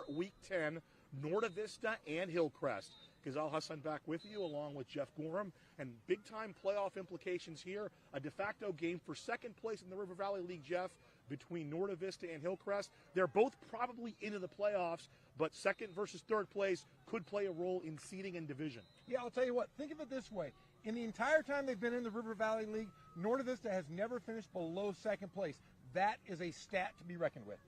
Week 10, Norta Vista and Hillcrest. Ghazal Hassan back with you along with Jeff Gorham. And big-time playoff implications here. A de facto game for second place in the River Valley League, Jeff, between Norta Vista and Hillcrest. They're both probably into the playoffs, but second versus third place could play a role in seeding and division. Yeah, I'll tell you what. Think of it this way. In the entire time they've been in the River Valley League, Norta Vista has never finished below second place. That is a stat to be reckoned with.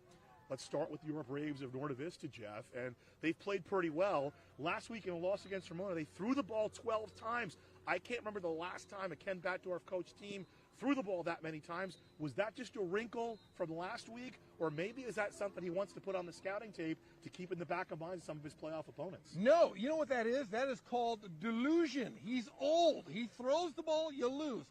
Let's start with your Braves of Norta Vista, Jeff, and they've played pretty well. Last week in a loss against Ramona, they threw the ball 12 times. I can't remember the last time a Ken Batdorf coached team threw the ball that many times. Was that just a wrinkle from last week, or maybe is that something he wants to put on the scouting tape to keep in the back of mind some of his playoff opponents? No, you know what that is? That is called delusion. He's old. He throws the ball, you lose.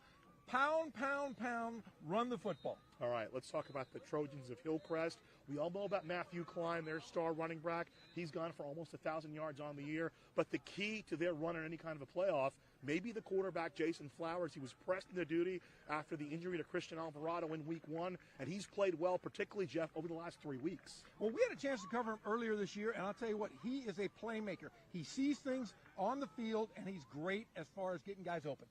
Pound, pound, pound, run the football. All right, let's talk about the Trojans of Hillcrest. We all know about Matthew Klein, their star running back. He's gone for almost 1,000 yards on the year. But the key to their run in any kind of a playoff may be the quarterback, Jason Flowers. He was pressed into duty after the injury to Christian Alvarado in Week 1, and he's played well, particularly, Jeff, over the last 3 weeks. Well, we had a chance to cover him earlier this year, and I'll tell you what, he is a playmaker. He sees things on the field, and he's great as far as getting guys open.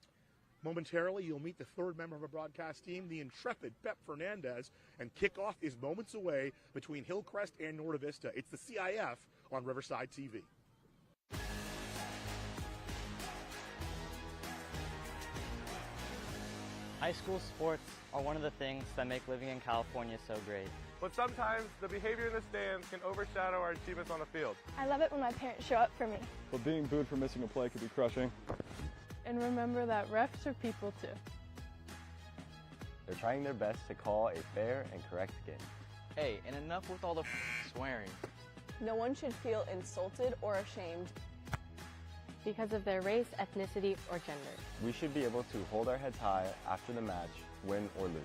Momentarily, you'll meet the third member of our broadcast team, the intrepid Pep Fernandez, and kickoff is moments away between Hillcrest and Norta Vista. It's the CIF on Riverside TV. High school sports are one of the things that make living in California so great. But sometimes the behavior in the stands can overshadow our achievements on the field. I love it when my parents show up for me. But being booed for missing a play could be crushing. And remember that refs are people too. They're trying their best to call a fair and correct game. Hey, and enough with all the swearing. No one should feel insulted or ashamed because of their race, ethnicity, or gender. We should be able to hold our heads high after the match, win or lose.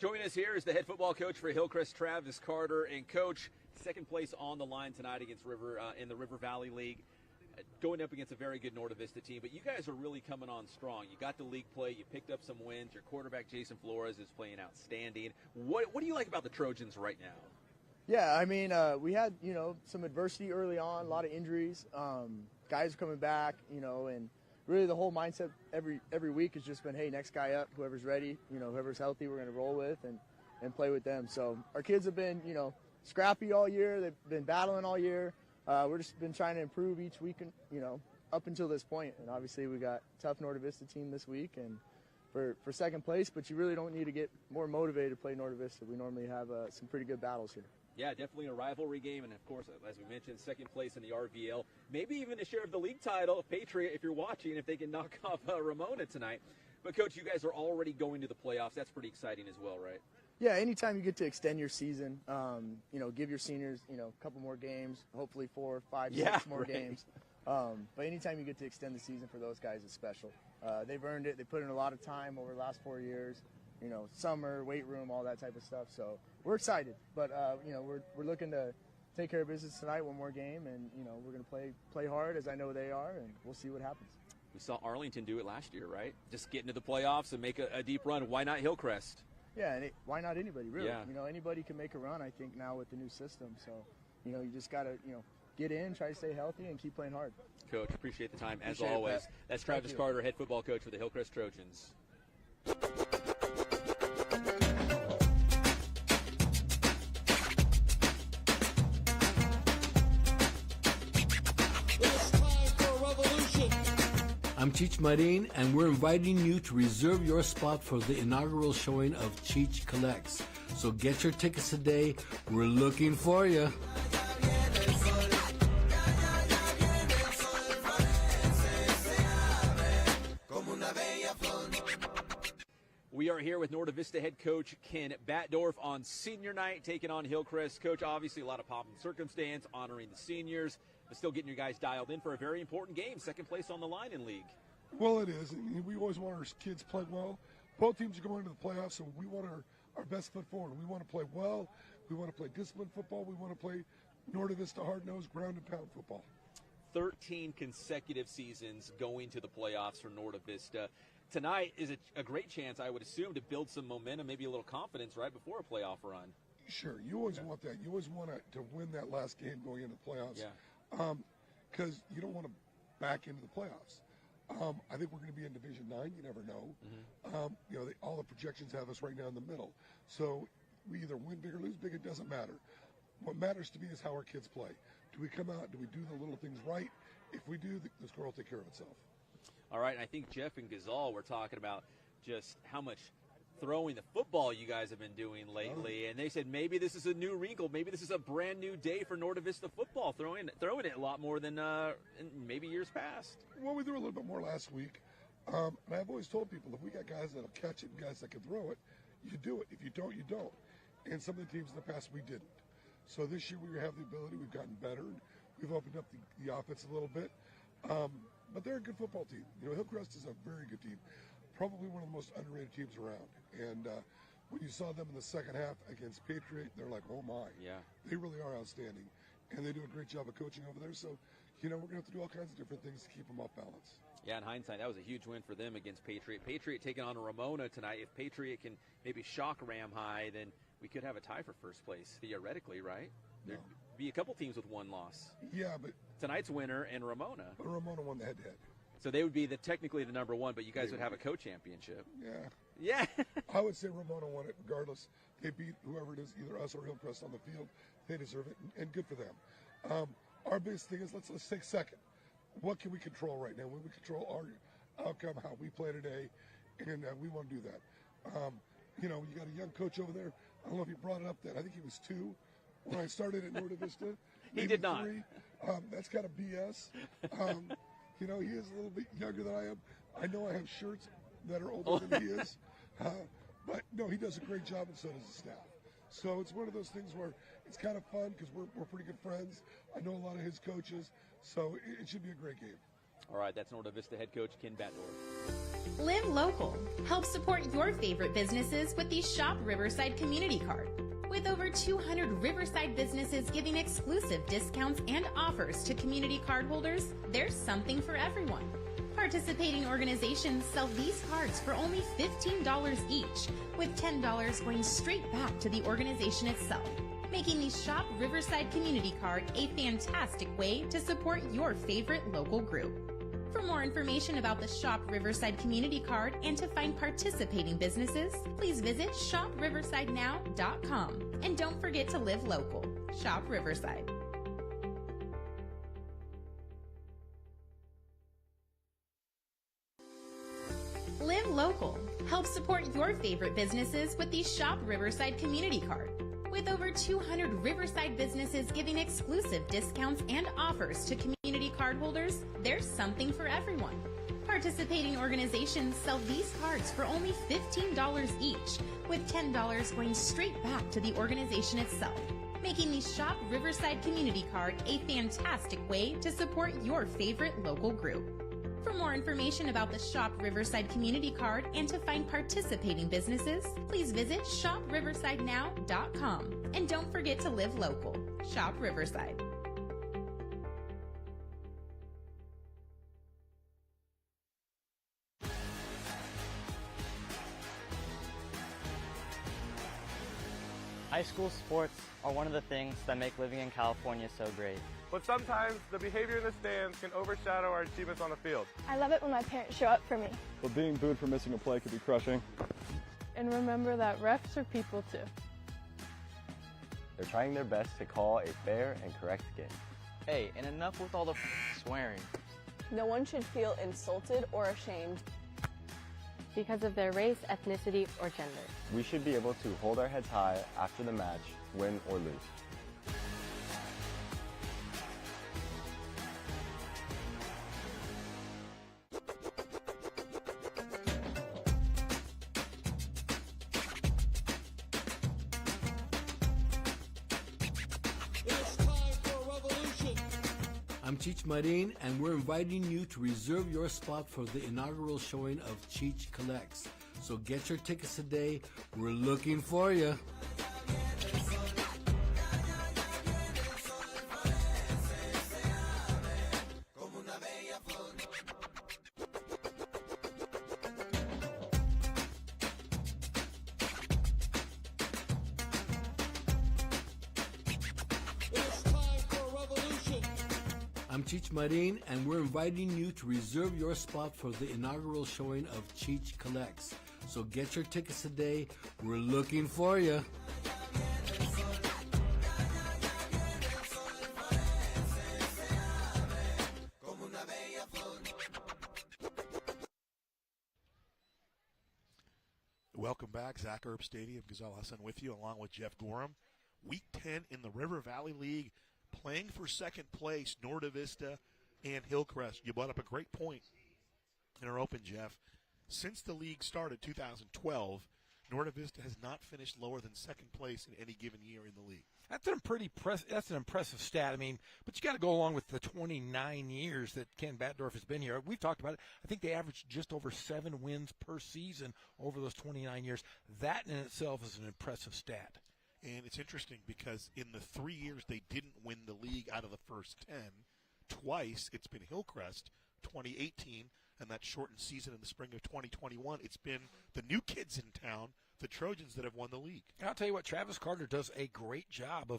Joining us here is the head football coach for Hillcrest, Travis Carter. And Coach, second place on the line tonight against River in the River Valley League, going up against a very good Norta Vista team. But you guys are really coming on strong. You got the league play. You picked up some wins. Your quarterback, Jason Flores, is playing outstanding. What do you like about the Trojans right now? Yeah, I mean, we had, some adversity early on, a lot of injuries. Guys are coming back, and really the whole mindset every week has just been, hey, next guy up, whoever's ready, whoever's healthy, we're going to roll with and play with them. So our kids have been, scrappy all year. They've been battling all year. We're just been trying to improve each week, up until this point. And obviously we got a tough Norta Vista team this week and for second place, but you really don't need to get more motivated to play Norta Vista. We normally have some pretty good battles here. Yeah, definitely a rivalry game, and of course, as we mentioned, second place in the RVL. Maybe even a share of the league title, Patriot, if you're watching, if they can knock off Ramona tonight. But, Coach, you guys are already going to the playoffs. That's pretty exciting as well, right? Yeah, anytime you get to extend your season, give your seniors, a couple more games, hopefully 4, 5, 6 more games. But anytime you get to extend the season for those guys is special. They've earned it. They put in a lot of time over the last 4 years. Summer, weight room, all that type of stuff. So we're excited, but we're looking to take care of business tonight, one more game, and we're going to play hard as I know they are, and we'll see what happens. We saw Arlington do it last year, right? Just get into the playoffs and make a deep run. Why not Hillcrest? Yeah, and why not anybody, really? Yeah. Anybody can make a run, I think, now with the new system. So, you just got to, get in, try to stay healthy, and keep playing hard. Coach, appreciate the time, as Appreciate always. It, That's Travis Carter, head football coach for the Hillcrest Trojans. I'm Cheech Marin, and we're inviting you to reserve your spot for the inaugural showing of Cheech Collects. So get your tickets today. We're looking for you. We are here with Norta Vista head coach Ken Batdorf on senior night, taking on Hillcrest. Coach, obviously a lot of pomp and circumstance, honoring the seniors, but still getting your guys dialed in for a very important game, second place on the line in league. Well, it is. I mean, we always want our kids to play well. Both teams are going to the playoffs, so we want our best foot forward. We want to play well. We want to play disciplined football. We want to play Norta Vista hard-nosed, ground and pound football. 13 consecutive seasons going to the playoffs for Norta Vista. tonight is a great chance, I would assume, to build some momentum, maybe a little confidence right before a playoff run. Sure, you always want that. You always want to win that last game going into the playoffs. Yeah. Because you don't want to back into the playoffs. I think we're going to be in Division 9. You never know. Mm-hmm. All the projections have us right now in the middle. So we either win big or lose big. It doesn't matter. What matters to me is how our kids play. Do we come out? Do we do the little things right? If we do, the score will take care of itself. All right, I think Jeff and Gazal were talking about just how much throwing the football you guys have been doing lately, and they said maybe this is a new wrinkle, maybe this is a brand new day for Norte Vista football, throwing it a lot more than in maybe years past. Well, we threw a little bit more last week, and I've always told people if we got guys that'll catch it and guys that can throw it, you do it. If you don't, you don't. And some of the teams in the past we didn't. So this year we have the ability. We've gotten better. And we've opened up the offense a little bit. But they're a good football team. Hillcrest is a very good team. Probably one of the most underrated teams around. And when you saw them in the second half against Patriot, they're like, oh my. Yeah. They really are outstanding. And they do a great job of coaching over there. So, we're going to have to do all kinds of different things to keep them off balance. Yeah, in hindsight, that was a huge win for them against Patriot. Patriot taking on Ramona tonight. If Patriot can maybe shock Ram High, then we could have a tie for first place, theoretically, right? There'd be a couple teams with one loss. Yeah, but tonight's winner and Ramona. But Ramona won the head-to-head. So they would be technically the number one, but you guys would have a co-championship. Yeah. Yeah. I would say Ramona won it regardless. They beat whoever it is, either us or Hillcrest on the field. They deserve it, and good for them. Our biggest thing is let's take second. What can we control right now? We control our outcome, how we play today, and we want to do that. You got a young coach over there. I don't know if he brought it up that I think he was 2 when I started at Norte Vista. He did not. 3. That's kind of BS. He is a little bit younger than I am. I know I have shirts that are older than he is. But no, he does a great job, and so does the staff. So it's one of those things where it's kind of fun because we're pretty good friends. I know a lot of his coaches, so it should be a great game. All right, that's Norte Vista head coach Ken Batdorf. Live local. Help support your favorite businesses with the Shop Riverside Community Card. With over 200 Riverside businesses giving exclusive discounts and offers to community card holders, there's something for everyone. Participating organizations sell these cards for only $15 each, with $10 going straight back to the organization itself, making the Shop Riverside Community Card a fantastic way to support your favorite local group. For more information about the Shop Riverside Community Card and to find participating businesses, please visit shopriversidenow.com. And don't forget to live local. Shop Riverside. Live local. Help support your favorite businesses with the Shop Riverside Community Card. With over 200 Riverside businesses giving exclusive discounts and offers to community card holders, there's something for everyone. Participating organizations sell these cards for only $15 each, with $10 going straight back to the organization itself, making the Shop Riverside Community Card a fantastic way to support your favorite local group. For more information about the Shop Riverside Community Card and to find participating businesses, please visit shopriversidenow.com. And don't forget to live local. Shop Riverside. High school sports are one of the things that make living in California so great. But sometimes the behavior in the stands can overshadow our achievements on the field. I love it when my parents show up for me. But being booed for missing a play could be crushing. And remember that refs are people too. They're trying their best to call a fair and correct game. Hey, and enough with all the swearing. No one should feel insulted or ashamed Because of their race, ethnicity, or gender. We should be able to hold our heads high after the match, win or lose. I'm Cheech Marin, and we're inviting you to reserve your spot for the inaugural showing of Cheech Collects. So get your tickets today. We're looking for you. I'm Cheech Marin, and we're inviting you to reserve your spot for the inaugural showing of Cheech Collects. So get your tickets today. We're looking for you. Welcome back. Zach Erb Stadium, Ghazal Hassan with you, along with Jeff Gorham. Week 10 in the River Valley League, playing for second place, Norte Vista and Hillcrest. You brought up a great point in our open, Jeff. Since the league started 2012, Norte Vista has not finished lower than second place in any given year in the league. That's an impressive stat. I mean, but you got to go along with the 29 years that Ken Batdorf has been here. We've talked about it. I think they averaged just over 7 wins per season over those 29 years. That in itself is an impressive stat. And it's interesting because in the 3 years they didn't win the league out of the first 10, twice it's been Hillcrest, 2018, and that shortened season in the spring of 2021. It's been the new kids in town, the Trojans, that have won the league. And I'll tell you what, Travis Carter does a great job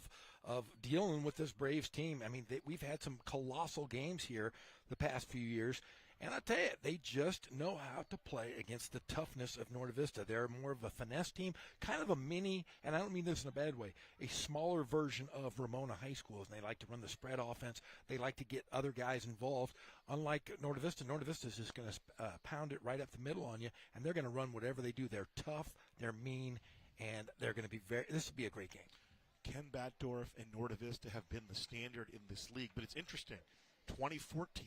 of dealing with this Braves team. I mean, we've had some colossal games here the past few years. And I'll tell you, they just know how to play against the toughness of Norte Vista. They're more of a finesse team, kind of a mini, and I don't mean this in a bad way, a smaller version of Ramona High School. And they like to run the spread offense. They like to get other guys involved. Unlike Norte Vista is just going to pound it right up the middle on you, and they're going to run whatever they do. They're tough, they're mean, and they're going to be this will be a great game. Ken Batdorf and Norte Vista have been the standard in this league, but it's interesting. 2014,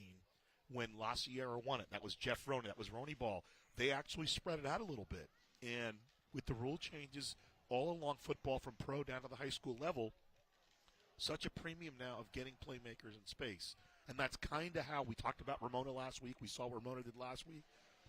when La Sierra won it, that was Jeff Roney, that was Roney Ball. They actually spread it out a little bit. And with the rule changes all along football from pro down to the high school level, such a premium now of getting playmakers in space. And that's kind of how we talked about Ramona last week. We saw what Ramona did last week.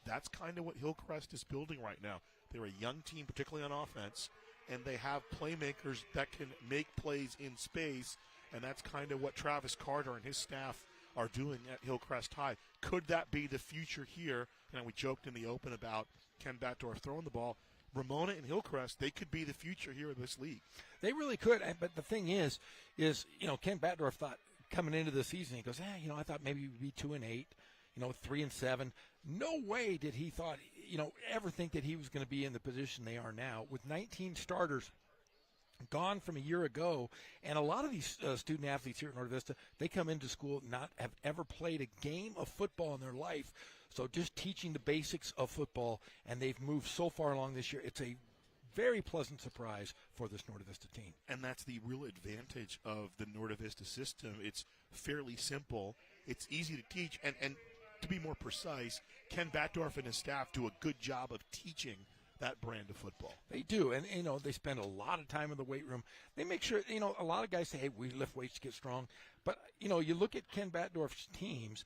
That's kind of what Hillcrest is building right now. They're a young team, particularly on offense, and they have playmakers that can make plays in space, and that's kind of what Travis Carter and his staff are doing at Hillcrest High. Could that be the future here? You know, we joked in the open about Ken Batdorf throwing the ball. Ramona and Hillcrest, they could be the future here in this league. They really could, but the thing is Ken Batdorf thought coming into the season, he goes, I thought maybe we'd be 2-8, 3-7. No way did he ever think that he was going to be in the position they are now with 19 starters gone from a year ago, and a lot of these student athletes here at Norte Vista, they come into school not have ever played a game of football in their life, so just teaching the basics of football, and they've moved so far along this year. It's a very pleasant surprise for this Norte Vista team. And that's the real advantage of the Norte Vista system. It's fairly simple. It's easy to teach, and to be more precise, Ken Batdorf and his staff do a good job of teaching that brand of football. They do, and they spend a lot of time in the weight room. They make sure, a lot of guys say, hey, we lift weights to get strong. But, you look at Ken Batdorf's teams,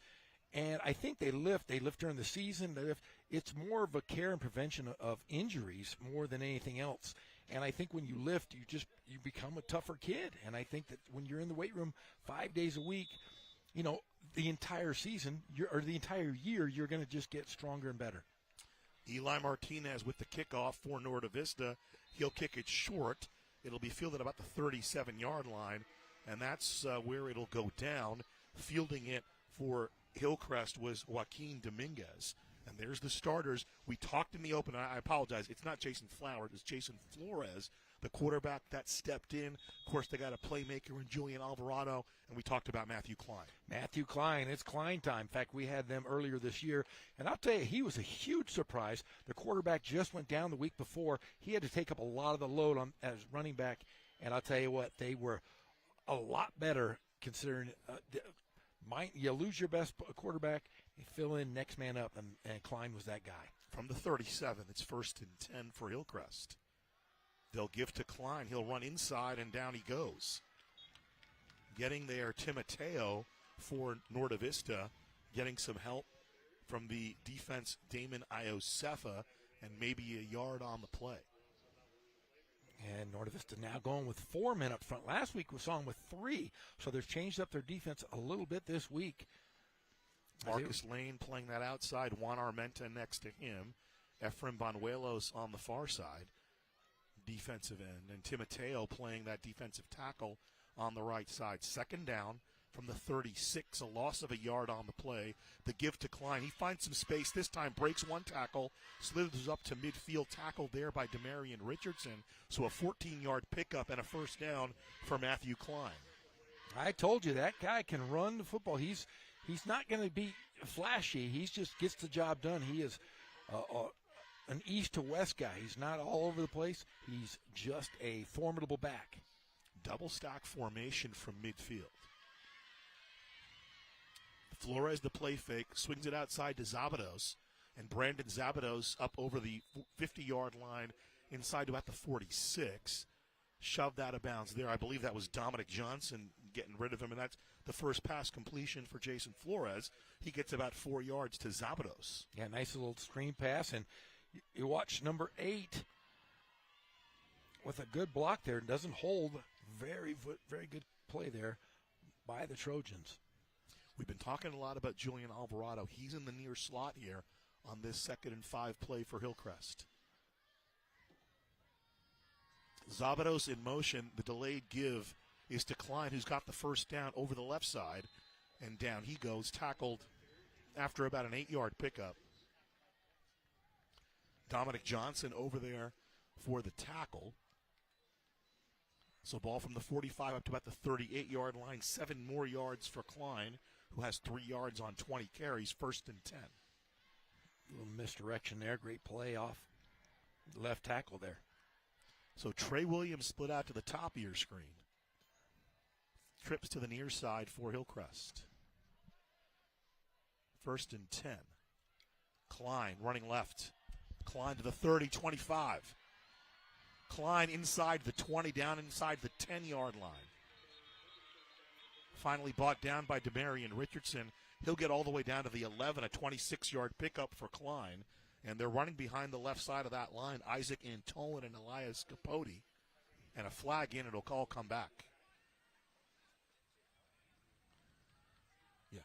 and I think they lift during the season. It's more of a care and prevention of injuries more than anything else. And I think when you lift, you become a tougher kid. And I think that when you're in the weight room 5 days a week, the entire season, the entire year, you're going to just get stronger and better. Eli Martinez with the kickoff for Norte Vista. He'll kick it short. It'll be fielded about the 37-yard line, and that's where it'll go down. Fielding it for Hillcrest was Joaquin Dominguez. And there's the starters. We talked in the open. I apologize. It's not Jason Flowers. It's Jason Flores, the quarterback that stepped in. Of course, they got a playmaker in Julian Alvarado, and we talked about Matthew Klein. Matthew Klein. It's Klein time. In fact, we had them earlier this year, and I'll tell you, he was a huge surprise. The quarterback just went down the week before. He had to take up a lot of the load as running back, and I'll tell you what, they were a lot better considering you lose your best quarterback, you fill in next man up, and Klein was that guy. From the 37, it's 1st and 10 for Hillcrest. They'll give to Klein. He'll run inside, and down he goes. Getting there, Timoteo for Norte Vista, getting some help from the defense, Damon Iosefa, and maybe a yard on the play. And Norte Vista now going with 4 men up front. Last week we saw them with 3, so they've changed up their defense a little bit this week. Marcus Lane playing that outside, Juan Armenta next to him, Efren Banuelos on the far side, defensive end, and Timoteo playing that defensive tackle on the right side. 2nd down, from the 36, a loss of a yard on the play. The give to Klein. He finds some space this time, breaks one tackle, slithers up to midfield, tackled there by Demarion Richardson. So a 14-yard pickup and a first down for Matthew Klein. I told you that guy can run the football. He's not going to be flashy. He just gets the job done. He is an east to west guy. He's not all over the place. He's just a formidable back. Double stack formation from midfield. Flores, the play fake, swings it outside to Zabados, and Brandon Zabados up over the 50-yard line inside to about the 46. Shoved out of bounds there. I believe that was Dominic Johnson getting rid of him, and that's the first pass completion for Jason Flores. He gets about 4 yards to Zabados. Yeah, nice little screen pass, and you watch number 8 with a good block there. Doesn't hold. Very good play there by the Trojans. We've been talking a lot about Julian Alvarado. He's in the near slot here on this 2nd and 5 play for Hillcrest. Zabados in motion. The delayed give is to Klein, who's got the first down over the left side. And down he goes, tackled after about an 8-yard pickup. Dominic Johnson over there for the tackle. So ball from the 45 up to about the 38-yard line. 7 more yards for Klein, who has 3 yards on 20 carries, 1st and 10. A little misdirection there. Great play off left tackle there. So Trey Williams split out to the top of your screen. Trips to the near side for Hillcrest. 1st and 10. Klein running left. Klein to the 30, 25. Klein inside the 20, down inside the 10-yard line. Finally brought down by Demarion Richardson. He'll get all the way down to the 11, a 26-yard pickup for Klein. And they're running behind the left side of that line, Isaac Antolin and Elias Capote. And a flag in, it'll all come back. Yeah.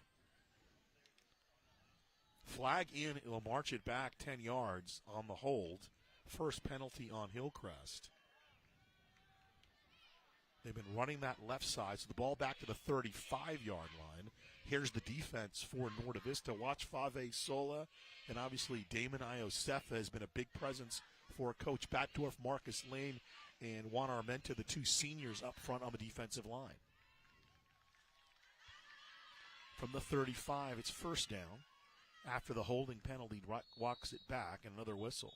Flag in, it'll march it back 10 yards on the hold. First penalty on Hillcrest. They've been running that left side, so the ball back to the 35-yard line. Here's the defense for Norte Vista. Watch Fave Sola, and obviously Damon Iosefa has been a big presence for Coach Batdorf, Marcus Lane, and Juan Armenta, the 2 seniors up front on the defensive line. From the 35, it's first down. After the holding penalty, walks it back, and another whistle.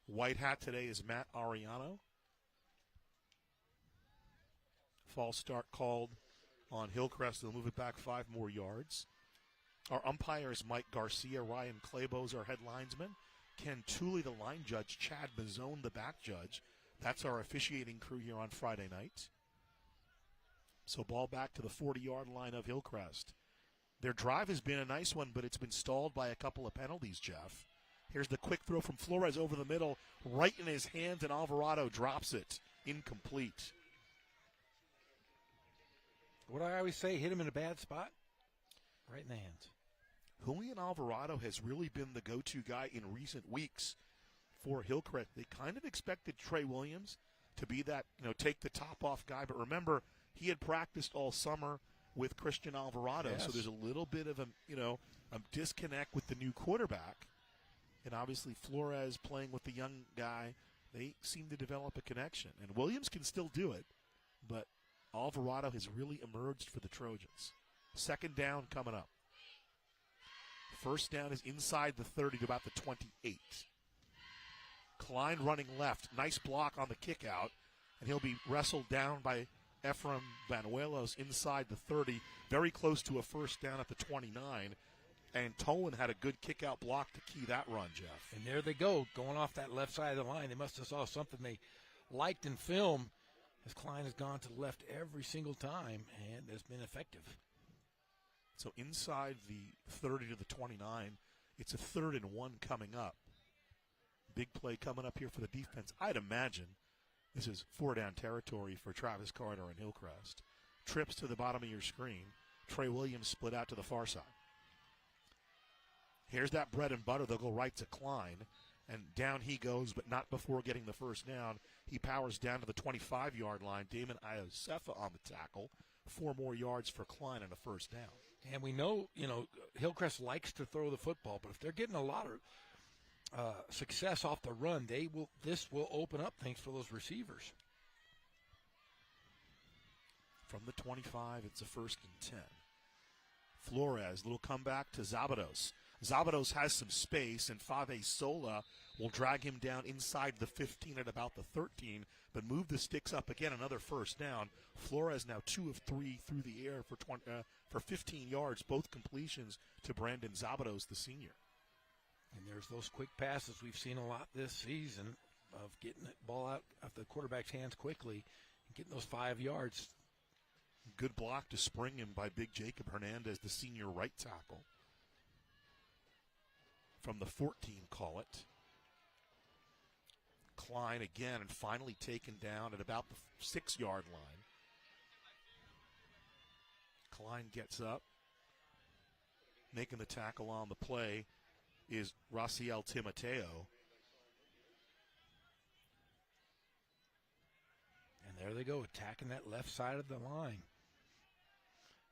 White hat today is Matt Ariano. False start called on Hillcrest. They'll move it back 5 more yards. Our umpire is Mike Garcia. Ryan Claybos, our head linesman. Ken Tooley, the line judge. Chad Mazzone, the back judge. That's our officiating crew here on Friday night. So ball back to the 40-yard line of Hillcrest. Their drive has been a nice one, but it's been stalled by a couple of penalties, Jeff. Here's the quick throw from Flores over the middle, right in his hands, and Alvarado drops it. Incomplete. What do I always say? Hit him in a bad spot? Right in the hands. Julian Alvarado has really been the go-to guy in recent weeks for Hillcrest. They kind of expected Trey Williams to be that, take the top off guy. But remember, he had practiced all summer with Christian Alvarado. Yes. So there's a little bit of a disconnect with the new quarterback. And obviously Flores playing with the young guy, they seem to develop a connection. And Williams can still do it, but Alvarado has really emerged for the Trojans. 2nd down coming up. First down is inside the 30 to about the 28. Klein running left. Nice block on the kick out. And he'll be wrestled down by Ephraim Banuelos inside the 30. Very close to a first down at the 29. And Tolan had a good kick-out block to key that run, Jeff. And there they go, going off that left side of the line. They must have saw something they liked in film, as Klein has gone to the left every single time and has been effective. So inside the 30 to the 29, it's a 3rd and 1 coming up. Big play coming up here for the defense. I'd imagine this is 4-down territory for Travis Carter and Hillcrest. Trips to the bottom of your screen. Trey Williams split out to the far side. Here's that bread and butter. They'll go right to Klein, And down he goes, but not before getting the first down. He powers down to the 25-yard line. Damon Iosefa on the tackle. 4 more yards for Klein and a first down. And we know, Hillcrest likes to throw the football, but if they're getting a lot of success off the run, this will open up things for those receivers. From the 25, it's a 1st and 10. Flores, little comeback to Zabados. Zabados has some space, and Fave Sola will drag him down inside the 15 at about the 13, but move the sticks up again, another first down. Flores now 2 of 3 through the air for 15 yards, both completions to Brandon Zabados, the senior. And there's those quick passes we've seen a lot this season of getting the ball out of the quarterback's hands quickly and getting those 5 yards. Good block to spring him by Big Jacob Hernandez, the senior right tackle. From the 14, call it. Klein again, and finally taken down at about the 6-yard line. Klein gets up. Making the tackle on the play is Raciel Timoteo. And there they go, attacking that left side of the line.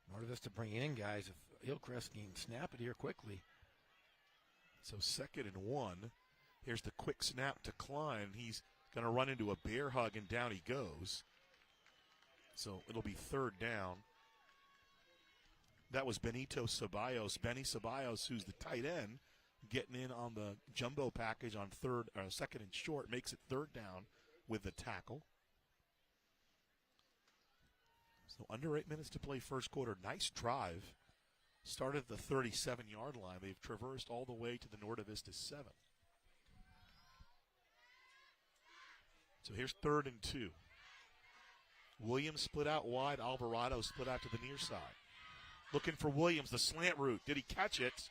In order for us to bring in guys, if Hillcrest can snap it here quickly. So 2nd and 1. Here's the quick snap to Klein. He's going to run into a bear hug, and down he goes. So it'll be 3rd down. That was Benito Ceballos. Benny Ceballos, who's the tight end, getting in on the jumbo package on 2nd and short, makes it 3rd down with the tackle. So under 8 minutes to play first quarter. Nice drive. Started at the 37-yard line. They've traversed all the way to the Norte Vista 7. So here's 3rd and 2. Williams split out wide. Alvarado split out to the near side. Looking for Williams, the slant route. Did he catch it?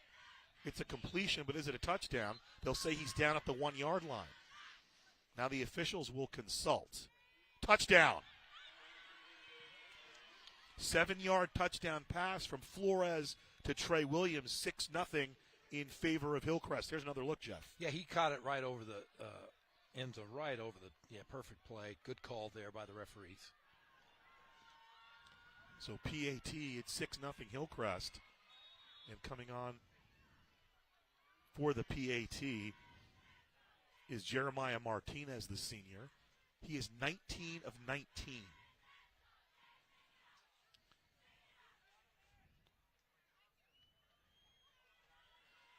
It's a completion, but is it a touchdown? They'll say he's down at the 1-yard line. Now the officials will consult. Touchdown. 7-yard touchdown pass from Flores to Trey Williams, 6-0 in favor of Hillcrest. Here's another look, Jeff. Yeah, he caught it right over the end zone, right over the perfect play. Good call there by the referees. So PAT, it's 6-0 Hillcrest. And coming on for the PAT is Jeremiah Martinez, the senior. He is 19 of 19.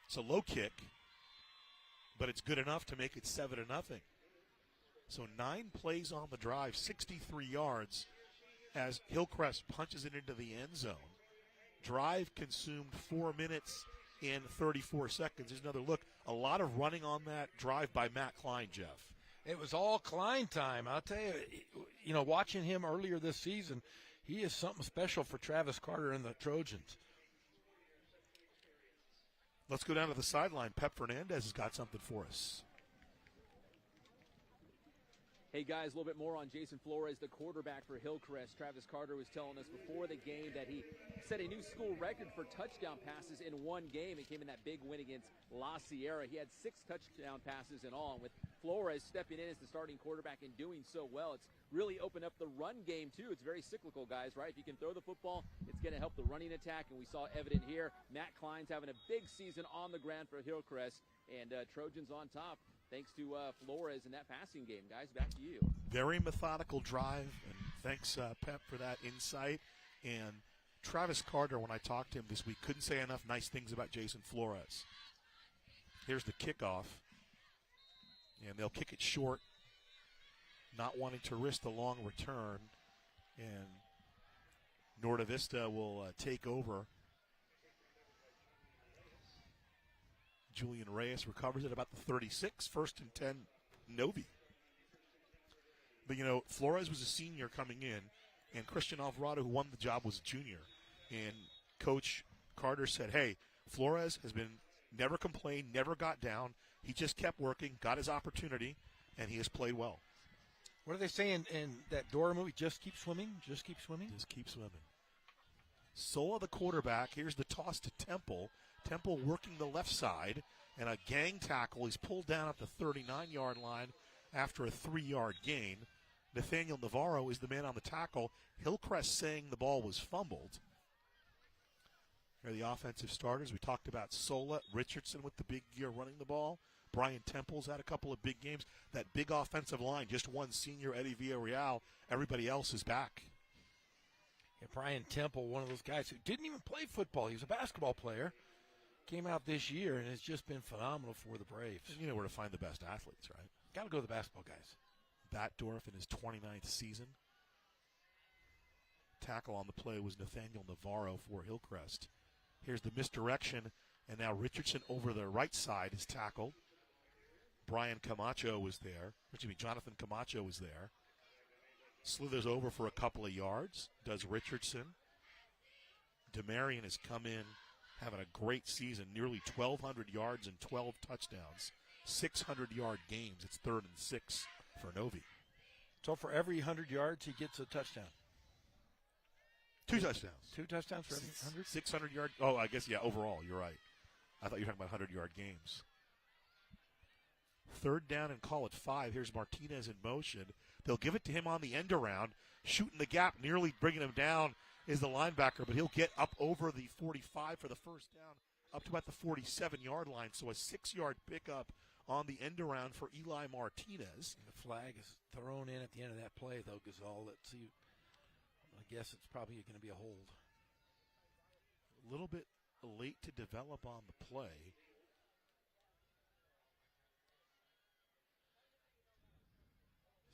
It's a low kick, but it's good enough to make it 7-0. So 9 plays on the drive, 63 yards as Hillcrest punches it into the end zone. Drive consumed 4 minutes and 34 seconds. There's another look. A lot of running on that drive by Matt Klein, Jeff. It was all Klein time. I'll tell you, watching him earlier this season, he is something special for Travis Carter and the Trojans. Let's go down to the sideline. Pep Fernandez has got something for us. Hey, guys, a little bit more on Jason Flores, the quarterback for Hillcrest. Travis Carter was telling us before the game that he set a new school record for touchdown passes in one game. It came in that big win against La Sierra. He had 6 touchdown passes in all. And with Flores stepping in as the starting quarterback and doing so well, it's really opened up the run game, too. It's very cyclical, guys, right? If you can throw the football, it's going to help the running attack. And we saw evident here. Matt Klein's having a big season on the ground for Hillcrest. And Trojans on top. Thanks to Flores in that passing game. Guys, back to you. Very methodical drive, and thanks, Pep, for that insight. And Travis Carter, when I talked to him this week, couldn't say enough nice things about Jason Flores. Here's the kickoff, and they'll kick it short, not wanting to risk the long return. And Norte Vista will take over. Julian Reyes recovers at about the 36, 1st and 10, Novi. But, Flores was a senior coming in, and Christian Alvarado, who won the job, was a junior. And Coach Carter said, hey, Flores has been never complained, never got down. He just kept working, got his opportunity, and he has played well. What are they saying in that Dora movie? Just keep swimming? Just keep swimming? Just keep swimming. Sola, the quarterback. Here's the toss to Temple. Temple working the left side. And a gang tackle. He's pulled down at the 39-yard line after a 3-yard gain. Nathaniel Navarro is the man on the tackle. Hillcrest saying the ball was fumbled. Here are the offensive starters. We talked about Sola, Richardson with the big year running the ball. Brian Temple's had a couple of big games. That big offensive line, just one senior, Eddie Villarreal. Everybody else is back. Yeah, Brian Temple, one of those guys who didn't even play football. He was a basketball player. Came out this year, and it's just been phenomenal for the Braves. And you know where to find the best athletes, right? Got to go to the basketball guys. Batdorf in his 29th season. Tackle on the play was Nathaniel Navarro for Hillcrest. Here's the misdirection, and now Richardson over the right side is tackled. Brian Camacho was there. Jonathan Camacho was there. Slithers over for a couple of yards, does Richardson. DeMarion has come in having a great season, nearly 1,200 yards and 12 touchdowns, 600-yard games. It's 3rd and 6 for Novi. So for every 100 yards, he gets a touchdown. 2 touchdowns. 2 touchdowns for every 100? 600 yard. Oh, I guess, yeah, overall, you're right. I thought you were talking about 100-yard games. 3rd down and call it 5. Here's Martinez in motion. They'll give it to him on the end around. Shooting the gap, nearly bringing him down is the linebacker, but he'll get up over the 45 for the first down, up to about the 47-yard line. So a 6-yard pickup on the end around for Eli Martinez. And the flag is thrown in at the end of that play, though, Gazal. Let's see. I guess it's probably going to be a hold. A little bit late to develop on the play.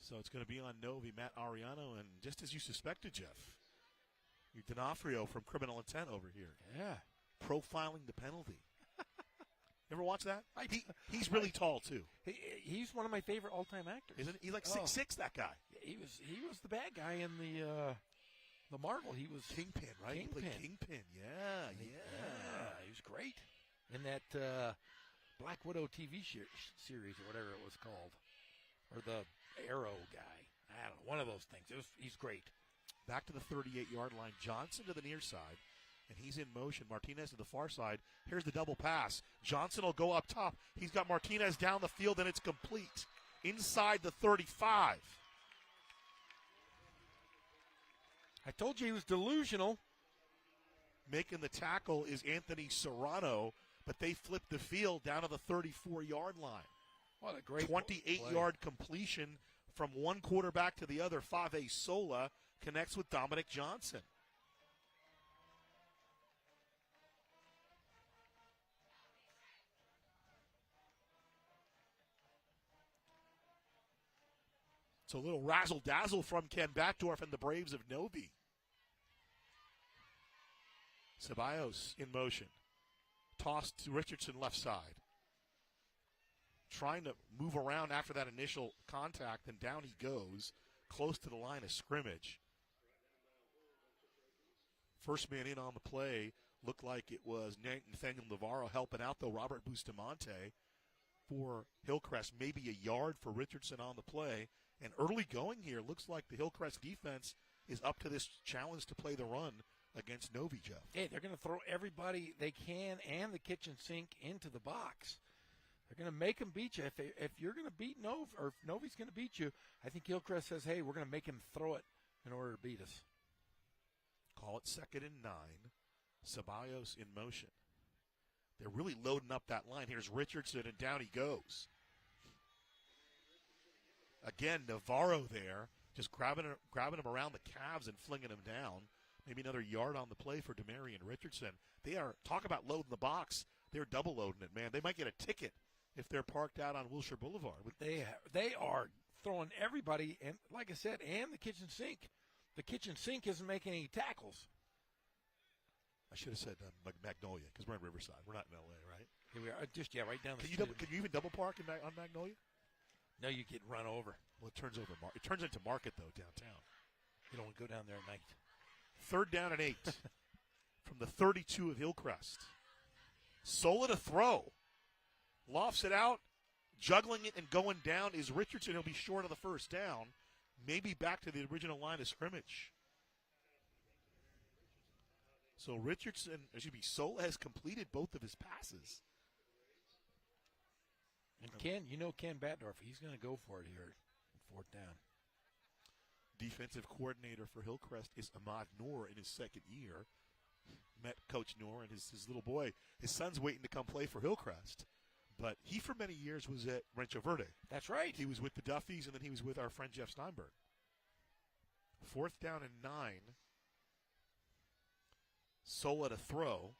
So it's going to be on Novi, Matt Ariano, and just as you suspected, Jeff, you D'Onofrio from Criminal Intent over here. Yeah. Profiling the penalty. Ever watch that? He's really tall, too. He's one of my favorite all-time actors. Isn't he? He's like 6'6", that guy. He was the bad guy in the Marvel. He was Kingpin, right? Kingpin. He played Kingpin, yeah. He was great in that Black Widow TV series or whatever it was called. Or the Arrow guy. I don't know, one of those things. He's great. Back to the 38-yard line. Johnson to the near side, and he's in motion. Martinez to the far side. Here's the double pass. Johnson will go up top. He's got Martinez down the field, and it's complete. Inside the 35. I told you he was delusional. Making the tackle is Anthony Serrano, but they flipped the field down to the 34-yard line. What a great 28-yard completion from one quarterback to the other. Fave Sola connects with Dominic Johnson. So a little razzle-dazzle from Ken Batdorf and the Braves of Novi. Ceballos in motion. Tossed to Richardson left side. Trying to move around after that initial contact, and down he goes, close to the line of scrimmage. First man in on the play looked like it was Nathaniel Navarro helping out, though. Robert Bustamante for Hillcrest, maybe a yard for Richardson on the play. And early going here, looks like the Hillcrest defense is up to this challenge to play the run against Novi, Jeff. Hey, they're going to throw everybody they can and the kitchen sink into the box. They're going to make them beat you. If you're going to beat Novi, or if Novi's going to beat you, I think Hillcrest says, hey, we're going to make him throw it in order to beat us. Call it 2nd and 9. Ceballos in motion. They're really loading up that line. Here's Richardson, and down he goes. Again, Navarro there, just grabbing him around the calves and flinging him down. Maybe another yard on the play for DeMarion Richardson. They are, talk about loading the box. They're double loading it, man. They might get a ticket if they're parked out on Wilshire Boulevard. They are throwing everybody, and like I said, and the kitchen sink. The kitchen sink isn't making any tackles. I should have said Magnolia, because we're in Riverside. We're not in L.A., right? Here we are. Right down the street. Can you even double park on Magnolia? No, you get run over. Well, it turns into Market, though, downtown. You don't want to go down there at night. 3rd down and 8 from the 32 of Hillcrest. Sola to throw. Lofts it out. Juggling it and going down is Richardson. He'll be short of the first down. Maybe back to the original line of scrimmage. So Sola has completed both of his passes. And Ken Batdorf, he's going to go for it here in fourth down. Defensive coordinator for Hillcrest is Ahmad Noor in his second year. Met Coach Noor and his little boy. His son's waiting to come play for Hillcrest. But he, for many years, was at Rancho Verde. That's right. He was with the Duffys, and then he was with our friend Jeff Steinberg. Fourth down and 9. Sola to throw.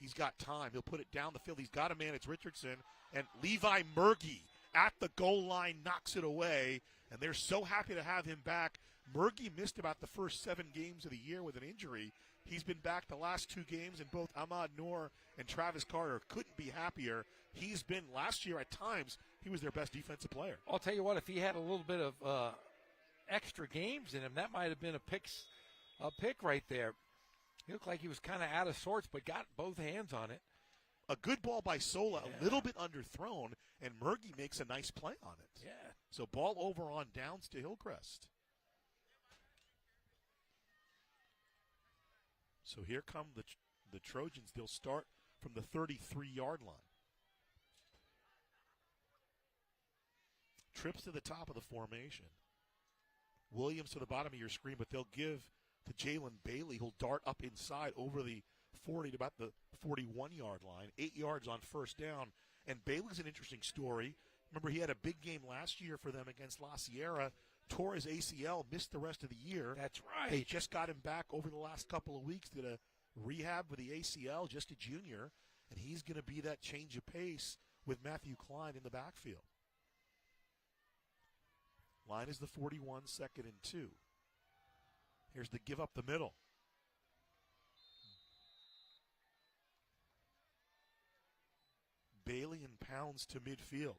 He's got time. He'll put it down the field. He's got a man. It's Richardson. And Levi Murgy at the goal line knocks it away. And they're so happy to have him back. Murgy missed about the first 7 games of the year with an injury. He's been back the last 2 games, and both Ahmad Noor and Travis Carter couldn't be happier. He's been, last year at times, he was their best defensive player. I'll tell you what, if he had a little bit of extra games in him, that might have been a pick right there. He looked like he was kind of out of sorts, but got both hands on it. A good ball by Sola, a little bit underthrown, and Murgy makes a nice play on it. Yeah. So ball over on downs to Hillcrest. So here come the Trojans. They'll start from the 33-yard line. Trips to the top of the formation. Williams to the bottom of your screen, but they'll give to Jalen Bailey, who'll dart up inside over the 40 to about the 41-yard line. 8 yards on first down. And Bailey's an interesting story. Remember, he had a big game last year for them against La Sierra. Tore his ACL, missed the rest of the year. That's right. They just got him back over the last couple of weeks, did a rehab with the ACL, just a junior, and he's going to be that change of pace with Matthew Klein in the backfield. Line is the 41, 2nd and 2. Here's the give up the middle. Bailey and Pounds to midfield.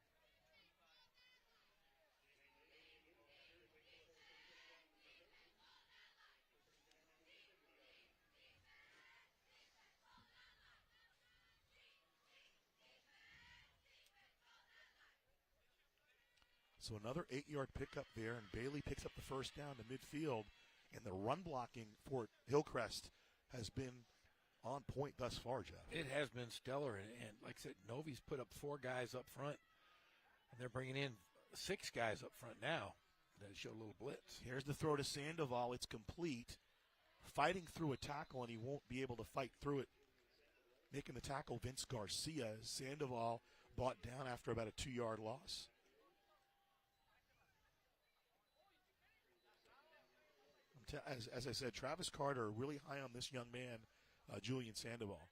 So another 8-yard pickup there, and Bailey picks up the first down to midfield. And the run blocking for Hillcrest has been on point thus far, Jeff. It has been stellar. And like I said, Novi's put up 4 guys up front, and they're bringing in 6 guys up front now that show a little blitz. Here's the throw to Sandoval. It's complete. Fighting through a tackle, and he won't be able to fight through it. Making the tackle, Vince Garcia. Sandoval brought down after about a 2-yard loss. As I said, Travis Carter really high on this young man, Julian Sandoval.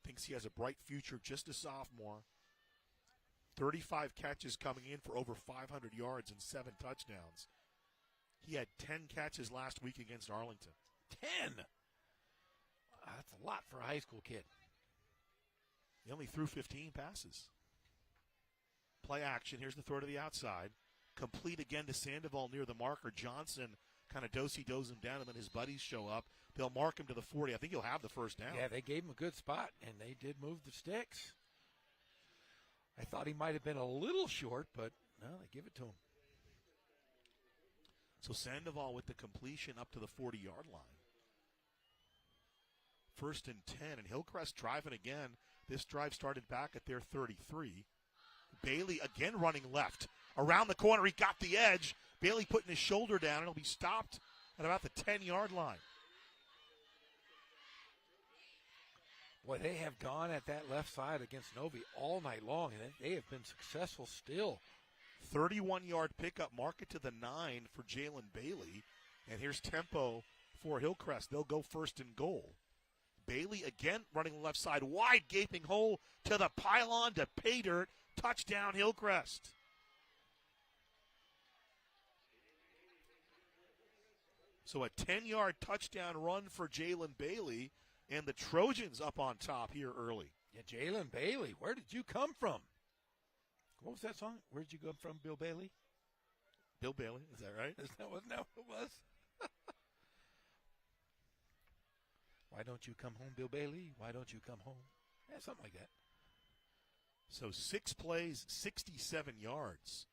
Thinks he has a bright future, just a sophomore. 35 catches coming in for over 500 yards and 7 touchdowns. He had 10 catches last week against Arlington. 10? That's a lot for a high school kid. He only threw 15 passes. Play action. Here's the throw to the outside. Complete again to Sandoval near the marker. Johnson kind of do-si-does him down, and then his buddies show up. They'll mark him to the 40. I think he'll have the first down. Yeah, they gave him a good spot, and they did move the sticks. I thought he might have been a little short, but no, they give it to him. So Sandoval with the completion up to the 40-yard line. 1st and 10, and Hillcrest driving again. This drive started back at their 33. Bailey again running left. Around the corner, he got the edge. Bailey putting his shoulder down, and he'll be stopped at about the 10-yard line. Boy, they have gone at that left side against Novi all night long, and they have been successful still. 31-yard pickup, mark it to the 9 for Jalen Bailey. And here's tempo for Hillcrest. They'll go 1st and goal. Bailey again running the left side. Wide gaping hole to the pylon to pay dirt. Touchdown Hillcrest. So a 10-yard touchdown run for Jalen Bailey, and the Trojans up on top here early. Yeah, Jalen Bailey, where did you come from? What was that song? Where did you come from, Bill Bailey? Bill Bailey, is that right? Wasn't that what it was? Why don't you come home, Bill Bailey? Why don't you come home? Yeah, something like that. So 6 plays, 67 yards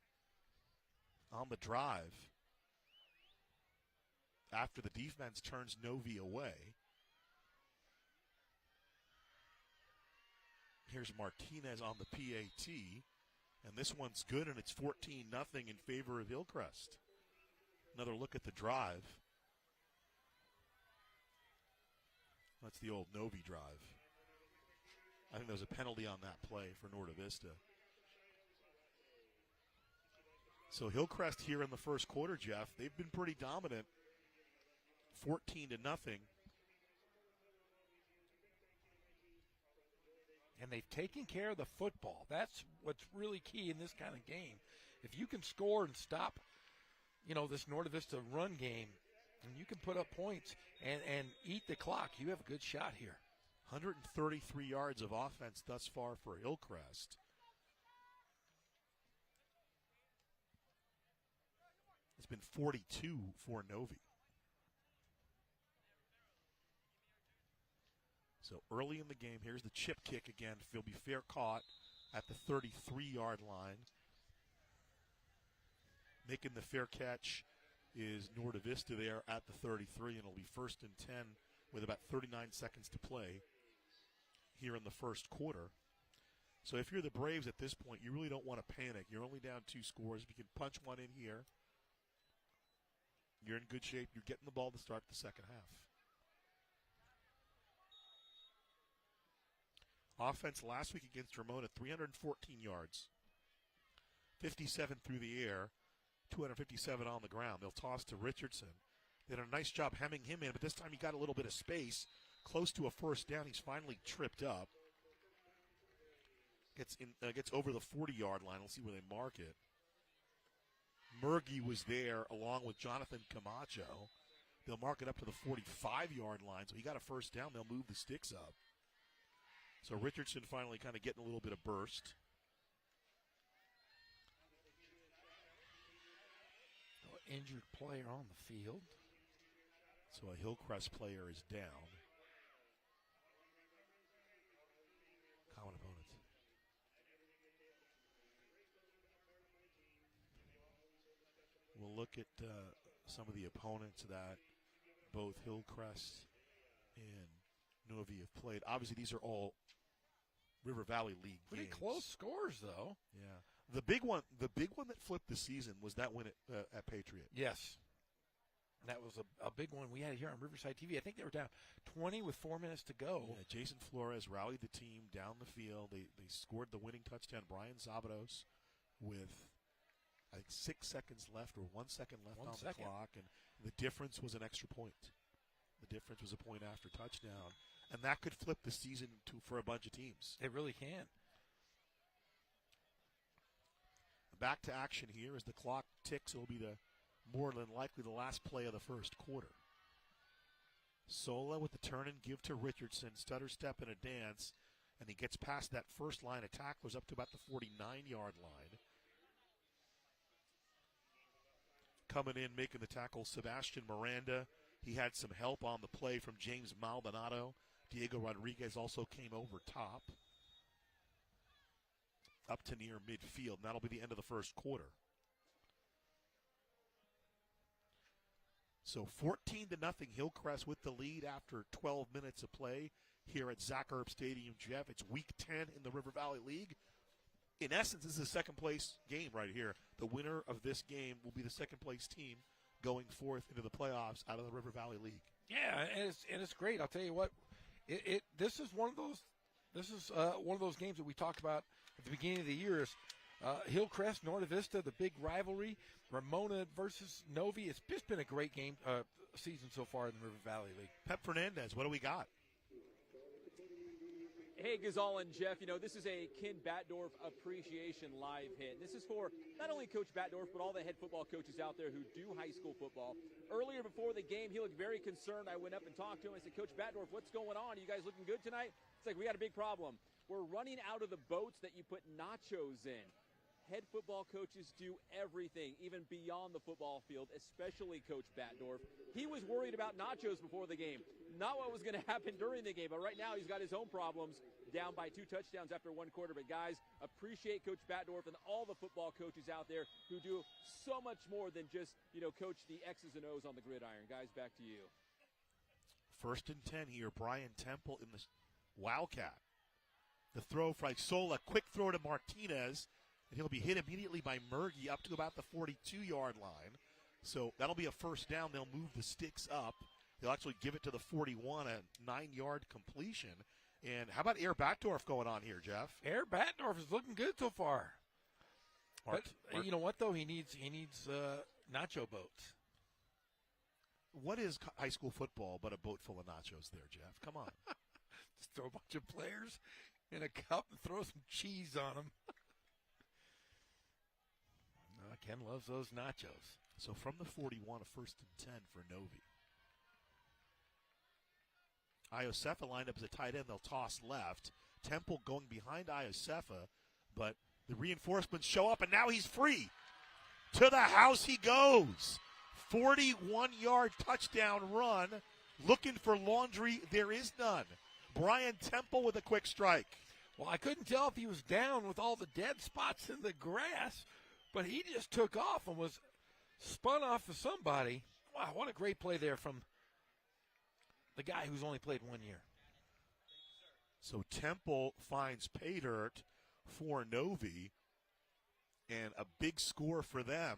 on the drive after the defense turns Novi away. Here's Martinez on the PAT. And this one's good, and it's 14-0 in favor of Hillcrest. Another look at the drive. That's the old Novi drive. I think there was a penalty on that play for Norte Vista. So Hillcrest here in the first quarter, Jeff, they've been pretty dominant. 14-0. And they've taken care of the football. That's what's really key in this kind of game. If you can score and stop, this Norte Vista run game, and you can put up points and eat the clock, you have a good shot here. 133 yards of offense thus far for Hillcrest. It's been 42 for Novi. So early in the game, here's the chip kick again. It'll be fair caught at the 33-yard line. Making the fair catch is Norte Vista there at the 33, and it'll be 1st and 10 with about 39 seconds to play here in the first quarter. So if you're the Braves at this point, you really don't want to panic. You're only down 2 scores. If you can punch one in here, you're in good shape. You're getting the ball to start the second half. Offense last week against Ramona, 314 yards, 57 through the air, 257 on the ground. They'll toss to Richardson. They did a nice job hemming him in, but this time he got a little bit of space, close to a first down. He's finally tripped up. Gets over the 40-yard line. We'll see where they mark it. Murgy was there along with Jonathan Camacho. They'll mark it up to the 45-yard line, so he got a first down. They'll move the sticks up. So Richardson finally kind of getting a little bit of burst. Injured player on the field. So a Hillcrest player is down. Common opponent. We'll look at some of the opponents that both Hillcrest and Novi have played. Obviously, these are all River Valley League Pretty games. close scores, though. Yeah. The big one that flipped the season was that win at Patriot. Yes. That was a big one we had here on Riverside TV. I think they were down 20 with 4 minutes to go. Yeah, Jason Flores rallied the team down the field. They scored the winning touchdown. Brian Zabados with, I think, 6 seconds left or 1 second left on the clock. And the difference was an extra point. The difference was a point after touchdown. And that could flip the season for a bunch of teams. It really can. Back to action here as the clock ticks. It'll be more than likely the last play of the first quarter. Sola with the turn and give to Richardson. Stutter step and a dance. And he gets past that first line of tacklers up to about the 49-yard line. Coming in, making the tackle, Sebastian Miranda. He had some help on the play from James Maldonado. Diego Rodriguez also came over top. Up to near midfield, and that'll be the end of the first quarter. So 14-0 Hillcrest with the lead after 12 minutes of play here at Zach Erb Stadium, Jeff. It's week 10 in the River Valley League. In essence, this is a second place game right here. The winner of this game will be the second place team going forth into the playoffs out of the River Valley League. Yeah, and it's great. I'll tell you what, this is one of those games that we talked about at the beginning of the year. Is Hillcrest, Norte Vista, the big rivalry, Ramona versus Novi. It's just been a great game season so far in the River Valley League. Pep Fernandez, what do we got? Hey, Gazal and Jeff, this is a Ken Batdorf Appreciation Live hit. This is for not only Coach Batdorf, but all the head football coaches out there who do high school football. Earlier before the game, he looked very concerned. I went up and talked to him. I said, Coach Batdorf, what's going on? Are you guys looking good tonight? It's like, we got a big problem. We're running out of the boats that you put nachos in. Head football coaches do everything, even beyond the football field, especially Coach Batdorf. He was worried about nachos before the game, not what was going to happen during the game. But right now he's got his own problems, down by 2 touchdowns after 1 quarter. But, guys, appreciate Coach Batdorf and all the football coaches out there who do so much more than just, coach the X's and O's on the gridiron. Guys, back to you. 1st and 10 here. Brian Temple in the Wildcat The throw for Isola, quick throw to Martinez, and he'll be hit immediately by Murgy up to about the 42-yard line. So that'll be a first down. They'll move the sticks up. They'll actually give it to the 41, a 9-yard completion. And how about Air Backdorf going on here, Jeff? Air Backdorf is looking good so far. But you know what, though? He needs nacho boats. What is high school football but a boat full of nachos there, Jeff? Come on. Just throw a bunch of players in a cup and throw some cheese on them. Ken loves those nachos. So from the 41, a 1st and 10 for Novi. Iosefa lined up as a tight end. They'll toss left. Temple going behind Iosefa, but the reinforcements show up, and now he's free. To the house he goes. 41-yard touchdown run. Looking for laundry. There is none. Brian Temple with a quick strike. Well, I couldn't tell if he was down with all the dead spots in the grass, but he just took off and was spun off of somebody. Wow, what a great play there from the guy who's only played 1 year. So Temple finds pay dirt for Novi, and a big score for them.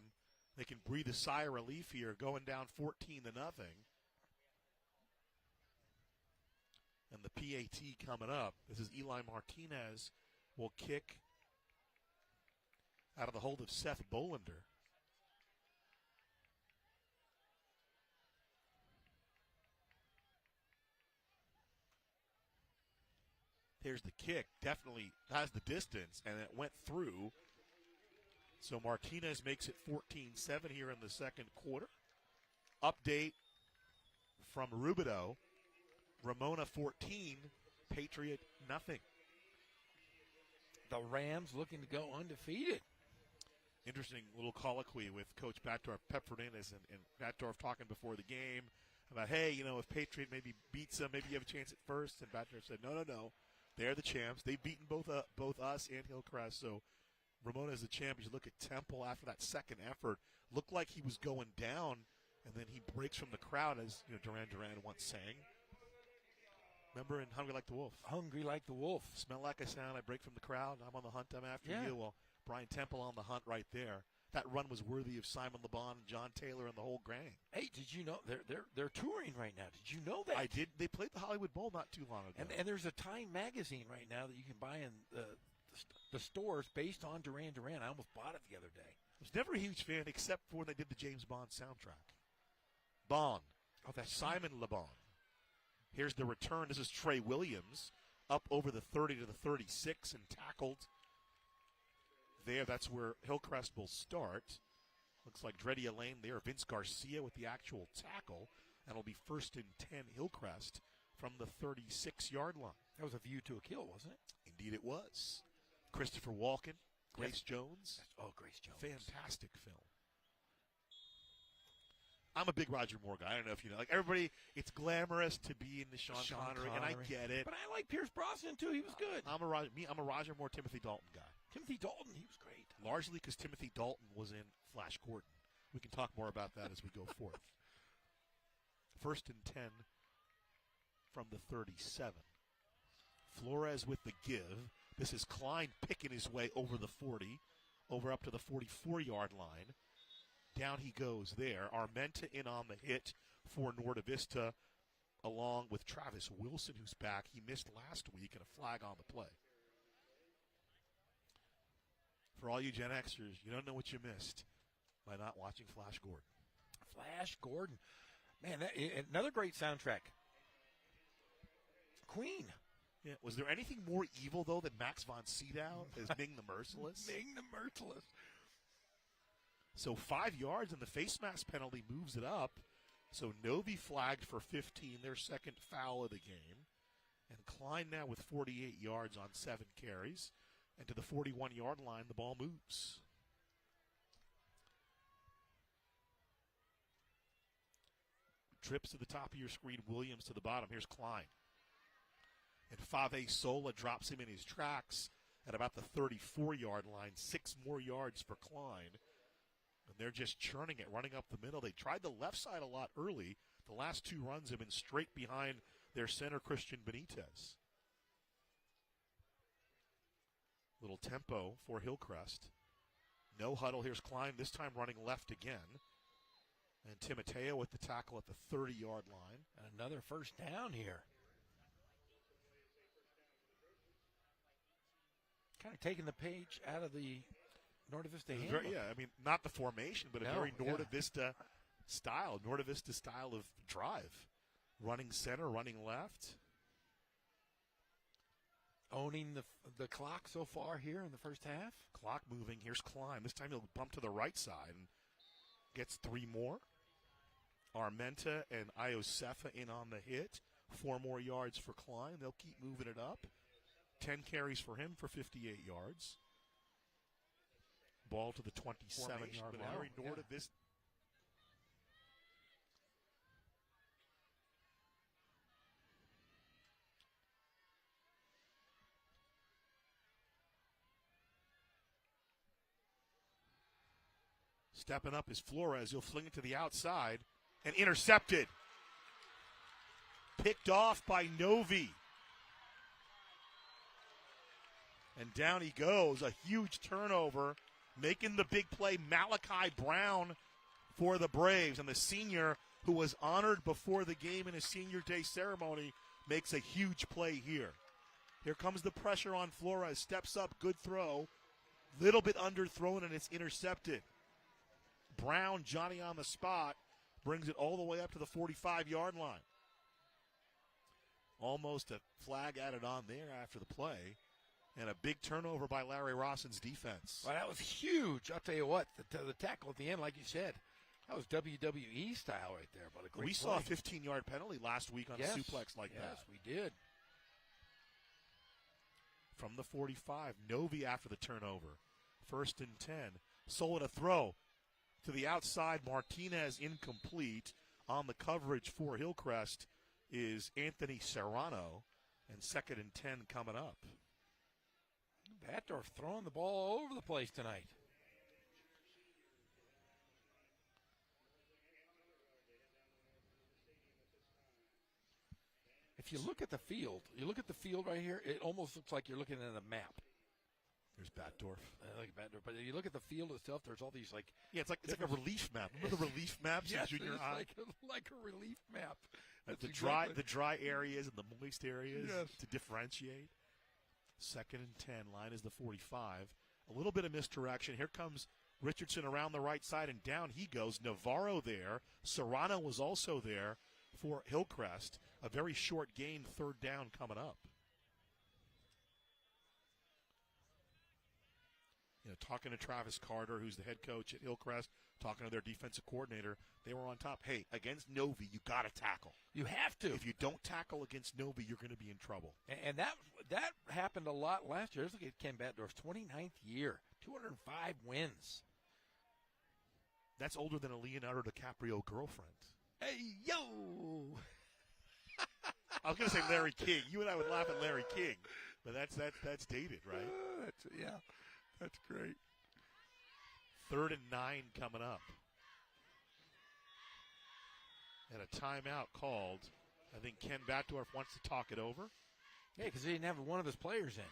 They can breathe a sigh of relief here, going down 14-0. And the PAT coming up. This is Eli Martinez will kick out of the hold of Seth Bolander. Here's the kick. Definitely has the distance, and it went through. So Martinez makes it 14-7 here in the second quarter. Update from Rubidoux. Ramona 14, Patriot nothing. The Rams looking to go undefeated. Interesting little colloquy with Coach Batdorf, Peppered in, and Batdorf talking before the game about, hey, you know, if Patriot maybe beats them, maybe you have a chance at first. And Batdorf said, no. They're the champs. They've beaten both us and Hillcrest. So Ramona is the champ. You look at Temple after that second effort. Looked like he was going down, and then he breaks from the crowd, as Duran Duran once sang. Remember in Hungry Like the Wolf? Hungry Like the Wolf. Smell like I sound, I break from the crowd. I'm on the hunt, I'm after you. Well, Brian Temple on the hunt right there. That run was worthy of Simon LeBon and John Taylor and the whole gang. Hey, did you know they're touring right now? Did you know that? I did. They played the Hollywood Bowl not too long ago. And there's a Time magazine right now that you can buy in the stores based on Duran Duran. I almost bought it the other day. I was never a huge fan except for when they did the James Bond soundtrack. Bond. Oh, that's Simon LeBon. Here's the return. This is Trey Williams up over the 30 to the 36 and tackled there. That's where Hillcrest will start. Looks like Dreddy Lane there. Vince Garcia with the actual tackle. And it'll be 1st and 10 Hillcrest from the 36-yard line. That was a view to a kill, wasn't it? Indeed it was. Christopher Walken, Grace Jones. Oh, Grace Jones. Fantastic film. I'm a big Roger Moore guy. I don't know if you know. Like everybody, it's glamorous to be in the Sean Connery, and I get it. But I like Pierce Brosnan too. He was good. I'm a Roger Moore, Timothy Dalton guy. Timothy Dalton, he was great. Largely because Timothy Dalton was in Flash Gordon. We can talk more about that as we go forth. 1st and 10 from the 37. Flores with the give. This is Klein picking his way over the 40, over up to the 44-yard line. Down he goes there. Armenta in on the hit for Norte Vista, along with Travis Wilson, who's back. He missed last week, and a flag on the play. For all you Gen Xers, you don't know what you missed by not watching Flash Gordon. Flash Gordon. Man, another great soundtrack. Queen. Yeah. Was there anything more evil, though, than Max von Sydow as Ming the Merciless? Ming the Merciless. So 5 yards, and the face mask penalty moves it up. So Novi flagged for 15, their second foul of the game. And Klein now with 48 yards on 7 carries. And to the 41-yard line, the ball moves. Trips to the top of your screen, Williams to the bottom. Here's Klein. And Fave Sola drops him in his tracks at about the 34-yard line. 6 more yards for Klein. And they're just churning it, running up the middle. They tried the left side a lot early. The last 2 runs have been straight behind their center, Christian Benitez. little tempo for Hillcrest. No huddle. Here's Klein, this time running left again. And Timoteo with the tackle at the 30-yard line. And another first down here. Kind of taking the page out of the Norte Vista handbook. Yeah, I mean, not the formation, but a very Norte Vista style, Norte Vista style of drive. Running center, running left. Owning the clock so far here in the first half. Clock moving. Here's Klein. This time he'll bump to the right side and gets 3 more. Armenta and Iosefa in on the hit. 4 more yards for Klein. They'll keep moving it up. 10 carries for him for 58 yards. Ball to the 27-yard line. Very Norte Vista. Stepping up is Flores. He'll fling it to the outside and intercepted. Picked off by Novi. And down he goes. A huge turnover. Making the big play, Malachi Brown for the Braves. And the senior who was honored before the game in his senior day ceremony makes a huge play here. Here comes the pressure on Flores. Steps up, good throw. Little bit underthrown and it's intercepted. Brown, Johnny on the spot, brings it all the way up to the 45-yard line. Almost a flag added on there after the play. And a big turnover by Larry Rawson's defense. Well, that was huge. I'll tell you what, the tackle at the end, like you said, that was WWE style right there. But a great we play. saw a 15-yard penalty last week on a suplex like that. Yes, we did. From the 45, Novi after the turnover. 1st and 10. Sola to throw. To the outside, Martinez incomplete. On the coverage for Hillcrest is Anthony Serrano. And 2nd and 10 coming up. Batdorf throwing the ball all over the place tonight. If you look at the field, right here, it almost looks like you're looking at a map. There's Batdorf. Like Batdorf. But if you look at the field itself, there's all these it's like a relief map. Remember the relief maps yes, in junior high? Like a relief map. The dry areas and the moist areas to differentiate. 2nd and 10. Line is the 45. A little bit of misdirection. Here comes Richardson around the right side, and down he goes. Navarro there. Serrano was also there for Hillcrest. A very short gain, 3rd down coming up. Talking to Travis Carter, who's the head coach at Hillcrest, talking to their defensive coordinator, they were on top. Hey, against Novi, you got to tackle. You have to. If you don't tackle against Novi, you're going to be in trouble. And that happened a lot last year. Let's look at Ken Batdorf's 29th year, 205 wins. That's older than a Leonardo DiCaprio girlfriend. Hey, yo! I was going to say Larry King. You and I would laugh at Larry King, but that's dated, right? That's great. 3rd and 9 coming up. And a timeout called. I think Ken Batdorf wants to talk it over. Yeah, because he didn't have one of his players in.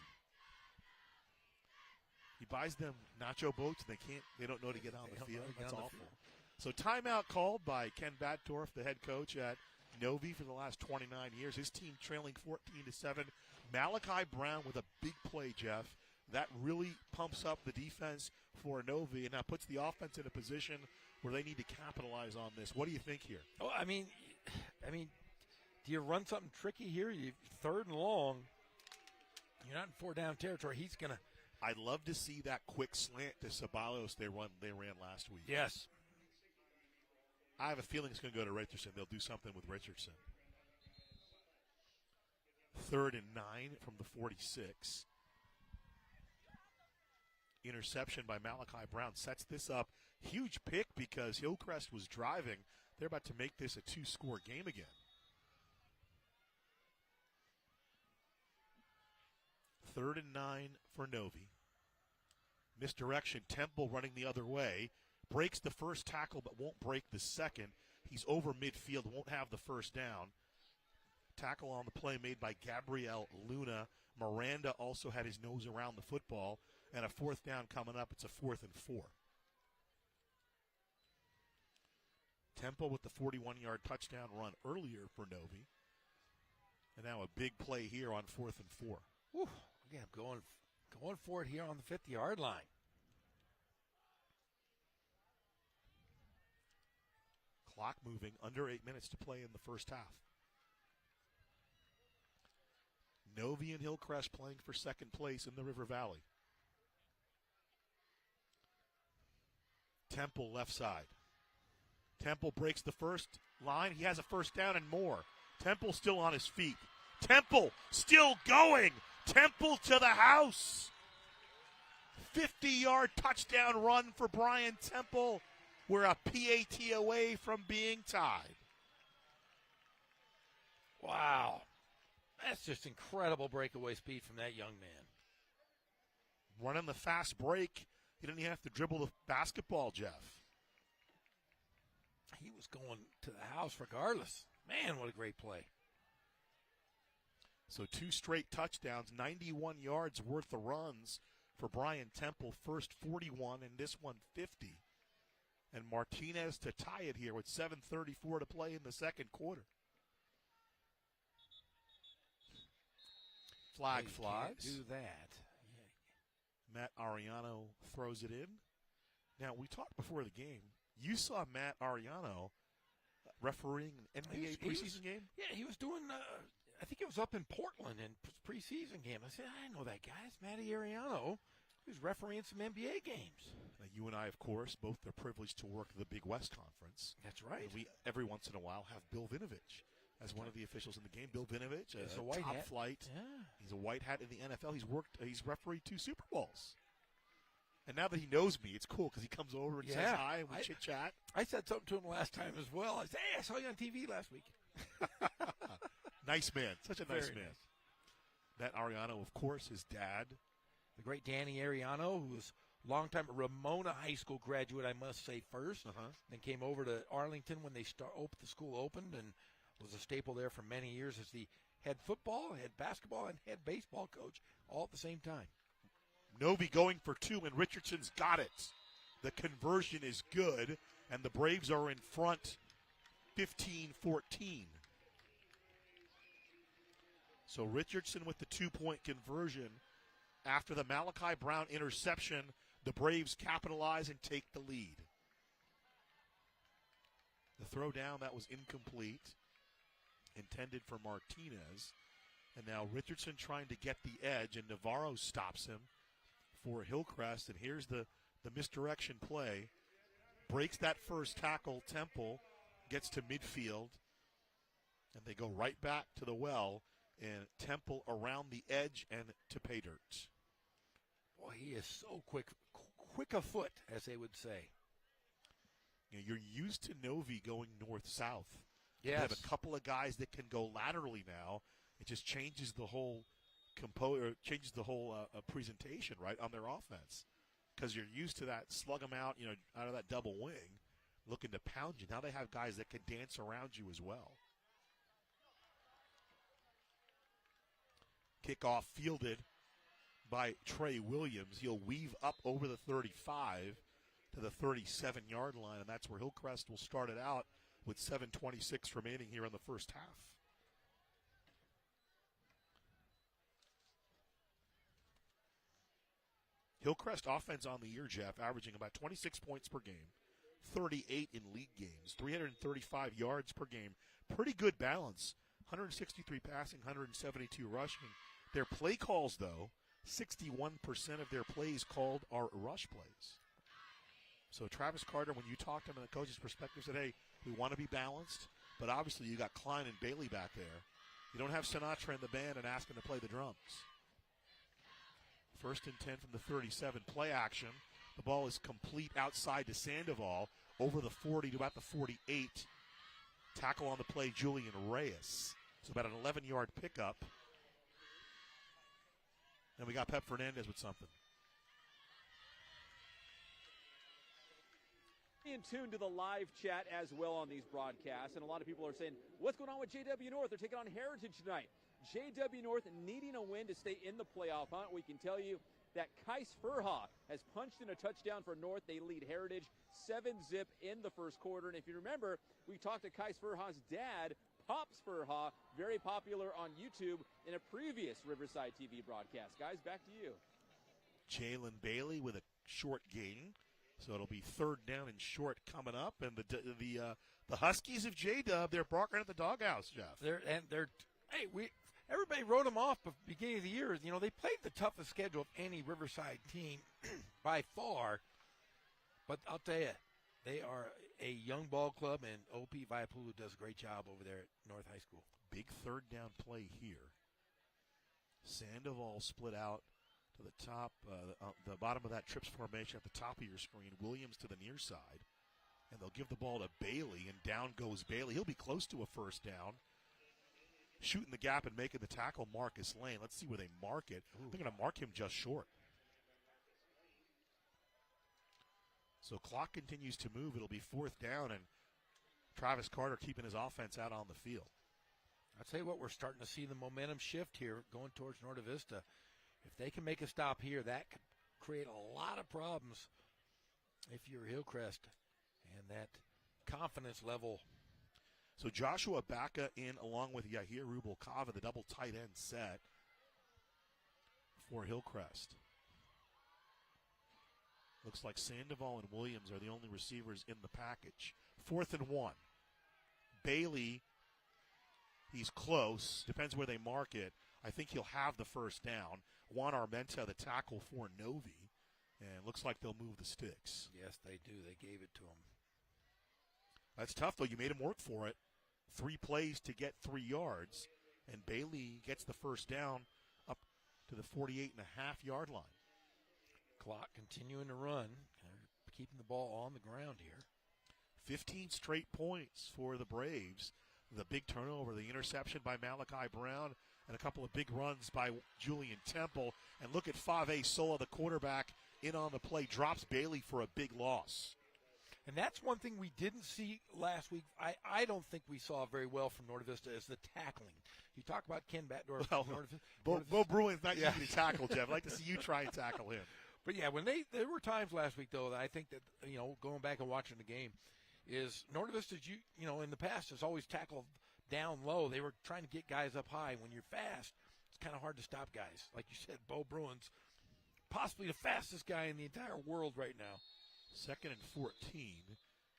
He buys them nacho boats, and they don't know to get on the field. That's awful. So timeout called by Ken Batdorf, the head coach at Novi for the last 29 years. His team trailing 14-7. Malachi Brown with a big play, Jeff. That really pumps up the defense for Novi, and now puts the offense in a position where they need to capitalize on this. What do you think here? Oh, I mean, do you run something tricky here? You 3rd and long. You're not in 4-down territory. He's gonna. I'd love to see that quick slant to Ceballos they ran last week. Yes. I have a feeling it's going to go to Richardson. They'll do something with Richardson. 3rd and 9 from the 46. Interception by Malachi Brown sets this up. Huge pick because Hillcrest was driving. They're about to make this a 2-score game again. 3rd and 9 for Novi. Misdirection. Temple running the other way. Breaks the first tackle but won't break the second. He's over midfield, won't have the first down. Tackle on the play made by Gabriel Luna Miranda also had his nose around the football, and a 4th down coming up. It's a 4th and 4. Temple with the 41-yard touchdown run earlier for Novi. And now a big play here on 4th and 4. Whew. Again, going for it here on the 50-yard line. Clock moving, under 8 minutes to play in the first half. Novi and Hillcrest playing for second place in the River Valley. Temple left side. Temple breaks the first line. He has a first down and more. Temple still on his feet. Temple still going. Temple to the house. 50-yard touchdown run for Brian Temple. We're a PAT away from being tied. Wow. That's just incredible breakaway speed from that young man. Running the fast break. He didn't even have to dribble the basketball, Jeff. He was going to the house regardless. Man, what a great play. So 2 straight touchdowns, 91 yards worth of runs for Brian Temple. First 41 and this one 50. And Martinez to tie it here with 7:34 to play in the second quarter. Flag flies. Can't do that. Matt Ariano throws it in. Now, we talked before the game. You saw Matt Ariano refereeing an NBA preseason game? Yeah, he was doing, I think it was up in Portland in preseason game. I said, I know that guy. It's Matty Ariano. He was refereeing some NBA games. Now, you and I, of course, both are privileged to work the Big West Conference. That's right. And we, every once in a while, have Bill Vinovich as one of the officials in the game. Bill Vinovich, a white top hat. flight. Yeah. He's a white hat in the NFL. He's refereed 2 Super Bowls. And now that he knows me, it's cool because he comes over and says hi and we chit-chat. I said something to him last time as well. I said, hey, I saw you on TV last week. Nice man. Such a nice Very man. nice. Matt Ariano, of course, his dad. The great Danny Ariano, who was a longtime Ramona High School graduate, I must say, first. Then came over to Arlington when they the school opened and was a staple there for many years as the head football, head basketball, and head baseball coach all at the same time. Novi going for 2, and Richardson's got it. The conversion is good, and the Braves are in front 15-14. So Richardson with the 2-point conversion. After the Malachi Brown interception, the Braves capitalize and take the lead. The throw down, that was incomplete, intended for Martinez. And now Richardson trying to get the edge, and Navarro stops him for Hillcrest. And here's the misdirection play. Breaks that first tackle. Temple gets to midfield, and they go right back to the well. And Temple around the edge and to pay dirt. Boy, he is so quick of foot, as they would say. You know, you're used to Novi going north-south. Yes. They have a couple of guys that can go laterally now. It just changes the whole presentation, right, on their offense. Because you're used to that slug them out, out of that double wing, looking to pound you. Now they have guys that can dance around you as well. Kickoff fielded by Trey Williams. He'll weave up over the 35 to the 37-yard line, and that's where Hillcrest will start it out with 7:26 remaining here in the first half. Hillcrest offense on the year, Jeff, averaging about 26 points per game, 38 in league games, 335 yards per game. Pretty good balance. 163 passing, 172 rushing. Their play calls, though, 61% of their plays called are rush plays. So Travis Carter, when you talked to him in the coach's perspective, said, hey, we want to be balanced, but obviously you got Klein and Bailey back there. You don't have Sinatra in the band and ask him to play the drums. 1st and 10 from the 37. Play action. The ball is complete outside to Sandoval, over the 40 to about the 48. Tackle on the play, Julian Reyes. So about an 11-yard pickup. And we got Pep Fernandez with something. In tune to the live chat as well on these broadcasts, and a lot of people are saying, what's going on with JW North? They're taking on Heritage tonight. JW North needing a win to stay in the playoff hunt. We can tell you that Kais Furha has punched in a touchdown for North. They lead Heritage 7-zip in the first quarter. And if you remember, we talked to Kais Furha's dad, Pops Furha, very popular on YouTube in a previous Riverside TV broadcast. Guys, back to you. Jalen Bailey with a short gain. So it'll be third down and short coming up. And the Huskies of J-Dub, they're barking at the doghouse, Jeff. Everybody wrote them off at the beginning of the year. You know, they played the toughest schedule of any Riverside team by far. But I'll tell you, they are a young ball club, and OP Vaiapulu does a great job over there at North High School. Big third down play here. Sandoval split out to the top, the bottom of that trips formation at the top of your screen. Williams to the near side. And they'll give the ball to Bailey, and down goes Bailey. He'll be close to a first down. Shooting the gap and making the tackle, Marcus Lane. Let's see where they mark it. They're going to mark him just short. So clock continues to move. It'll be fourth down, and Travis Carter keeping his offense out on the field. I'll tell you what, we're starting to see the momentum shift here going towards Norte Vista. If they can make a stop here, that could create a lot of problems if you're Hillcrest, and that confidence level. So Joshua Baca in along with Yahir Rubalcava, the double tight end set for Hillcrest. Looks like Sandoval and Williams are the only receivers in the package. 4th and 1. Bailey, he's close. Depends where they mark it. I think he'll have the first down. Juan Armenta, the tackle for Novi. And looks like they'll move the sticks. Yes, they do. They gave it to him. That's tough, though. You made him work for it. 3 plays to get 3 yards. And Bailey gets the first down up to the 48.5-yard line. Clock continuing to run. Keeping the ball on the ground here. 15 straight points for the Braves. The big turnover, the interception by Malachi Brown, and a couple of big runs by Julian Temple. And look at Fave Sola, the quarterback, in on the play, drops Bailey for a big loss. And that's one thing we didn't see last week. I don't think we saw very well from Norte Vista is the tackling. You talk about Ken Batdorf. Well, Bo Bruin's not easy to tackle, Jeff. I'd like to see you try and tackle him. But, yeah, there were times last week, though, that I think that, going back and watching the game, is Norte Vista, in the past, has always tackled down low. They were trying to get guys up high. When you're fast, it's kind of hard to stop guys. Like you said, Bo Bruin's possibly the fastest guy in the entire world right now. 2nd and 14,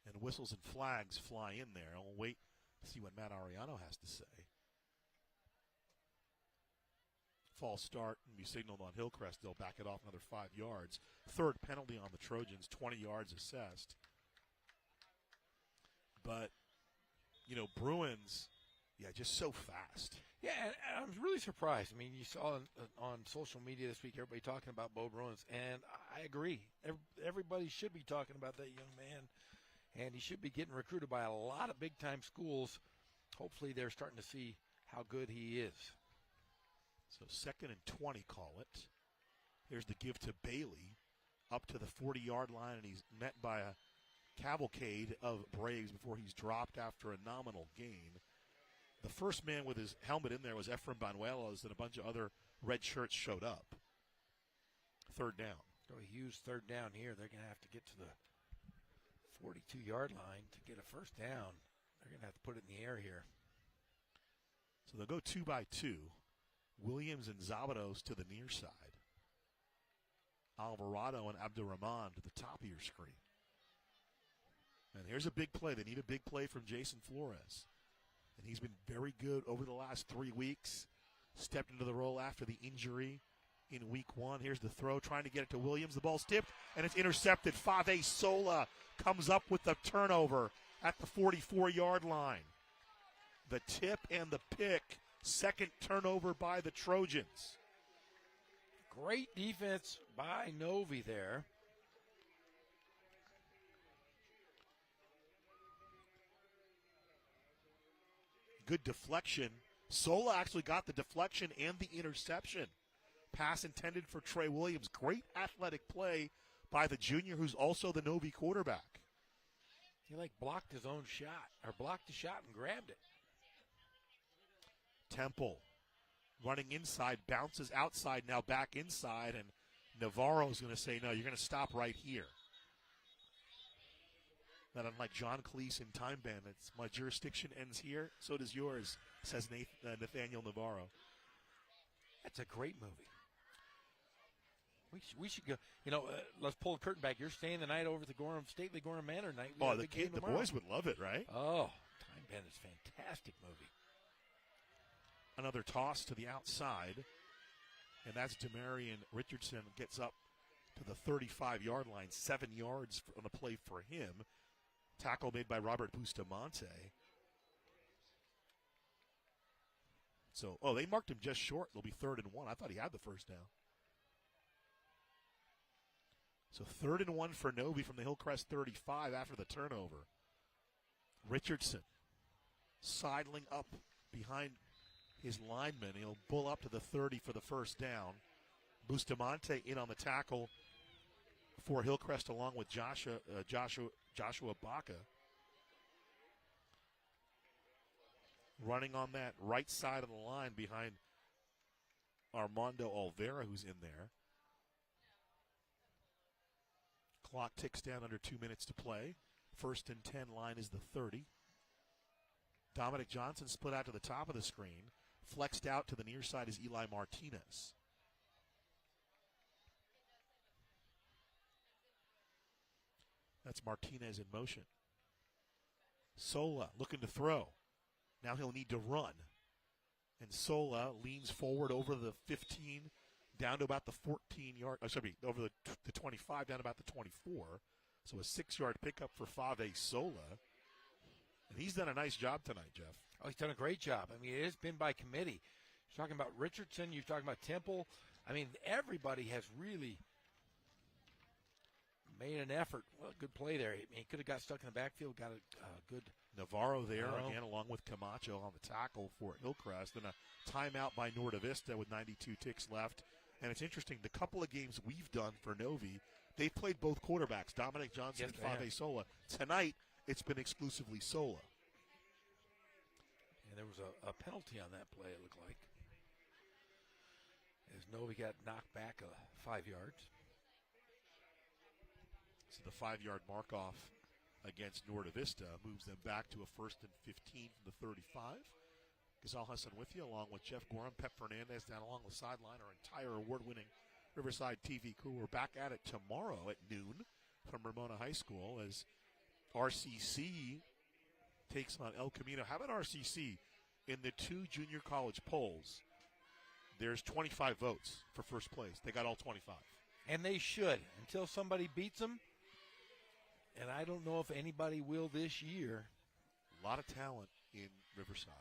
and whistles and flags fly in there. I'll wait to see what Matt Ariano has to say. False start and be signaled on Hillcrest. They'll back it off another 5 yards. 3rd penalty on the Trojans, 20 yards assessed. But, Bruins, just so fast. Yeah, and I was really surprised. I mean, you saw on social media this week everybody talking about Bo Bruins, and I agree. Everybody should be talking about that young man, and he should be getting recruited by a lot of big-time schools. Hopefully they're starting to see how good he is. So 2nd and 20, call it. Here's the give to Bailey up to the 40-yard line, and he's met by a cavalcade of Braves before he's dropped after a nominal gain. The first man with his helmet in there was Ephraim Banuelos, and a bunch of other red shirts showed up. 3rd down. So a huge 3rd down here. They're going to have to get to the 42-yard line to get a first down. They're going to have to put it in the air here. So they'll go 2 by 2. Williams and Zabados to the near side. Alvarado and Abdurrahman to the top of your screen. And here's a big play. They need a big play from Jason Flores. And he's been very good over the last 3 weeks. Stepped into the role after the injury in week 1. Here's the throw, trying to get it to Williams. The ball's tipped, and it's intercepted. Fave Sola comes up with the turnover at the 44-yard line. The tip and the pick. 2nd turnover by the Trojans. Great defense by Novi there. Good deflection. Sola actually got the deflection and the interception. Pass intended for Trey Williams. Great athletic play by the junior, who's also the Novi quarterback. He blocked his own shot, or blocked the shot and grabbed it. Temple running inside, bounces outside, now back inside, and Navarro's going to say, no, you're going to stop right here. Not unlike John Cleese in Time Bandits, my jurisdiction ends here, so does yours, says Nathaniel Navarro. That's a great movie. We should go. Let's pull the curtain back. You're staying the night over at the Stately Gorham Manor night. The boys would love it, right? Oh, Time Bandits, fantastic movie. Another toss to the outside, and that's Demarion Richardson gets up to the 35-yard line, 7 yards on the play for him. Tackle made by Robert Bustamante. So, they marked him just short. It'll be 3rd and 1. I thought he had the first down. So 3rd and 1 for Novi from the Hillcrest 35 after the turnover. Richardson sidling up behind his lineman. He'll bull up to the 30 for the first down. Bustamante in on the tackle for Hillcrest along with Joshua Baca. Running on that right side of the line behind Armando Olvera, who's in there. Clock ticks down under 2 minutes to play. 1st and 10 line is the 30. Dominic Johnson split out to the top of the screen. Flexed out to the near side is Eli Martinez. That's Martinez in motion. Sola looking to throw. Now he'll need to run. And Sola leans forward over the 15, down to about the 14-yard, over the 25, down to about the 24. So a 6-yard pickup for Fave Sola. And he's done a nice job tonight, Jeff. Oh, he's done a great job. I mean, it has been by committee. You're talking about Richardson. You're talking about Temple. I mean, everybody has really made an effort. Well, good play there. He could have got stuck in the backfield, got a good Navarro there again, along with Camacho on the tackle for Hillcrest. And a timeout by Norte Vista with 92 ticks left. And it's interesting, the couple of games we've done for Novi, they've played both quarterbacks, Dominic Johnson and Fave Sola. Tonight, it's been exclusively Sola. And there was a penalty on that play, it looked like. As Novi got knocked back 5 yards. So the 5-yard mark-off against Norte Vista moves them back to a 1st and 15 from the 35. Ghazal Hassan with you, along with Jeff Gorham, Pep Fernandez down along the sideline, our entire award-winning Riverside TV crew. We're back at it tomorrow at noon from Ramona High School as RCC takes on El Camino. How about RCC in the 2 junior college polls? There's 25 votes for first place. They got all 25. And they should, until somebody beats them. And I don't know if anybody will this year. A lot of talent in Riverside.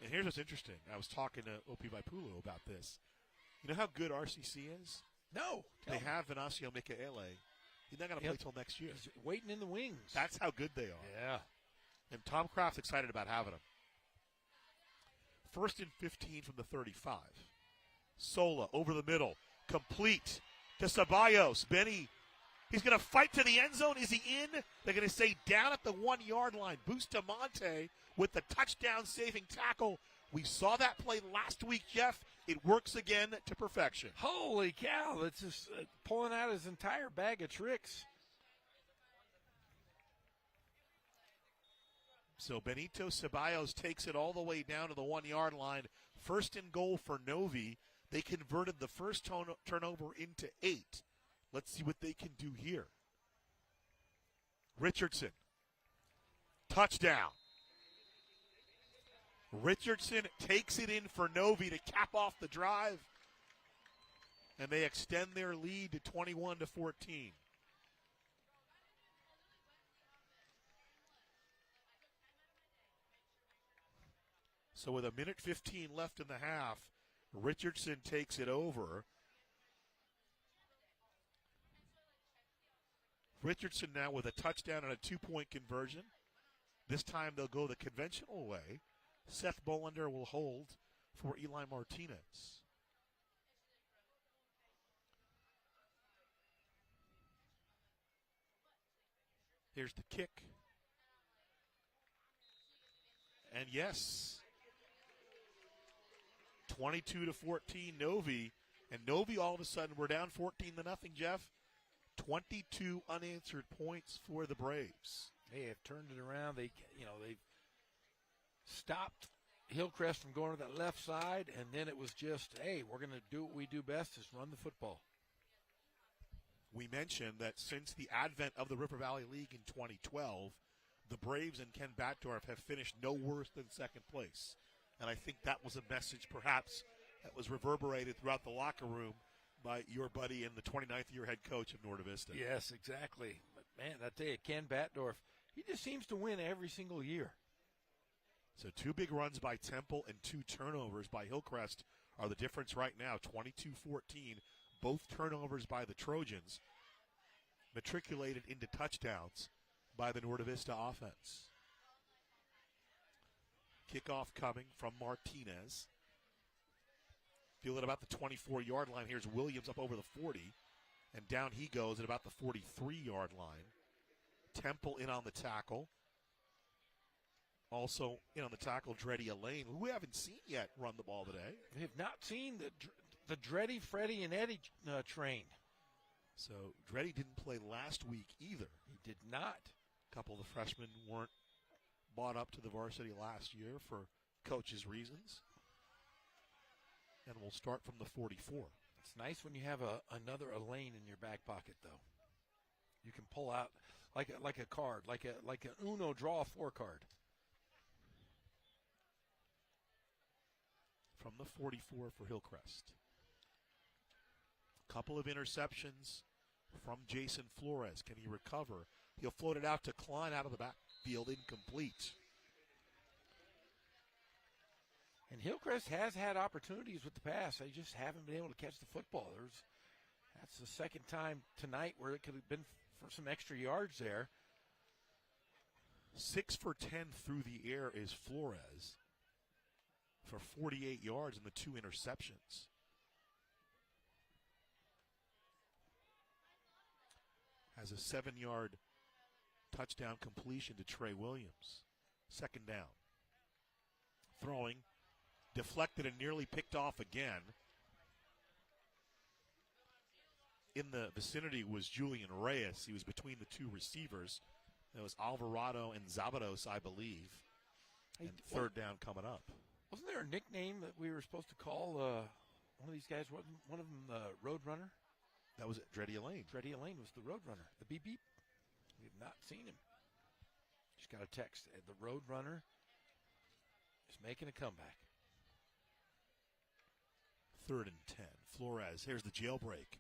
And here's what's interesting. I was talking to Opi Vaipulu about this. You know how good RCC is? No. They have Venancio Micaele. He's not going to play till next year. He's waiting in the wings. That's how good they are. Yeah. And Tom Kraft's excited about having him. 1st and 15 from the 35. Sola over the middle. Complete to Ceballos. Benny, he's going to fight to the end zone. Is he in? They're going to say down at the 1-yard line. Bustamante with the touchdown-saving tackle. We saw that play last week, Jeff. It works again to perfection. Holy cow. That's just pulling out his entire bag of tricks. So Benito Ceballos takes it all the way down to the 1-yard line. 1st and goal for Novi. They converted the first turnover into 8. Let's see what they can do here. Richardson. Touchdown. Richardson takes it in for Novi to cap off the drive. And they extend their lead to 21-14. So with 1:15 left in the half, Richardson takes it over. Richardson now with a touchdown and a 2-point conversion. This time they'll go the conventional way. Seth Bolander will hold for Eli Martinez. Here's the kick. And yes, 22-14 Novi. And Novi, all of a sudden, we're down 14-0, Jeff. 22 unanswered points for the Braves. They have turned it around. They've stopped Hillcrest from going to that left side, and then it was just, hey, we're going to do what we do best, is run the football. We mentioned that since the advent of the River Valley League in 2012, the Braves and Ken Batdorf have finished no worse than second place. And I think that was a message perhaps that was reverberated throughout the locker room by your buddy and the 29th-year head coach of Norte Vista. Yes, exactly. But, man, I tell you, Ken Batdorf, he just seems to win every single year. So 2 big runs by Temple and 2 turnovers by Hillcrest are the difference right now, 22-14. Both turnovers by the Trojans, matriculated into touchdowns by the Norte Vista offense. Kickoff coming from Martinez. Feel it about the 24-yard line. Here's Williams up over the 40, and down he goes at about the 43-yard line. Temple in on the tackle. Also in on the tackle, Dreddy Elaine, who we haven't seen yet run the ball today. We have not seen the Dreddy, Freddie, and Eddie train. So Dreddy didn't play last week either. He did not. A couple of the freshmen weren't bought up to the varsity last year for coaches' reasons. And we'll start from the 44. It's nice when you have another Elaine in your back pocket, though. You can pull out like a card, like an Uno draw 4 card. From the 44 for Hillcrest. Couple of interceptions from Jason Flores. Can he recover? He'll float it out to Klein out of the backfield, incomplete. And Hillcrest has had opportunities with the pass. They just haven't been able to catch the football. That's the second time tonight where it could have been for some extra yards there. 6 for 10 through the air is Flores for 48 yards and the 2 interceptions. Has a 7-yard touchdown completion to Trey Williams. Second down. Throwing. Deflected and nearly picked off again. In the vicinity was Julian Reyes. He was between the 2 receivers. It was Alvarado and Zabados, I believe. And third down coming up. Wasn't there a nickname that we were supposed to call one of these guys? One of them, Road Runner? That was Dreddy Elaine. Dreddy Elaine was the Road Runner. The beep beep. We have not seen him. Just got a text. The Road Runner is making a comeback. 3rd and 10. Flores. Here's the jailbreak.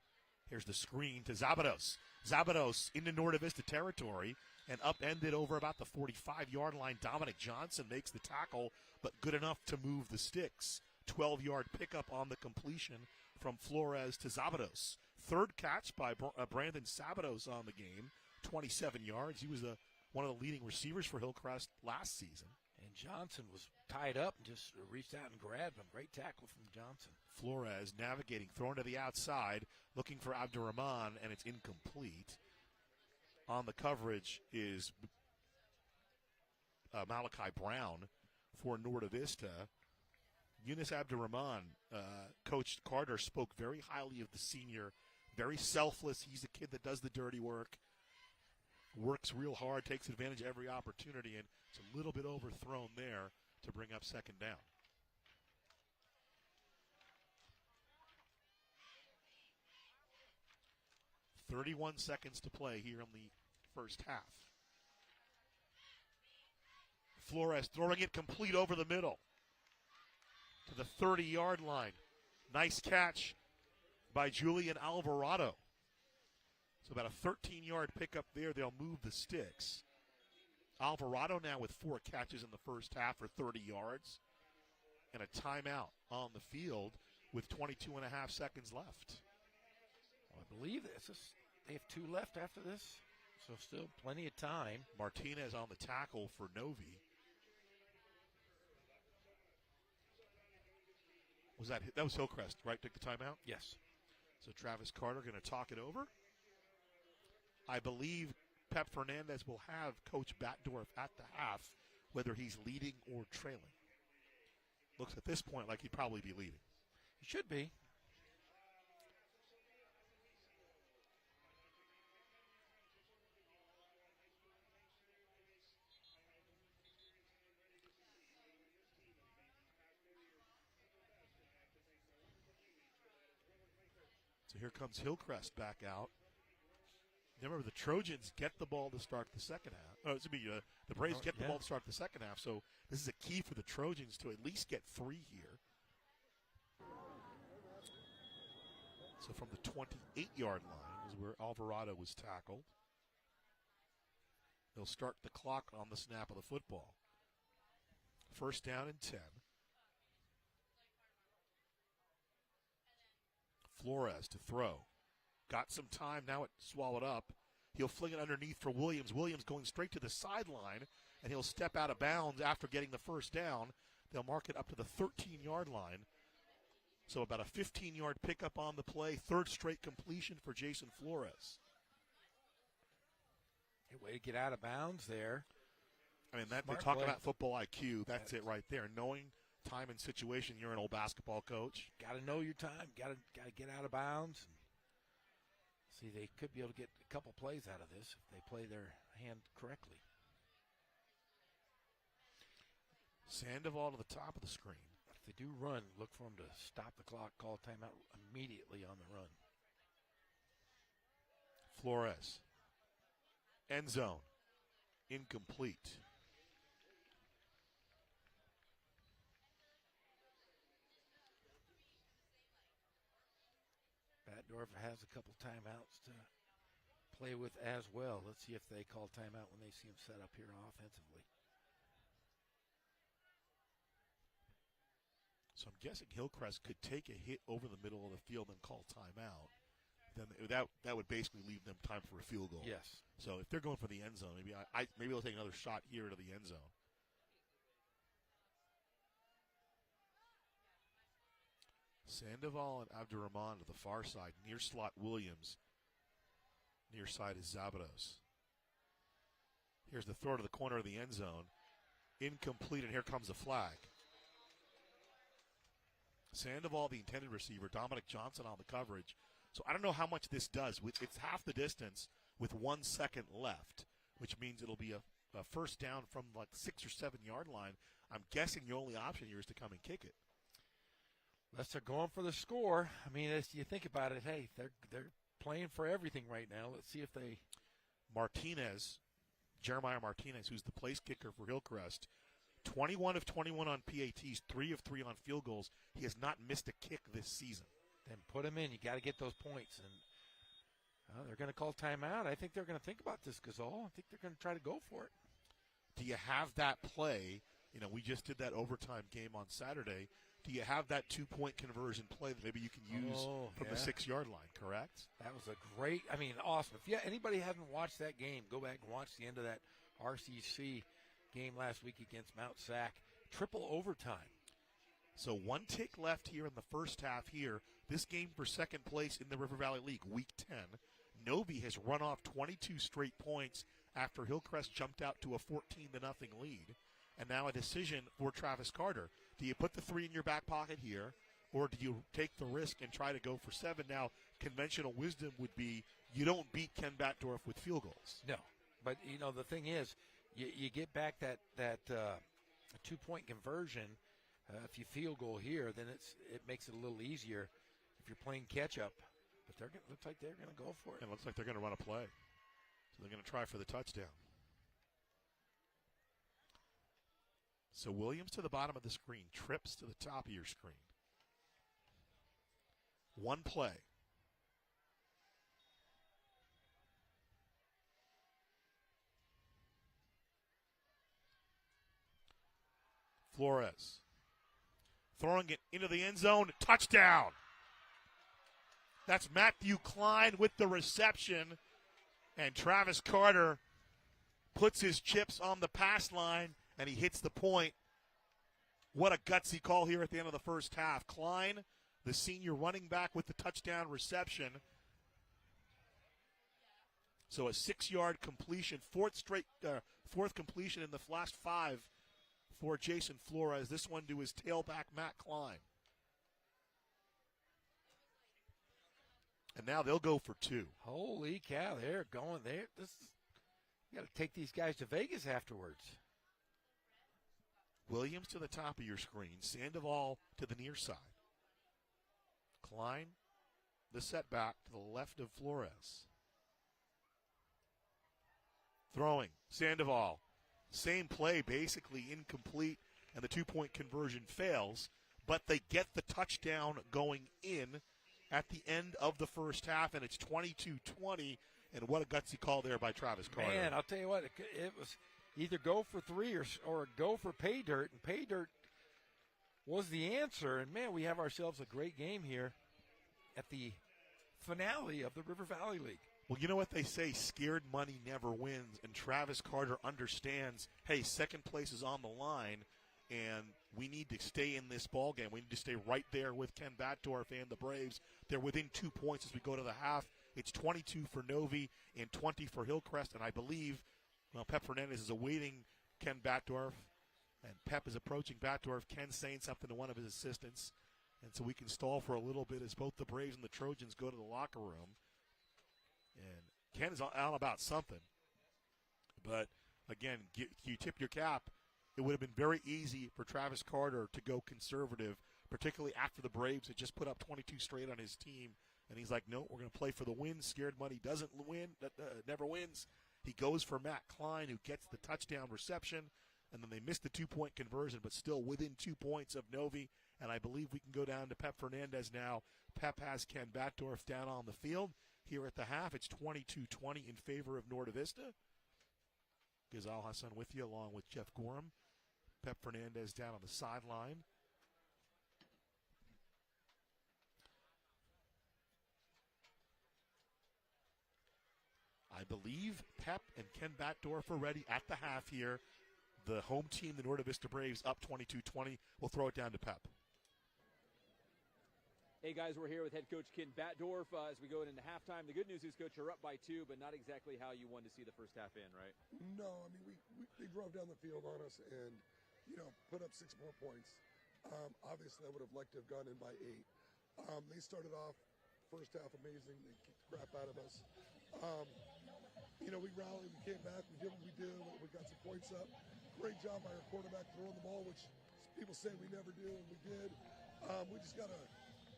Here's the screen to Zabados. Zabados into Norte Vista territory and upended over about the 45-yard line. Dominic Johnson makes the tackle, but good enough to move the sticks. 12-yard pickup on the completion from Flores to Zabados. 3rd catch by Brandon Zabados on the game, 27 yards. He was one of the leading receivers for Hillcrest last season. And Johnson was tied up and just reached out and grabbed him. Great tackle from Johnson. Flores navigating, thrown to the outside, looking for Abdurrahman, and it's incomplete. On the coverage is Malachi Brown for Norte Vista. Yunus Abdurrahman, Coach Carter spoke very highly of the senior. Very selfless. He's the kid that does the dirty work. Works real hard, takes advantage of every opportunity, and it's a little bit overthrown there to bring up second down. .31 seconds to play here in the first half. Flores throwing it complete over the middle to the 30-yard line. Nice catch by Julian Alvarado. So about a 13-yard pickup there. They'll move the sticks. Alvarado now with 4 catches in the first half for 30 yards. And a timeout on the field with 22 and a half seconds left. Well, I believe they have 2 left after this. So still plenty of time. Martinez on the tackle for Novi. That was Hillcrest, right? Took the timeout? Yes. So Travis Carter going to talk it over. I believe Pep Fernandez will have Coach Batdorf at the half, whether he's leading or trailing. looks at this point like he'd probably be leaving. He should be. So here comes Hillcrest back out. Remember, the Trojans get the ball to start the second half. Oh, the Braves get the ball to start the second half. So this is a key for the Trojans to at least get 3 here. So from the 28-yard line is where Alvarado was tackled. They'll start the clock on the snap of the football. First down and 10. Flores to throw. Got some time, now it swallowed up. He'll fling it underneath for Williams. Williams going straight to the sideline, and he'll step out of bounds after getting the first down. They'll mark it up to the 13-yard line. So about a 15-yard pickup on the play. Third straight completion for Jason Flores. Hey, way to get out of bounds there. I mean, they talk about football IQ. That's it right there. Knowing time and situation. You're an old basketball coach. Got to know your time. Got to get out of bounds. See, they could be able to get a couple plays out of this if they play their hand correctly. Sandoval to the top of the screen. If they do run, look for them to stop the clock, call a timeout immediately on the run. Flores. End zone. Incomplete. Batdorf has a couple timeouts to play with as well. Let's see if they call timeout when they see him set up here offensively. So I'm guessing Hillcrest could take a hit over the middle of the field and call timeout. Then that would basically leave them time for a field goal. Yes. So if they're going for the end zone, maybe they'll take another shot here to the end zone. Sandoval and Abdurrahman to the far side. Near slot Williams. Near side is Zabados. Here's the throw to the corner of the end zone. Incomplete, and here comes a flag. Sandoval, the intended receiver. Dominic Johnson on the coverage. So I don't know how much this does. It's half the distance with 1 second left, which means it'll be a first down from like 6 or 7 yard line. I'm guessing the only option here is to come and kick it. Unless they're going for the score. I mean, as you think about it, hey, they're playing for everything right now. Let's see if they. Jeremiah Martinez, who's the place kicker for Hillcrest, 21 of 21 on PATs, 3 of 3 on field goals. He has not missed a kick this season. Then put him in. You got to get those points. And they're going to call timeout. I think they're going to think about this, Gasol. I think they're going to try to go for it. Do you have that play? You know, we just did that overtime game on Saturday. Do you have that 2-point conversion play that maybe you can use from the 6 yard line, correct? That was awesome. If anybody hasn't watched that game, go back and watch the end of that RCC game last week against Mount Sac. Triple overtime. So 1 tick left here in the first half here. This game for second place in the River Valley League, Week 10. Novi has run off 22 straight points after Hillcrest jumped out to a 14-0 lead. And now a decision for Travis Carter. Do you put the 3 in your back pocket here, or do you take the risk and try to go for 7? Now, conventional wisdom would be you don't beat Ken Batdorf with field goals. No. But, the thing is, you get back that 2-point conversion. If you field goal here, then it makes it a little easier if you're playing catch-up. But looks like they're going to go for it. It looks like they're going to run a play. So they're going to try for the touchdown. So Williams to the bottom of the screen, trips to the top of your screen. 1 play. Flores throwing it into the end zone, touchdown. That's Matthew Klein with the reception, and Travis Carter puts his chips on the pass line, and he hits the point. What a gutsy call here at the end of the first half. Klein, the senior running back, with the touchdown reception. So a 6-yard completion, fourth completion in the last 5 for Jason Flores. This one to his tailback, Matt Klein. And now they'll go for 2. Holy cow, they're going there. You got to take these guys to Vegas afterwards. Williams to the top of your screen. Sandoval to the near side. Klein, the setback to the left of Flores. Throwing, Sandoval. Same play, basically incomplete, and the 2-point conversion fails, but they get the touchdown going in at the end of the first half, and it's 22-20, and what a gutsy call there by Travis Carter. Man, I'll tell you what, it was either go for 3 or go for pay dirt, and pay dirt was the answer. And, man, we have ourselves a great game here at the finale of the River Valley League. Well, you know what they say, scared money never wins, and Travis Carter understands, hey, second place is on the line, and we need to stay in this ball game. We need to stay right there with Ken Batdorf and the Braves. They're within 2 points as we go to the half. It's 22 for Novi and 20 for Hillcrest, and I believe Pep Fernandez is awaiting Ken Batdorf, and Pep is approaching Batdorf. Ken's saying something to one of his assistants, and so we can stall for a little bit as both the Braves and the Trojans go to the locker room. And Ken is out about something. But, again, you tip your cap. It would have been very easy for Travis Carter to go conservative, particularly after the Braves had just put up 22 straight on his team. And he's like, no, we're going to play for the win. Scared money doesn't win, never wins. He goes for Matt Klein, who gets the touchdown reception. And then they missed the 2-point conversion, but still within 2 points of Novi. And I believe we can go down to Pep Fernandez now. Pep has Ken Batdorf down on the field. Here at the half, it's 22-20 in favor of Norte Vista. Ghazal Hassan with you, along with Jeff Gorham. Pep Fernandez down on the sideline. I believe Pep and Ken Batdorf are ready at the half here. The home team, the Norte Vista Braves, up 22-20. We'll throw it down to Pep. Hey, guys, we're here with head coach Ken Batdorf as we go into halftime. The good news is, Coach, you're up by 2, but not exactly how you wanted to see the first half in, right? No, I mean, they drove down the field on us and, put up 6 more points. Obviously, I would have liked to have gone in by 8. They started off first half amazing. They kicked the crap out of us. We rallied, we came back, we did what we did, we got some points up. Great job by our quarterback throwing the ball, which people say we never do, and we did. We just got to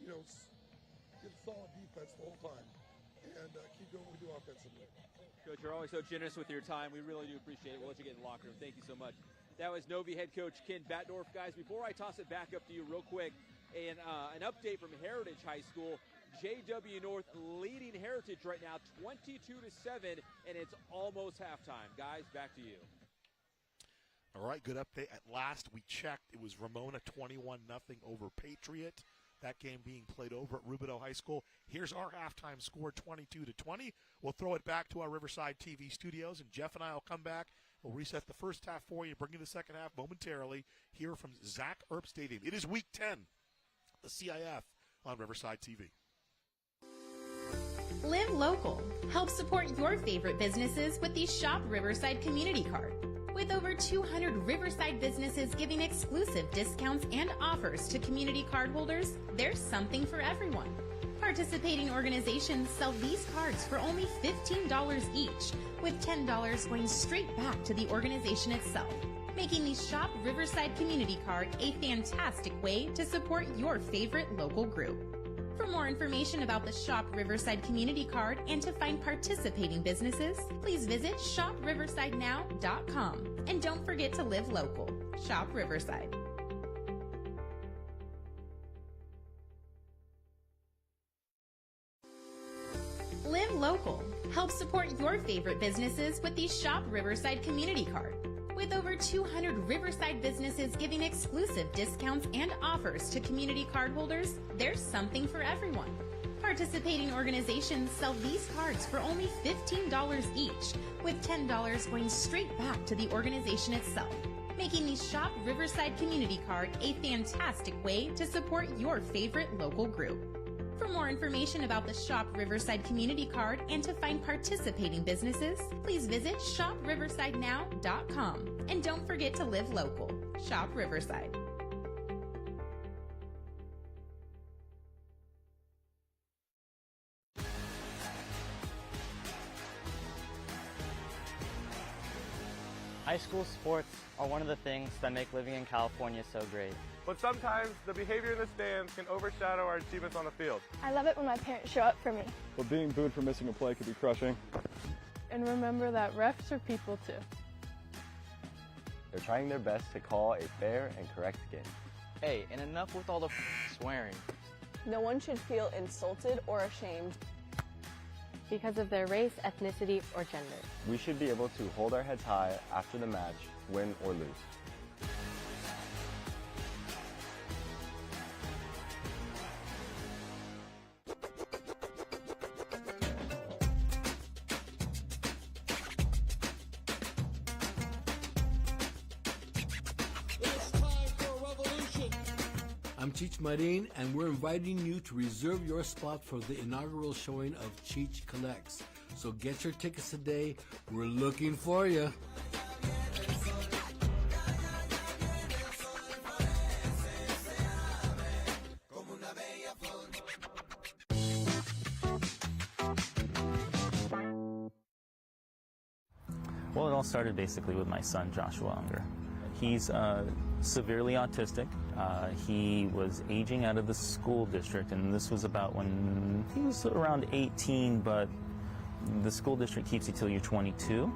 get solid defense the whole time and keep doing what we do offensively. Coach, you're always so generous with your time. We really do appreciate it. We'll let you get in the locker room. Thank you so much. That was Novi head coach Ken Batdorf. Guys, before I toss it back up to you real quick, an update from Heritage High School. JW North leading Heritage right now 22-7, and it's almost halftime. Guys, back to you. All right, good update. At last we checked, it was Ramona 21-0 over Patriot. That game being played over at Rubidoux High School. Here's our halftime score, 22-20. We'll throw it back to our Riverside TV studios, and Jeff and I will come back. We'll reset the first half for you, bring you the second half momentarily here from Zach Erp Stadium. It is Week 10, the CIF on Riverside TV. Live local. Help support your favorite businesses with the Shop Riverside Community Card. With over 200 Riverside businesses giving exclusive discounts and offers to community card holders, there's something for everyone. Participating organizations sell these cards for only $15 each, with $10 going straight back to the organization itself, making the Shop Riverside Community Card a fantastic way to support your favorite local group. For more information about the Shop Riverside Community Card and to find participating businesses, please visit shopriversidenow.com. And don't forget to live local. Shop Riverside. Live local. Help support your favorite businesses with the Shop Riverside Community Card. With over 200 Riverside businesses giving exclusive discounts and offers to community card holders, there's something for everyone. Participating organizations sell these cards for only $15 each, with $10 going straight back to the organization itself, making the Shop Riverside Community Card a fantastic way to support your favorite local group. For more information about the Shop Riverside community card and to find participating businesses, please visit shopriversidenow.com. And don't forget to live local. Shop Riverside. High school sports are one of the things that make living in California so great. But sometimes the behavior in the stands can overshadow our achievements on the field. I love it when my parents show up for me. But being booed for missing a play could be crushing. And remember that refs are people too. They're trying their best to call a fair and correct game. Hey, and enough with all the swearing. No one should feel insulted or ashamed because of their race, ethnicity, or gender. We should be able to hold our heads high after the match, win or lose. I'm Cheech Marin, and we're inviting you to reserve your spot for the inaugural showing of Cheech Collects. So get your tickets today. We're looking for you. Well, it all started basically with my son, Joshua Unger. He's severely autistic. He was aging out of the school district, and this was about when he was around 18, but the school district keeps you till you're 22.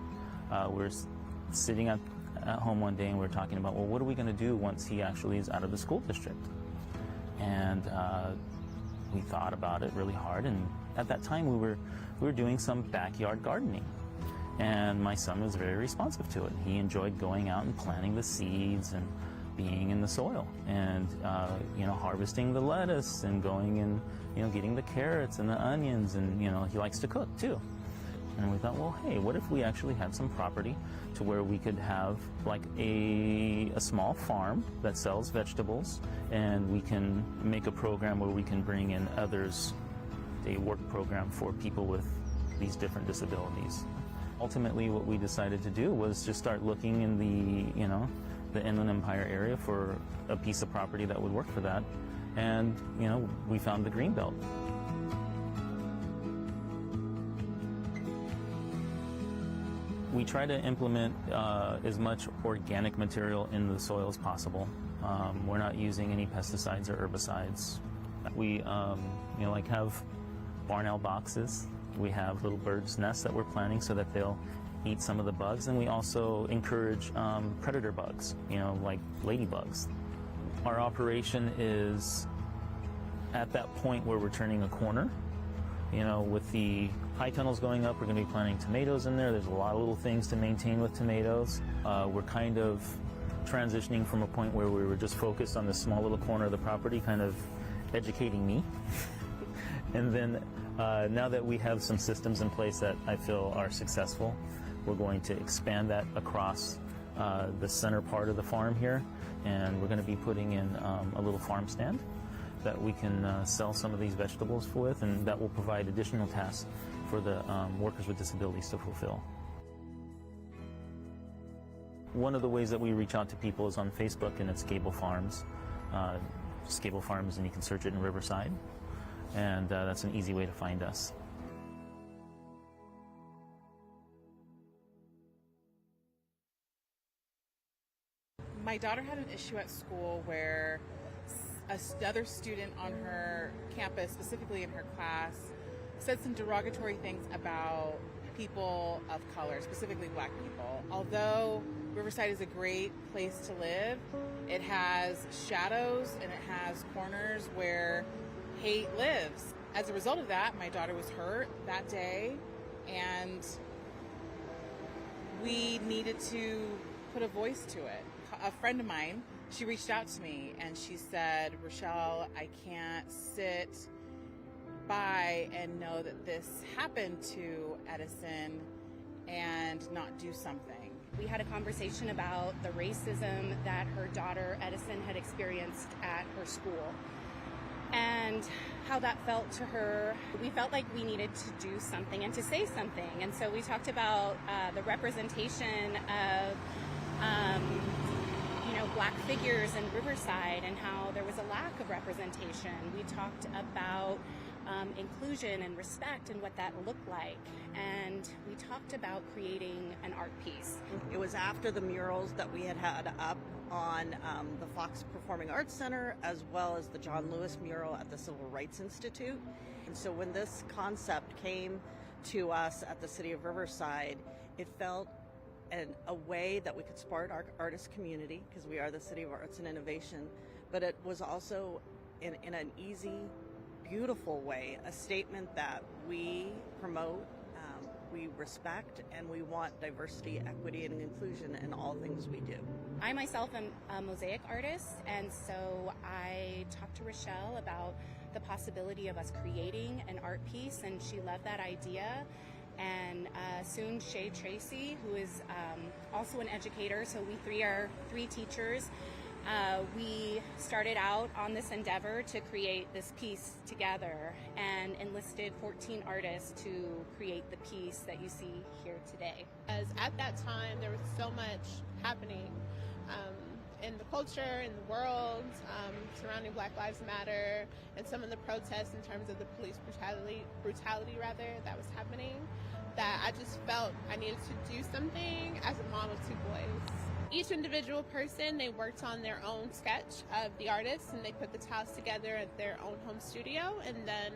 We're sitting at home one day and we're talking about, well, what are we going to do once he actually is out of the school district? And we thought about it really hard, and at that time we were doing some backyard gardening. And my son was very responsive to it. He enjoyed going out and planting the seeds and being in the soil and, harvesting the lettuce and going and, getting the carrots and the onions, and, he likes to cook too. And we thought, well, hey, what if we actually had some property to where we could have like a small farm that sells vegetables, and we can make a program where we can bring in others, a work program for people with these different disabilities. Ultimately, what we decided to do was just start looking in the Inland Empire area for a piece of property that would work for that. And, we found the Greenbelt. We try to implement as much organic material in the soil as possible. We're not using any pesticides or herbicides. We, have barn owl boxes. We have little birds' nests that we're planting so that they'll eat some of the bugs, and we also encourage predator bugs, like ladybugs. Our operation is at that point where we're turning a corner. With the high tunnels going up, we're going to be planting tomatoes in there. There's a lot of little things to maintain with tomatoes. We're kind of transitioning from a point where we were just focused on this small little corner of the property, kind of educating me. And then now that we have some systems in place that I feel are successful, we're going to expand that across the center part of the farm here, and we're going to be putting in a little farm stand that we can sell some of these vegetables with, and that will provide additional tasks for the workers with disabilities to fulfill. One of the ways that we reach out to people is on Facebook, and it's Gable Farms. Just Gable Farms, and you can search it in Riverside. And that's an easy way to find us. My daughter had an issue at school where another student on her campus, specifically in her class, said some derogatory things about people of color, specifically black people. Although Riverside is a great place to live, it has shadows and it has corners where hate lives. As a result of that, my daughter was hurt that day, and we needed to put a voice to it. A friend of mine, she reached out to me and she said, Rochelle, I can't sit by and know that this happened to Edison and not do something. We had a conversation about the racism that her daughter Edison had experienced at her school. and how that felt to her. We felt like we needed to do something and to say something. And so we talked about the representation of Black figures in Riverside and how there was a lack of representation. We talked about inclusion and respect and what that looked like. And we talked about creating an art piece. It was after the murals that we had up on the Fox Performing Arts Center, as well as the John Lewis mural at the Civil Rights Institute. And so when this concept came to us at the City of Riverside, it felt a way that we could support our artist community, because we are the City of Arts and Innovation, but it was also in an easy, beautiful way, a statement that we promote, we respect, and we want diversity, equity, and inclusion in all things we do. I myself am a mosaic artist, and so I talked to Rochelle about the possibility of us creating an art piece, and she loved that idea. And soon Shay Tracy, who is also an educator, so we three are three teachers. We started out on this endeavor to create this piece together and enlisted 14 artists to create the piece that you see here today. As at that time, there was so much happening in the culture, in the world, surrounding Black Lives Matter, and some of the protests in terms of the police brutality that was happening, that I just felt I needed to do something as a mom of two boys. Each individual person, they worked on their own sketch of the artist, and they put the tiles together at their own home studio, and then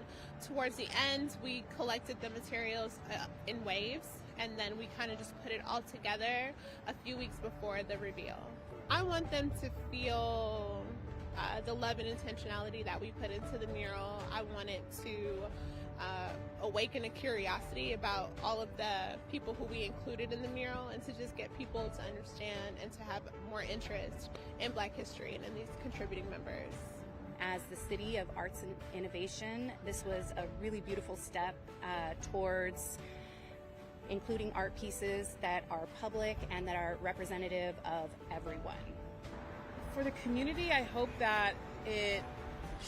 towards the end, we collected the materials in waves, and then we kind of just put it all together a few weeks before the reveal. I want them to feel the love and intentionality that we put into the mural. I want it to awaken a curiosity about all of the people who we included in the mural, and to just get people to understand and to have more interest in Black history and in these contributing members. As the City of Arts and Innovation, this was a really beautiful step towards including art pieces that are public and that are representative of everyone. For the community, I hope that it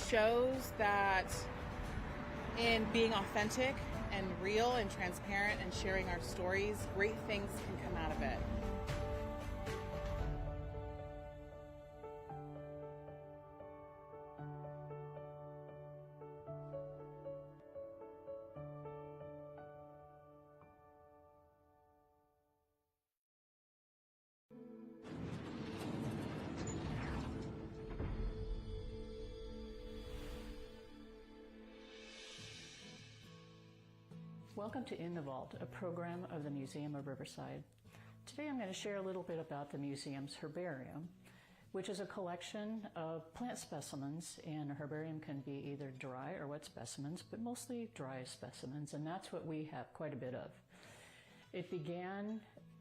shows that in being authentic and real and transparent and sharing our stories, great things can come out of it. Welcome to In the Vault, a program of the Museum of Riverside. Today I'm going to share a little bit about the museum's herbarium, which is a collection of plant specimens, and a herbarium can be either dry or wet specimens, but mostly dry specimens, and that's what we have quite a bit of. It began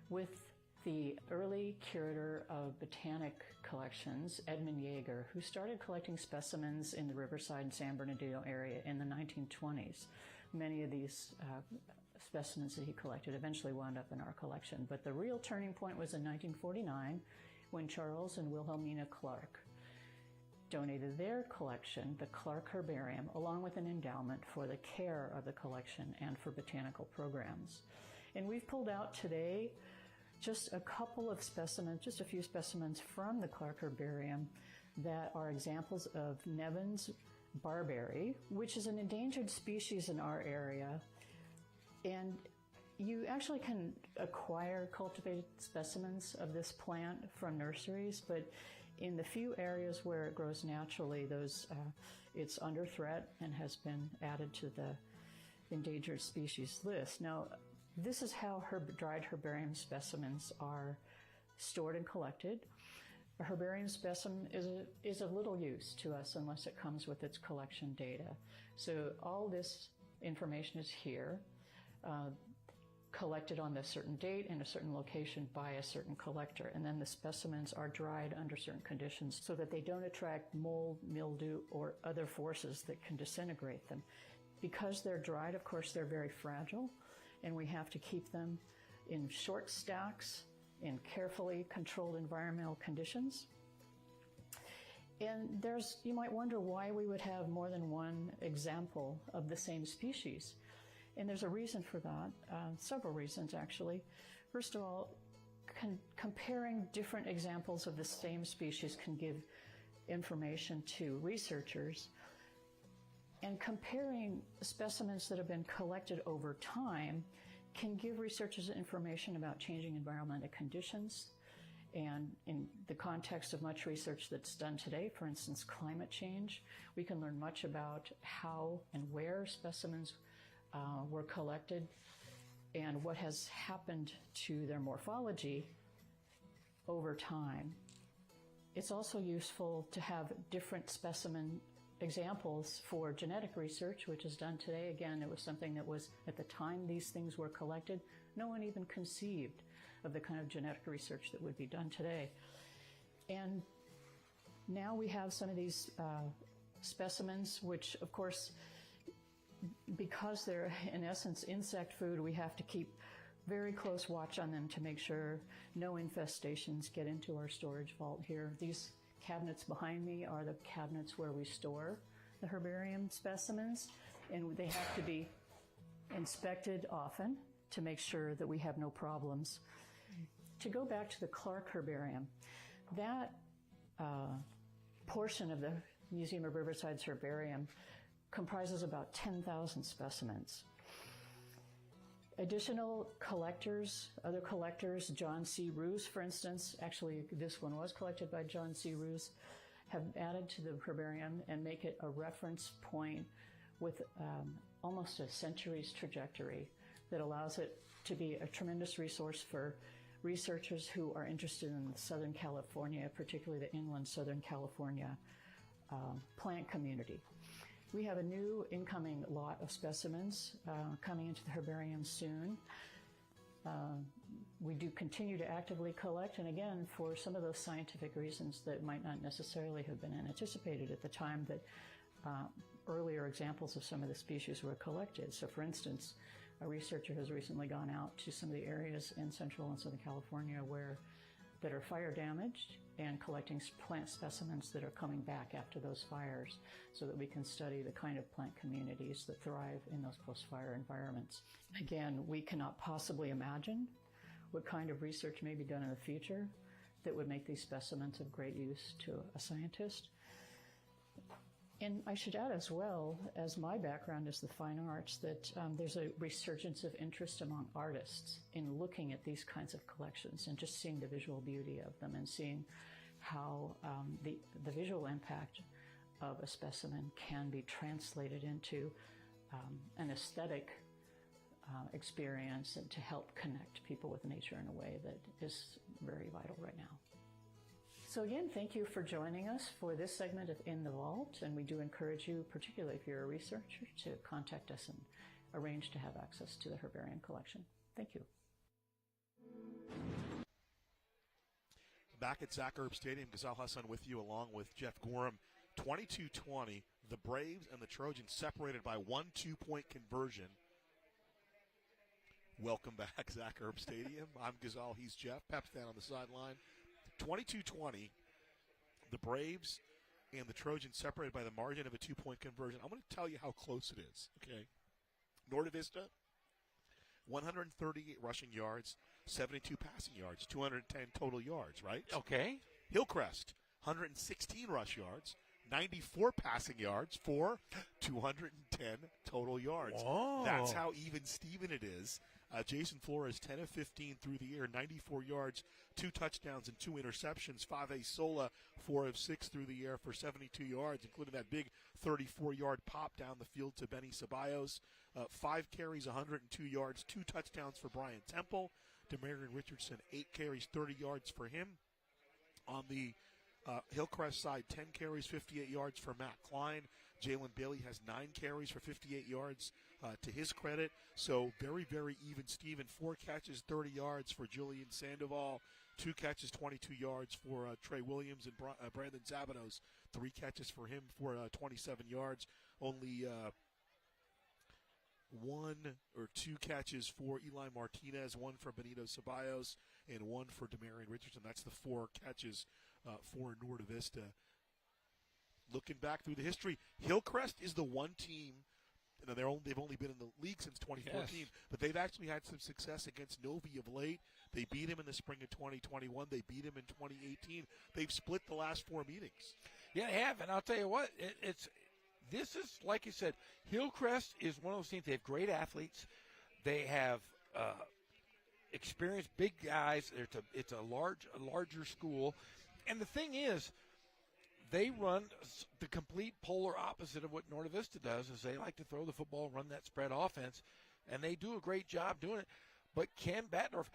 with the early curator of botanic collections, Edmund Yeager, who started collecting specimens in the Riverside and San Bernardino area in the 1920s. Many of these specimens that he collected eventually wound up in our collection. But the real turning point was in 1949 when Charles and Wilhelmina Clark donated their collection, the Clark Herbarium, along with an endowment for the care of the collection and for botanical programs. And we've pulled out today just a couple of specimens, just a few specimens from the Clark Herbarium that are examples of Nevins barberry, which is an endangered species in our area, and you actually can acquire cultivated specimens of this plant from nurseries, but in the few areas where it grows naturally, it's under threat and has been added to the endangered species list. Now, this is how dried herbarium specimens are stored and collected. A herbarium specimen is of little use to us unless it comes with its collection data. So all this information is here, collected on a certain date in a certain location by a certain collector. And then the specimens are dried under certain conditions so that they don't attract mold, mildew, or other forces that can disintegrate them. Because they're dried, of course, they're very fragile, and we have to keep them in short stacks in carefully controlled environmental conditions. And you might wonder why we would have more than one example of the same species. And there's a reason for that, several reasons actually. First of all, comparing different examples of the same species can give information to researchers. And comparing specimens that have been collected over time can give researchers information about changing environmental conditions. And in the context of much research that's done today, for instance, climate change, we can learn much about how and where specimens were collected and what has happened to their morphology over time. It's also useful to have different specimen examples for genetic research, which is done today. Again, it was something that was, at the time these things were collected, no one even conceived of the kind of genetic research that would be done today. And now we have some of these specimens, which of course, because they're in essence insect food, we have to keep very close watch on them to make sure no infestations get into our storage vault here. These cabinets behind me are the cabinets where we store the herbarium specimens, and they have to be inspected often to make sure that we have no problems. To go back to the Clark Herbarium, that portion of the Museum of Riverside's herbarium comprises about 10,000 specimens. Additional collectors, other collectors, John C. Roos, for instance, actually this one was collected by John C. Roos, have added to the herbarium and make it a reference point with almost a century's trajectory that allows it to be a tremendous resource for researchers who are interested in Southern California, particularly the inland Southern California plant community. We have a new incoming lot of specimens coming into the herbarium soon. We do continue to actively collect, and again, for some of those scientific reasons that might not necessarily have been anticipated at the time that earlier examples of some of the species were collected. So for instance, a researcher has recently gone out to some of the areas in Central and Southern California that are fire damaged and collecting plant specimens that are coming back after those fires so that we can study the kind of plant communities that thrive in those post-fire environments. Again, we cannot possibly imagine what kind of research may be done in the future that would make these specimens of great use to a scientist. And I should add as well, as my background is the fine arts, that there's a resurgence of interest among artists in looking at these kinds of collections and just seeing the visual beauty of them and seeing how the visual impact of a specimen can be translated into an aesthetic experience and to help connect people with nature in a way that is very vital right now. So again, thank you for joining us for this segment of In the Vault, and we do encourage you, particularly if you're a researcher, to contact us and arrange to have access to the herbarium collection. Thank you. Back at Zach Erb Stadium, Ghazal Hassan with you along with Jeff Gorham. 22-20, the Braves and the Trojans separated by 1 2-point conversion. Welcome back, Zach Erb Stadium. I'm Ghazal, he's Jeff. Pep stand on the sideline. 22-20, the Braves and the Trojans separated by the margin of a 2-point conversion. I'm going to tell you how close it is, okay? Norte Vista, 138 rushing yards, 72 passing yards, 210 total yards, right? Okay. Hillcrest, 116 rush yards, 94 passing yards for 210 total yards. Whoa. That's how even Steven it is. Jason Flores, 10 of 15 through the air, 94 yards, 2 touchdowns and 2 interceptions. Fave Sola, 4 of 6 through the air for 72 yards, including that big 34-yard pop down the field to Benny Ceballos. 5 carries, 102 yards, 2 touchdowns for Brian Temple. Demarion Richardson, 8 carries, 30 yards for him. On the Hillcrest side, 10 carries, 58 yards for Matt Klein. Jalen Bailey has 9 carries for 58 yards to his credit. So very, very even Steven. 4 catches, 30 yards for Julian Sandoval. 2 catches, 22 yards for Trey Williams and Brandon Zabanos. 3 catches for him for 27 yards. Only 1 or 2 catches for Eli Martinez, 1 for Benito Ceballos, and 1 for Demarion Richardson. That's the 4 catches for Norte Vista. looking back through the history, Hillcrest is the one team. They've only been in the league since 2014, Yes. but they've actually had some success against Novi of late. They beat him in the spring of 2021. They beat him in 2018. They've split the last 4 meetings. Yeah, they have, and I'll tell you what, this is, like you said, Hillcrest is one of those teams. They have great athletes. They have experienced big guys. It's a larger school, and the thing is, they run the complete polar opposite of what Norte Vista does. Is they like to throw the football, run that spread offense, and they do a great job doing it. But Ken Battendorf,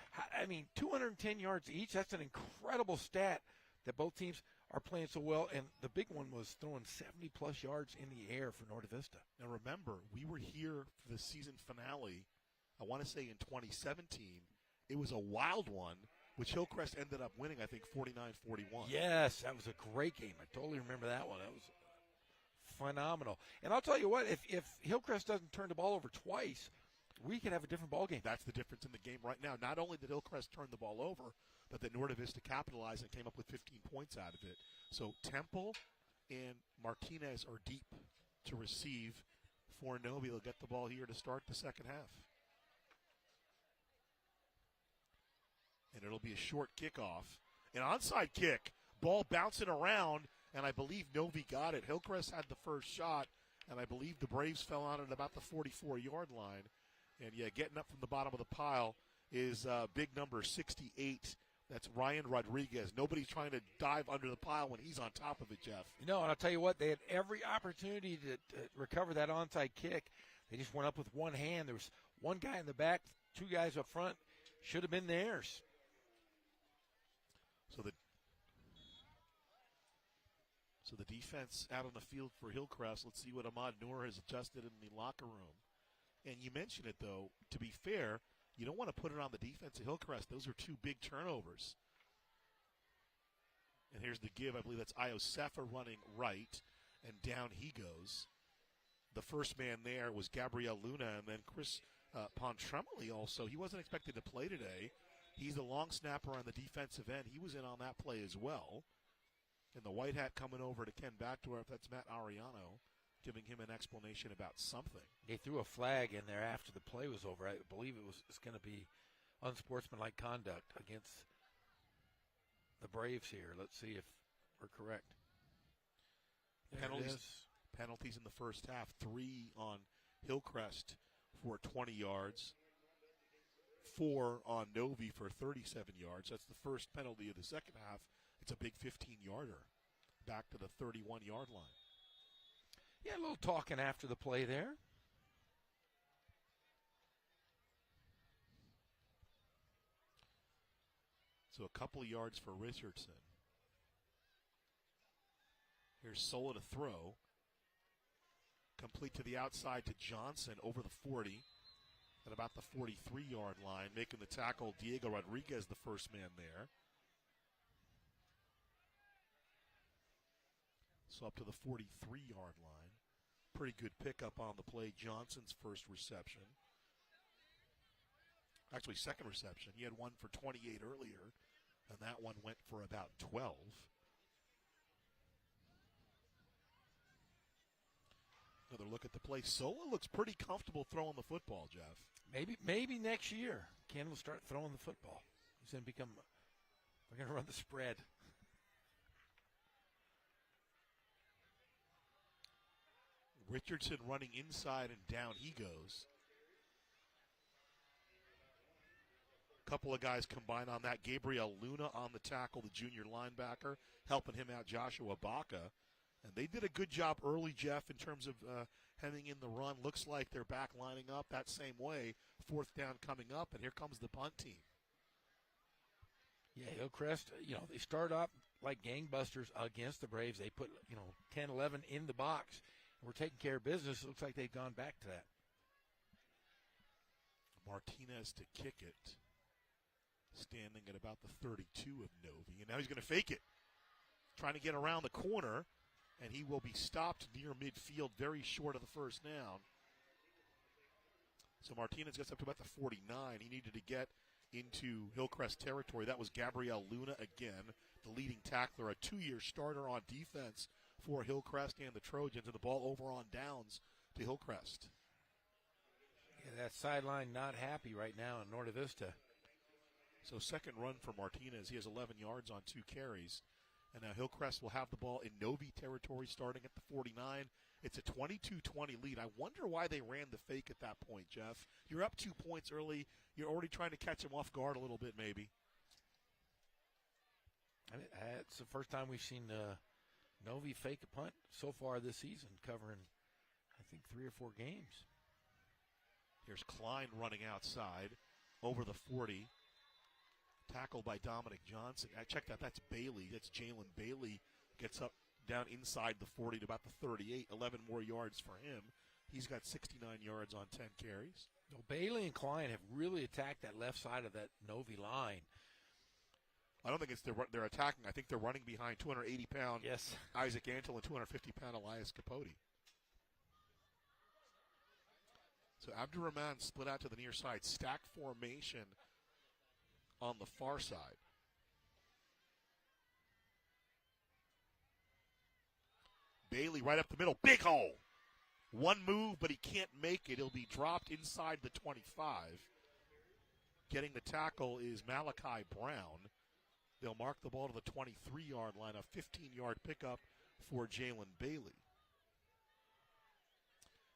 210 yards each. That's an incredible stat that both teams are playing so well. And the big one was throwing 70-plus yards in the air for Norte Vista. Now, remember, we were here for the season finale, I want to say in 2017. It was a wild one, which Hillcrest ended up winning, I think, 49-41. Yes, that was a great game. I totally remember that one. That was phenomenal. And I'll tell you what, if Hillcrest doesn't turn the ball over twice, we could have a different ball game. That's the difference in the game right now. Not only did Hillcrest turn the ball over, but that Norte Vista capitalized and came up with 15 points out of it. So Temple and Martinez are deep to receive for Novi. They'll get the ball here to start the second half. And it'll be a short kickoff. An onside kick. Ball bouncing around, and I believe Novi got it. Hillcrest had the first shot, and I believe the Braves fell on it at about the 44-yard line. And, yeah, getting up from the bottom of the pile is big number 68. That's Ryan Rodriguez. Nobody's trying to dive under the pile when he's on top of it, Jeff. And I'll tell you what, they had every opportunity to recover that onside kick. They just went up with one hand. There was one guy in the back, 2 guys up front. Should have been theirs. So the defense out on the field for Hillcrest. Let's see what Ahmad Noor has adjusted in the locker room. And you mentioned it, though. To be fair, you don't want to put it on the defense of Hillcrest. Those are 2 big turnovers. And here's the give. I believe that's Iosefa running right, and down he goes. The first man there was Gabriel Luna, and then Chris Pontremoli also. He wasn't expected to play today. He's the long snapper on the defensive end. He was in on that play as well. And the white hat coming over to Ken Backdorf, that's Matt Ariano, giving him an explanation about something. They threw a flag in there after the play was over. I believe it's going to be unsportsmanlike conduct against the Braves here. Let's see if we're correct. Penalties in the first half. 3 on Hillcrest for 20 yards. 4 on Novi for 37 yards. That's the first penalty of the second half. It's a big 15-yarder back to the 31-yard line. Yeah, a little talking after the play there. So a couple of yards for Richardson. Here's Sola to throw. Complete to the outside to Johnson over the 40 at about the 43-yard line. Making the tackle, Diego Rodriguez, the first man there. So up to the 43-yard line. Pretty good pickup on the play. Johnson's first reception. Actually, second reception. He had one for 28 earlier, and that one went for about 12. Another look at the play. Sola looks pretty comfortable throwing the football, Jeff. Maybe next year Ken will start throwing the football. He's going to become. We're going to run the spread. Richardson running inside, and down he goes. Couple of guys combine on that. Gabriel Luna on the tackle, the junior linebacker, helping him out, Joshua Baca. And they did a good job early, Jeff, in terms of heading in the run. Looks like they're back lining up that same way. 4th down coming up, and here comes the punt team. Yeah, Hillcrest, they start up like gangbusters against the Braves. They put, 10, 11 in the box. We're taking care of business. It looks like they've gone back to that. Martinez to kick it. Standing at about the 32 of Novi. And now he's going to fake it. Trying to get around the corner. And he will be stopped near midfield, very short of the first down. So Martinez gets up to about the 49. He needed to get into Hillcrest territory. That was Gabriel Luna again, the leading tackler, a 2-year starter on defense for Hillcrest and the Trojans, and the ball over on downs to Hillcrest. Yeah, that sideline not happy right now in Norte Vista. So second run for Martinez. He has 11 yards on 2 carries. And now Hillcrest will have the ball in Novi territory starting at the 49. It's a 22-20 lead. I wonder why they ran the fake at that point, Jeff. You're up 2 points early. You're already trying to catch them off guard a little bit maybe. I mean, it's the first time we've seen Novi fake a punt so far this season, covering, I think, 3 or 4 games. Here's Klein running outside over the 40. Tackled by Dominic Johnson. I checked that. That's Bailey. That's Jalen Bailey. Gets up down inside the 40 to about the 38. 11 more yards for him. He's got 69 yards on 10 carries. Well, Bailey and Klein have really attacked that left side of that Novi line. I don't think it's they're attacking. I think they're running behind 280-pound yes. Isaac Antle and 250-pound Elias Capote. So Abdurrahman split out to the near side. Stack formation on the far side. Bailey right up the middle. Big hole. One move, but he can't make it. He'll be dropped inside the 25. Getting the tackle is Malachi Brown. They'll mark the ball to the 23-yard line. A 15-yard pickup for Jalen Bailey.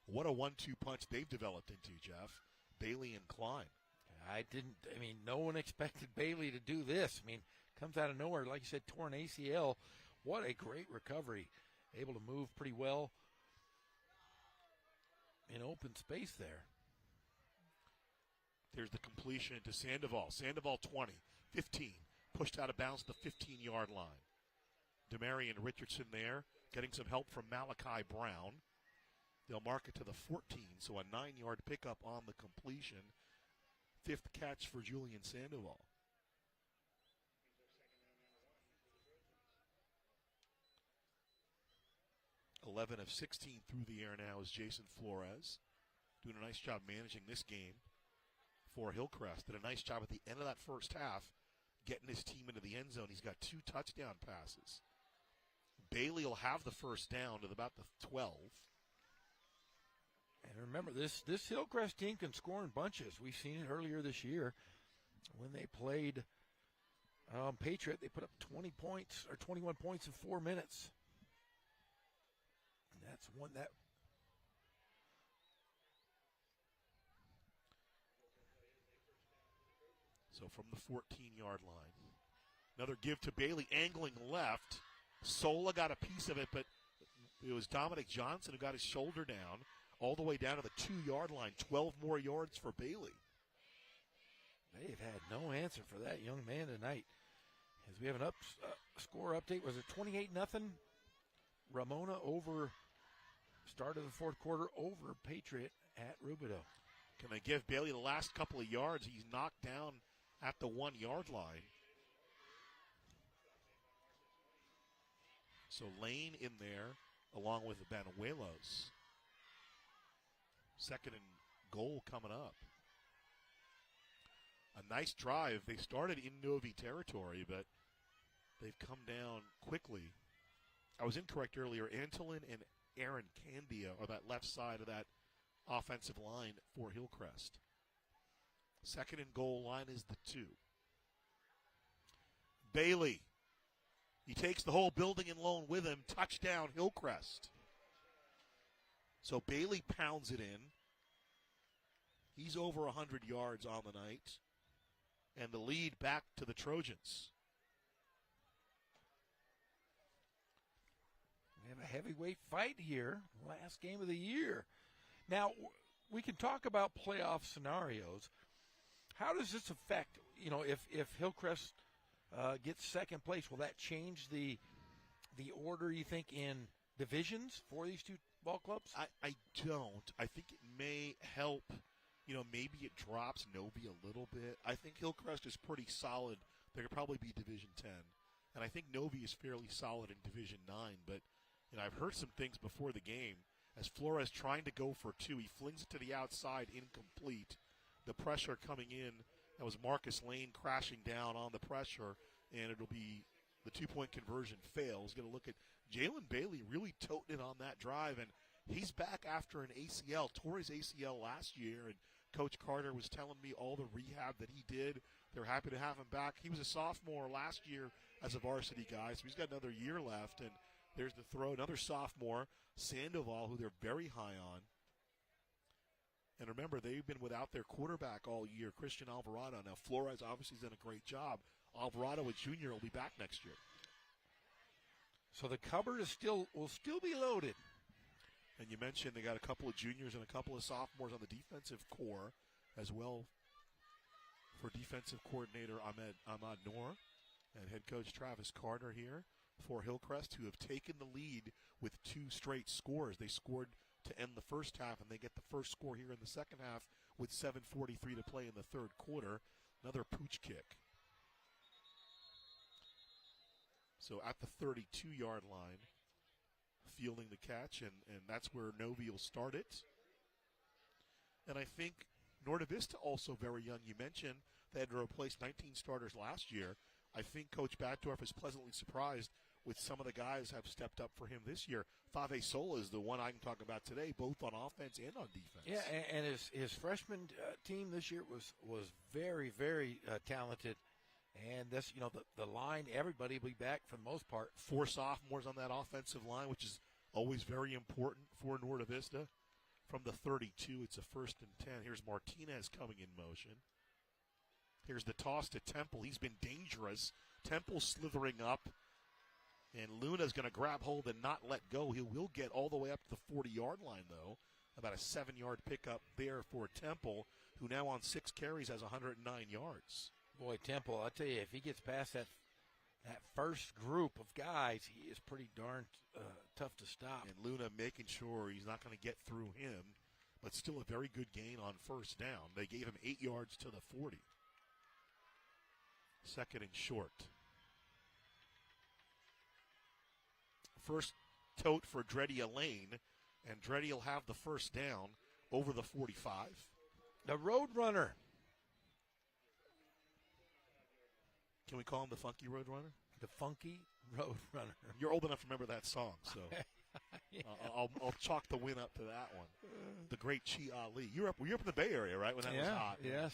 What a 1-2 punch they've developed into, Jeff. Bailey and Klein. No one expected Bailey to do this. I mean, comes out of nowhere. Like you said, torn ACL. What a great recovery. Able to move pretty well in open space there. There's the completion to Sandoval. Sandoval 20, 15. Pushed out of bounds at the 15-yard line. Demarion Richardson there, getting some help from Malachi Brown. They'll mark it to the 14, so a 9-yard pickup on the completion. 5th catch for Julian Sandoval. (11 of 16 through the air now is Jason Flores. Doing a nice job managing this game for Hillcrest. Did a nice job at the end of that first half getting his team into the end zone. He's got 2 touchdown passes. Bailey will have the first down to about the 12. And remember, this Hillcrest team can score in bunches. We've seen it earlier this year when they played Patriot. They put up 20 points or 21 points in 4 minutes. And that's one that. So from the 14-yard line, another give to Bailey, angling left. Sola got a piece of it, but it was Dominic Johnson who got his shoulder down. All the way down to the 2-yard line, 12 more yards for Bailey. They've had no answer for that young man tonight. As we have an score update, was it 28-0? Ramona over, start of the fourth quarter, over Patriot at Rubidoux. Can they give Bailey the last couple of yards? He's knocked down at the 1-yard line. So Lane in there, along with Banuelos. Second and goal coming up. A nice drive. They started in Novi territory, but they've come down quickly. I was incorrect earlier. Antolin and Aaron Candia are that left side of that offensive line for Hillcrest. Second and goal line is the 2. Bailey. He takes the whole building and loan with him. Touchdown, Hillcrest. So Bailey pounds it in. He's over 100 yards on the night. And the lead back to the Trojans. We have a heavyweight fight here. Last game of the year. Now, we can talk about playoff scenarios. How does this affect, if Hillcrest gets second place, will that change the order, you think, in divisions for these two ball clubs? I don't. I think it may help. Maybe it drops Novi a little bit. I think Hillcrest is pretty solid. They could probably be Division 10. And I think Novi is fairly solid in Division 9. But I've heard some things before the game. As Flores trying to go for 2, he flings it to the outside, incomplete. The pressure coming in. That was Marcus Lane crashing down on the pressure. And it'll be the 2-point conversion fails. Going to look at Jalen Bailey really toting it on that drive, and he's back after an ACL. Tore his ACL last year, and Coach Carter was telling me all the rehab that he did. They're happy to have him back. He was a sophomore last year as a varsity guy, so he's got another year left. And there's the throw, another sophomore, Sandoval, who they're very high on. And remember, they've been without their quarterback all year, Christian Alvarado. Now, Flores obviously has done a great job. Alvarado, a junior, will be back next year. So the cupboard will still be loaded. And you mentioned they got a couple of juniors and a couple of sophomores on the defensive core as well for defensive coordinator Ahmad Noor and head coach Travis Carter here for Hillcrest, who have taken the lead with 2 straight scores. They scored to end the first half, and they get the first score here in the second half with 7:43 to play in the third quarter. Another pooch kick. So at the 32-yard line, fielding the catch, and that's where Novi will start it. And I think Norte Vista also very young. You mentioned they had to replace 19 starters last year. I think Coach Batdorf is pleasantly surprised with some of the guys have stepped up for him this year. Fave Sola is the one I'm talking about today, both on offense and on defense. Yeah, and his freshman team this year was very, very talented. And this, the line, everybody will be back for the most part. 4 sophomores on that offensive line, which is always very important for Norte Vista. From the 32, it's a 1st and 10. Here's Martinez coming in motion. Here's the toss to Temple. He's been dangerous. Temple slithering up. And Luna's going to grab hold and not let go. He will get all the way up to the 40-yard line, though. About a 7-yard pickup there for Temple, who now on 6 carries has 109 yards. Boy, Temple, I'll tell you, if he gets past that first group of guys, he is pretty darn tough to stop. And Luna making sure he's not going to get through him, but still a very good gain on first down. They gave him 8 yards to the 40. 2nd and short. First tote for Dreddy Lane, and Dreddy will have the first down over the 45. The Road Runner. Can we call him the Funky Road Runner? The Funky Road Runner. You're old enough to remember that song, so yeah. I'll chalk the win up to that one. The great Chi Ali. Were you up in the Bay Area, right, when that was hot? Yes.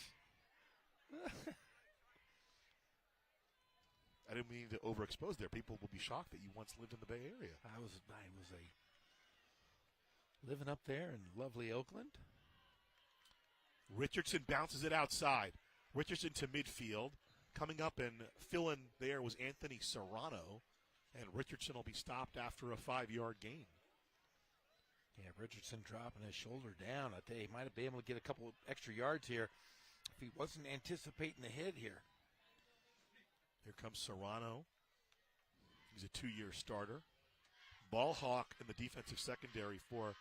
I didn't mean to overexpose there. People will be shocked that you once lived in the Bay Area. I was living up there in lovely Oakland. Richardson bounces it outside. Richardson to midfield. Coming up and filling there was Anthony Serrano, and Richardson will be stopped after a 5-yard gain. Yeah, Richardson dropping his shoulder down. I tell you, he might have been able to get a couple of extra yards here if he wasn't anticipating the hit here. Here comes Serrano. He's a 2-year starter. Ball hawk in the defensive secondary for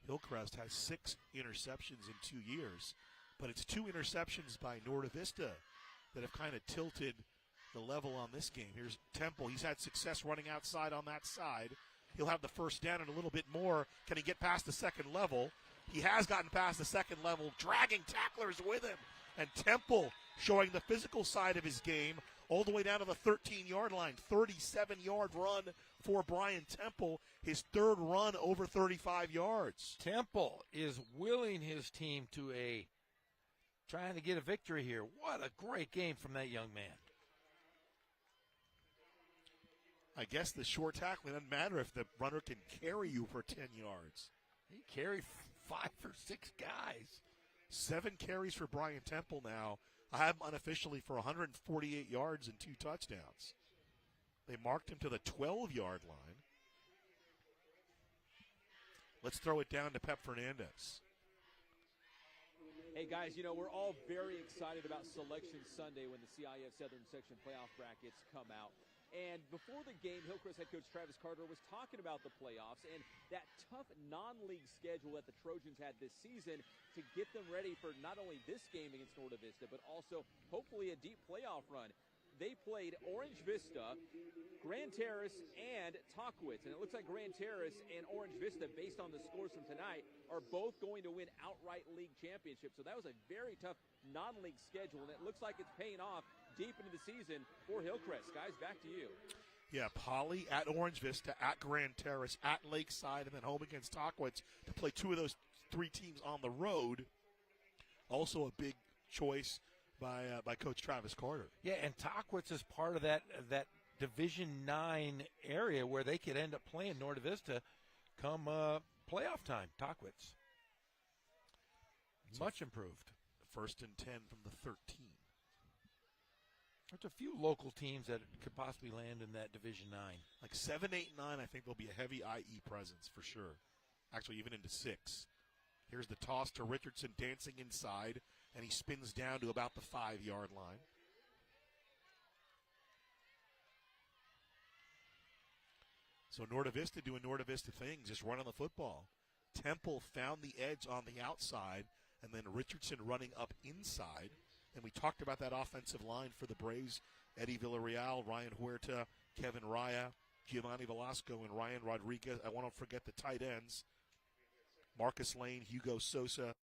Hillcrest has 6 interceptions in 2 years, but it's 2 interceptions by Norte Vista that have kind of tilted the level on this game. Here's Temple. He's had success running outside on that side. He'll have the first down and a little bit more. Can he get past the second level? He has gotten past the second level, dragging tacklers with him. And Temple showing the physical side of his game all the way down to the 13-yard line. 37-yard run for Brian Temple, his 3rd run over 35 yards. Temple is willing his team to trying to get a victory here. What a great game from that young man. I guess the short tackling doesn't matter if the runner can carry you for 10 yards. He carried 5 or 6 guys. 7 carries for Brian Temple now. I have him unofficially for 148 yards and 2 touchdowns. They marked him to the 12-yard line. Let's throw it down to Pep Fernandez. Hey, guys, we're all very excited about Selection Sunday when the CIF Southern Section playoff brackets come out. And before the game, Hillcrest head coach Travis Carter was talking about the playoffs and that tough non-league schedule that the Trojans had this season to get them ready for not only this game against Norte Vista, but also hopefully a deep playoff run. They played Orange Vista, Grand Terrace, and Tahquitz. And it looks like Grand Terrace and Orange Vista, based on the scores from tonight, are both going to win outright league championships. So that was a very tough non-league schedule, and it looks like it's paying off deep into the season for Hillcrest. Guys, back to you. Yeah, Poly at Orange Vista, at Grand Terrace, at Lakeside, and then home against Tockwitz to play 2 of those 3 teams on the road. Also a big choice by Coach Travis Carter. Yeah, and Tockwitz is part of that Division 9 area where they could end up playing Norte Vista come playoff time. Tockwitz. Much improved. 1st and 10 from the 13. There's a few local teams that could possibly land in that Division 9. Like 7, 8, 9, I think there'll be a heavy IE presence for sure. Actually, even into 6. Here's the toss to Richardson dancing inside, and he spins down to about the 5-yard line. So Norte Vista doing Norte Vista things, just running the football. Temple found the edge on the outside, and then Richardson running up inside. And we talked about that offensive line for the Braves. Eddie Villarreal, Ryan Huerta, Kevin Raya, Giovanni Velasco, and Ryan Rodriguez. I want to forget the tight ends. Marcus Lane, Hugo Sosa.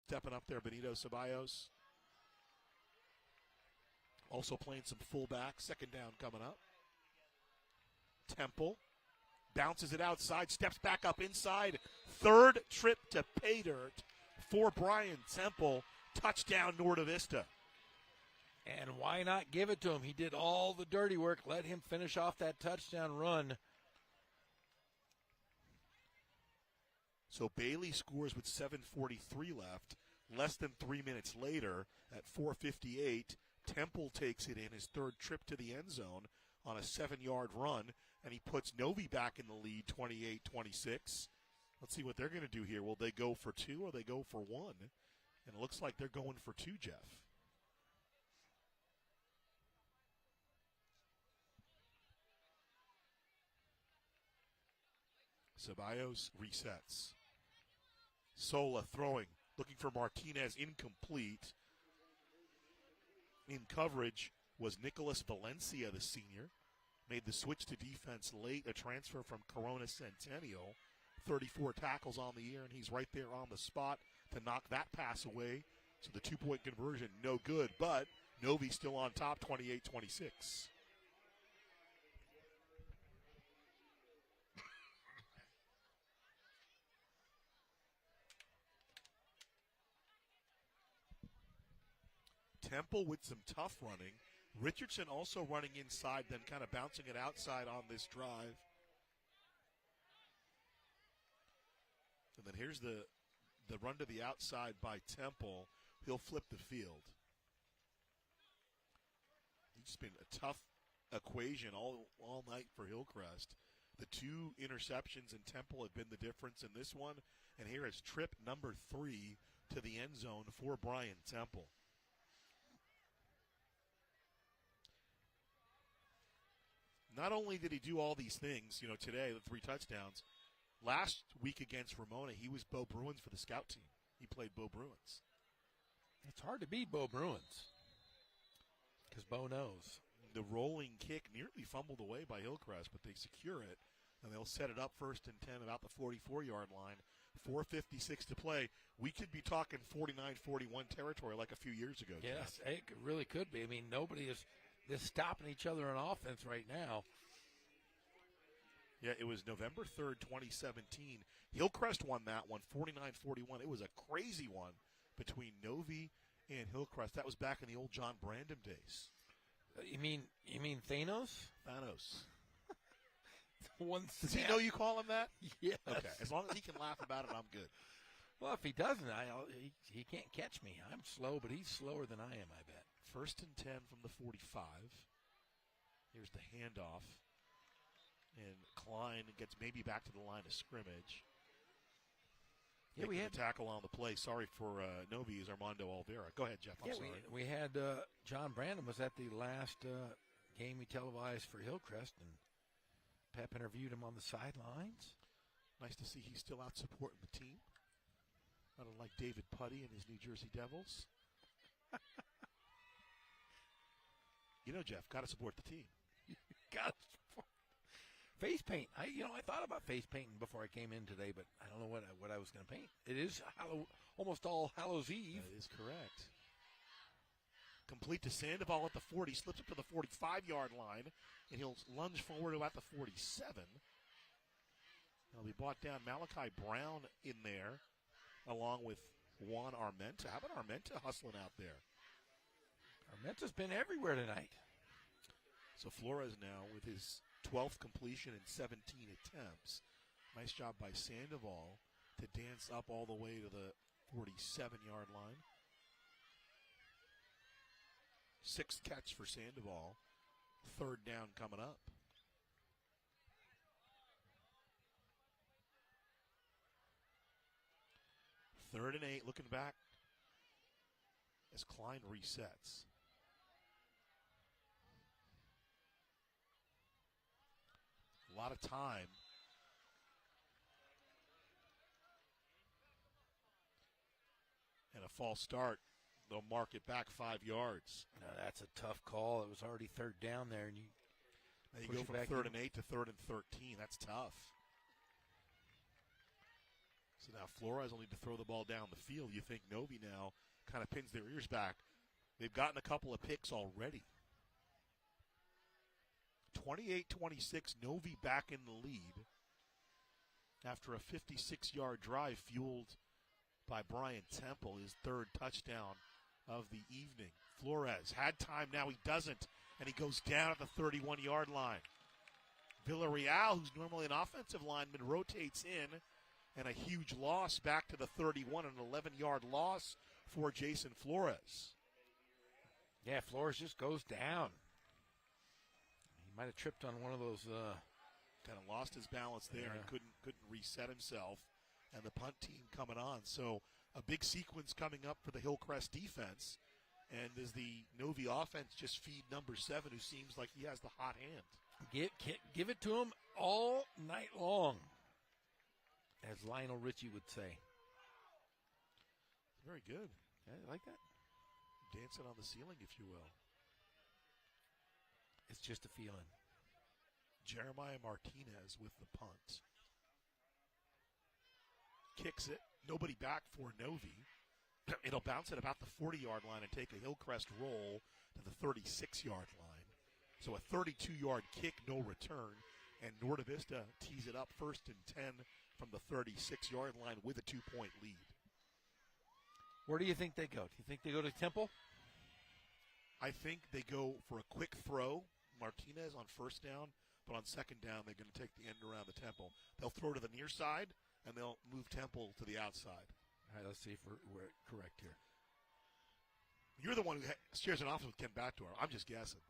Stepping up there, Benito Ceballos. Also playing some fullback. 2nd down coming up. Temple bounces it outside, steps back up inside. 3rd trip to pay dirt for Brian Temple. Touchdown, Norte Vista. And why not give it to him? He did all the dirty work. Let him finish off that touchdown run. So Bailey scores with 7:43 left. Less than 3 minutes later, at 4:58, Temple takes it in his 3rd trip to the end zone on a 7-yard run, and he puts Novi back in the lead, 28-26. Let's see what they're going to do here. Will they go for 2 or they go for 1? And it looks like they're going for 2, Jeff. Ceballos resets. Sola throwing, looking for Martinez, incomplete. In coverage was Nicholas Valencia, the senior. Made the switch to defense late, a transfer from Corona Centennial. 34 tackles on the year, and he's right there on the spot to knock that pass away. So the 2-point conversion, no good, but Novi still on top, 28-26. Temple with some tough running. Richardson also running inside, then kind of bouncing it outside on this drive. And then here's the run to the outside by Temple. He'll flip the field. It's been a tough equation all night for Hillcrest. The 2 interceptions in Temple have been the difference in this one. And here is trip number 3 to the end zone for Brian Temple. Not only did he do all these things, today, the 3 touchdowns, last week against Ramona, he was Bo Bruins for the scout team. He played Bo Bruins. It's hard to beat Bo Bruins because Bo knows. The rolling kick nearly fumbled away by Hillcrest, but they secure it, and they'll set it up 1st and 10 about the 44-yard line. 4:56 to play. We could be talking 49-41 territory like a few years ago. Yes, it really could be. I mean, nobody is stopping each other on offense right now. Yeah, it was November 3rd, 2017. Hillcrest won that one, 49-41. It was a crazy one between Novi and Hillcrest. That was back in the old John Brandon days. You mean Thanos? Thanos. Does he know you call him that? Yes. Okay, as long as he can laugh about it, I'm good. Well, if he doesn't, he can't catch me. I'm slow, but he's slower than I am, I bet. 1st and 10 from the 45. Here's the handoff. And Klein gets maybe back to the line of scrimmage. Yeah, we had a tackle on the play. Sorry for Novi is Armando Olvera. Go ahead, Jeff. I'm sorry. We had John Brandon was at the last game we televised for Hillcrest, and Pep interviewed him on the sidelines. Nice to see he's still out supporting the team. Not unlike David Putty and his New Jersey Devils. Jeff, got to support the team. Got to support. Face paint. I thought about face painting before I came in today, but I don't know what I was going to paint. It is almost all Hallows Eve. That is correct. Complete to Sandoval at the 40, slips up to the 45-yard line, and he'll lunge forward to about the 47. He'll be brought down. Malachi Brown in there, along with Juan Armenta. How about Armenta hustling out there? Armenta's been everywhere tonight. So Flores now with his 12th completion in 17 attempts. Nice job by Sandoval to dance up all the way to the 47-yard line. 6th catch for Sandoval. 3rd down coming up. Third and 8, looking back as Klein resets. A lot of time. And a false start. They'll mark it back 5 yards. No, that's a tough call. It was already 3rd down there, and you go from 3rd and 8 to 3rd and 13. That's tough. So now Flores will need to throw the ball down the field. You think Novi now kind of pins their ears back. They've gotten a couple of picks already. 28-26, Novi back in the lead after a 56-yard drive fueled by Brian Temple, his 3rd touchdown of the evening. Flores had time, now he doesn't, and he goes down at the 31-yard line. Villarreal, who's normally an offensive lineman, rotates in, and a huge loss back to the 31, an 11-yard loss for Jason Flores. Yeah, Flores just goes down. He might have tripped on one of those. Kind of lost his balance there and couldn't reset himself. And the punt team coming on. So a big sequence coming up for the Hillcrest defense. And does the Novi offense just feed number 7, who seems like he has the hot hand? Give it to him all night long, as Lionel Richie would say. Very good. I like that. Dancing on the ceiling, if you will. It's just a feeling. Jeremiah Martinez with the punt. Kicks it. Nobody back for Novi. It'll bounce at about the 40-yard line and take a Hillcrest roll to the 36-yard line. So a 32-yard kick, no return. And Norte Vista tees it up 1st and 10 from the 36-yard line with a 2-point lead. Where do you think they go? Do you think they go to Temple? I think they go for a quick throw. Martinez on 1st down, but on 2nd down, they're going to take the end around the Temple. They'll throw to the near side, and they'll move Temple to the outside. All right, let's see if we're correct here. You're the one who shares an office with Ken Batdorf. I'm just guessing.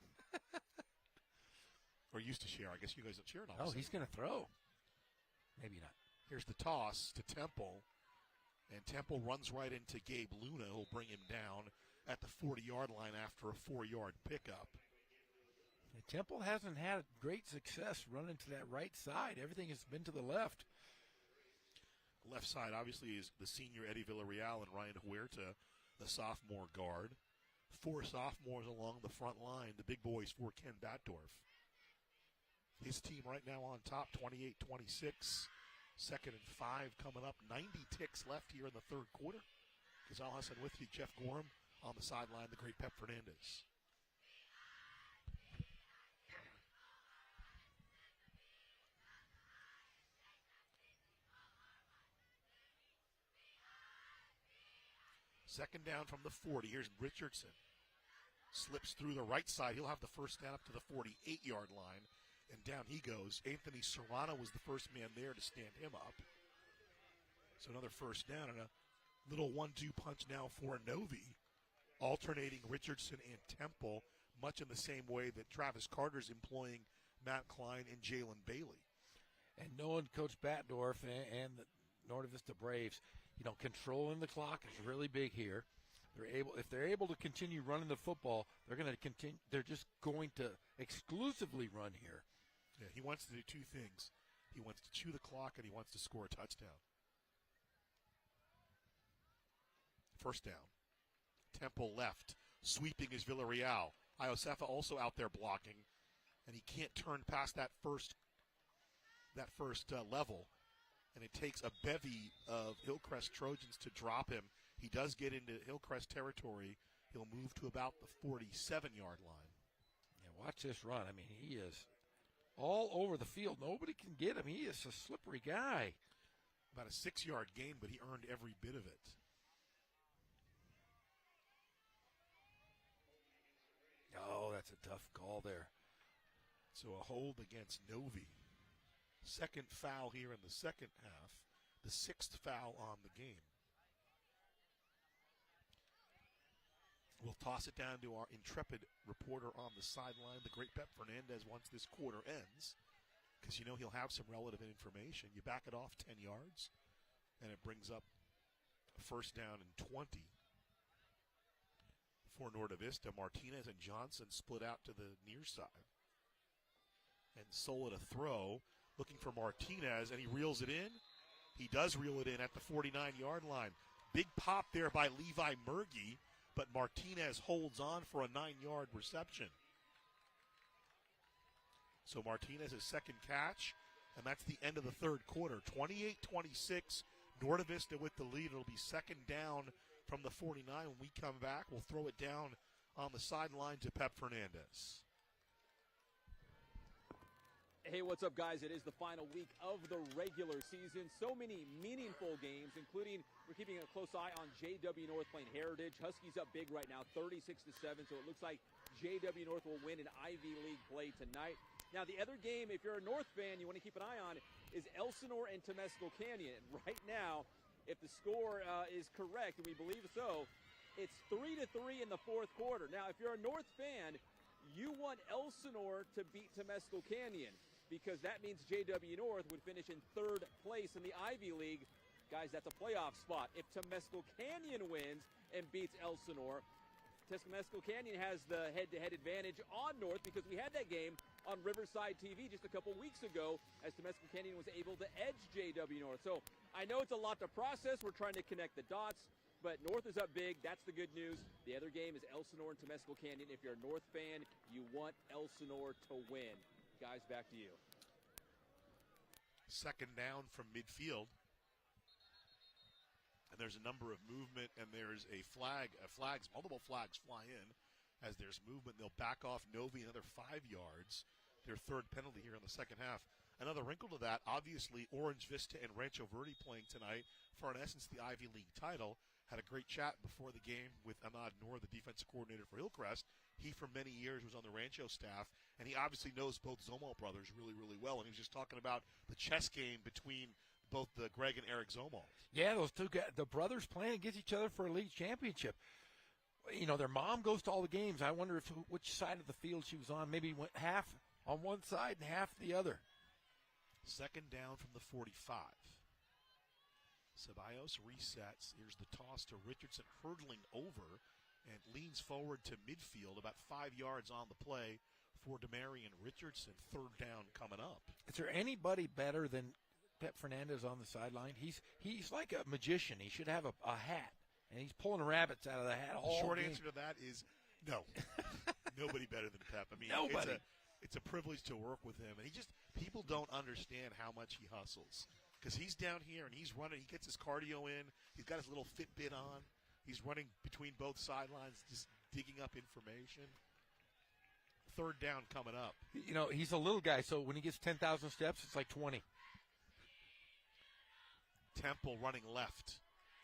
Or used to share. I guess you guys don't share an office. Oh, he's going to throw. Maybe not. Here's the toss to Temple. And Temple runs right into Gabe Luna, who'll bring him down at the 40-yard line after a 4-yard pickup. Temple hasn't had great success running to that right side. Everything has been to the left. Left side, obviously, is the senior Eddie Villarreal and Ryan Huerta, the sophomore guard. 4 sophomores along the front line, the big boys for Ken Batdorf. His team right now on top, 28-26. 2nd and 5 coming up. 90 ticks left here in the 3rd quarter. Ghazal Hassan with you, Jeff Gorham on the sideline, the great Pep Fernandez. Second down from the 40. Here's Richardson. Slips through the right side. He'll have the first down up to the 48-yard line. And down he goes. Anthony Serrano was the first man there to stand him up. So another first down and a little 1-2 punch now for Novi. Alternating Richardson and Temple, much in the same way that Travis Carter's employing Matt Klein and Jalen Bailey. And knowing Coach Batdorf and the Norte Vista Braves, controlling the clock is really big here. If they're able to continue running the football, they're going to continue. They're just going to exclusively run here. Yeah, he wants to do 2 things. He wants to chew the clock and he wants to score a touchdown. First down. Temple left. Sweeping is Villarreal. Iosefa also out there blocking, and he can't turn past that first level. And it takes a bevy of Hillcrest Trojans to drop him. He does get into Hillcrest territory He'll move to about the 47-yard line. Yeah, watch this run. I mean, he is all over the field. Nobody can get him. He is a slippery guy. About a 6-yard gain, but he earned every bit of it. Oh, that's a tough call there. So a hold against Novi. Second foul here in the second half. The 6th foul on the game. We'll toss it down to our intrepid reporter on the sideline, the great Pep Fernandez, once this quarter ends. Because he'll have some relative information. You back it off 10 yards, and it brings up a first down and 20 for Norte Vista. Martinez and Johnson split out to the near side. And Sola to throw, looking for Martinez, and he reels it in. He does reel it in at the 49-yard line. Big pop there by Levi Murgy, but Martinez holds on for a 9-yard reception. So Martinez's second catch, and that's the end of the third quarter. 28-26, Norte Vista with the lead. It'll be second down from the 49. When we come back, we'll throw it down on the sideline to Pep Fernandez. Hey, what's up, guys? It is the final week of the regular season. So many meaningful games, including we're keeping a close eye on JW North playing Heritage. Huskies up big right now, 36-7, so it looks like JW North will win in Ivy League play tonight. Now, the other game, if you're a North fan, you want to keep an eye on, is Elsinore and Temescal Canyon. Right now, if the score is correct, and we believe so, it's 3-3 in the fourth quarter. Now, if you're a North fan, you want Elsinore to beat Temescal Canyon, because that means JW North would finish in third place in the Ivy League. Guys, that's a playoff spot. If Temescal Canyon wins and beats Elsinore, Temescal Canyon has the head-to-head advantage on North, because we had that game on Riverside TV just a couple weeks ago as Temescal Canyon was able to edge JW North. So I know it's a lot to process. We're trying to connect the dots, but North is up big. That's the good news. The other game is Elsinore and Temescal Canyon. If you're a North fan, you want Elsinore to win. Guys, back to you. Second down from midfield. And there's a number of movement, and there's multiple flags fly in. As there's movement, they'll back off Novi another 5 yards. Their third penalty here in the second half. Another wrinkle to that, obviously, Orange Vista and Rancho Verde playing tonight for, in essence, the Ivy League title. Had a great chat before the game with Ahmad Noor, the defensive coordinator for Hillcrest. He, for many years, was on the Rancho staff, and he obviously knows both Zomal brothers really, really well. And he was just talking about the chess game between both the Greg and Eric Zomal. Yeah, those two guys, the brothers playing against each other for a league championship. Their mom goes to all the games. I wonder which side of the field she was on. Maybe went half on one side and half the other. Second down from the 45. Ceballos resets. Here's the toss to Richardson, hurdling over and leans forward to midfield, about 5 yards on the play for Demarion Richardson. Third down coming up. Is there anybody better than Pep Fernandez on the sideline? He's like a magician. He should have a hat, and he's pulling rabbits out of the hat all The short game. answer to that is no. Nobody better than Pep. I mean, Nobody. It's a privilege to work with him, and people don't understand how much he hustles. Because he's down here and he's running. He gets his cardio in. He's got his little Fitbit on. He's running between both sidelines, just digging up information. Third down coming up. He's a little guy, so when he gets 10,000 steps, it's like 20. Temple running left.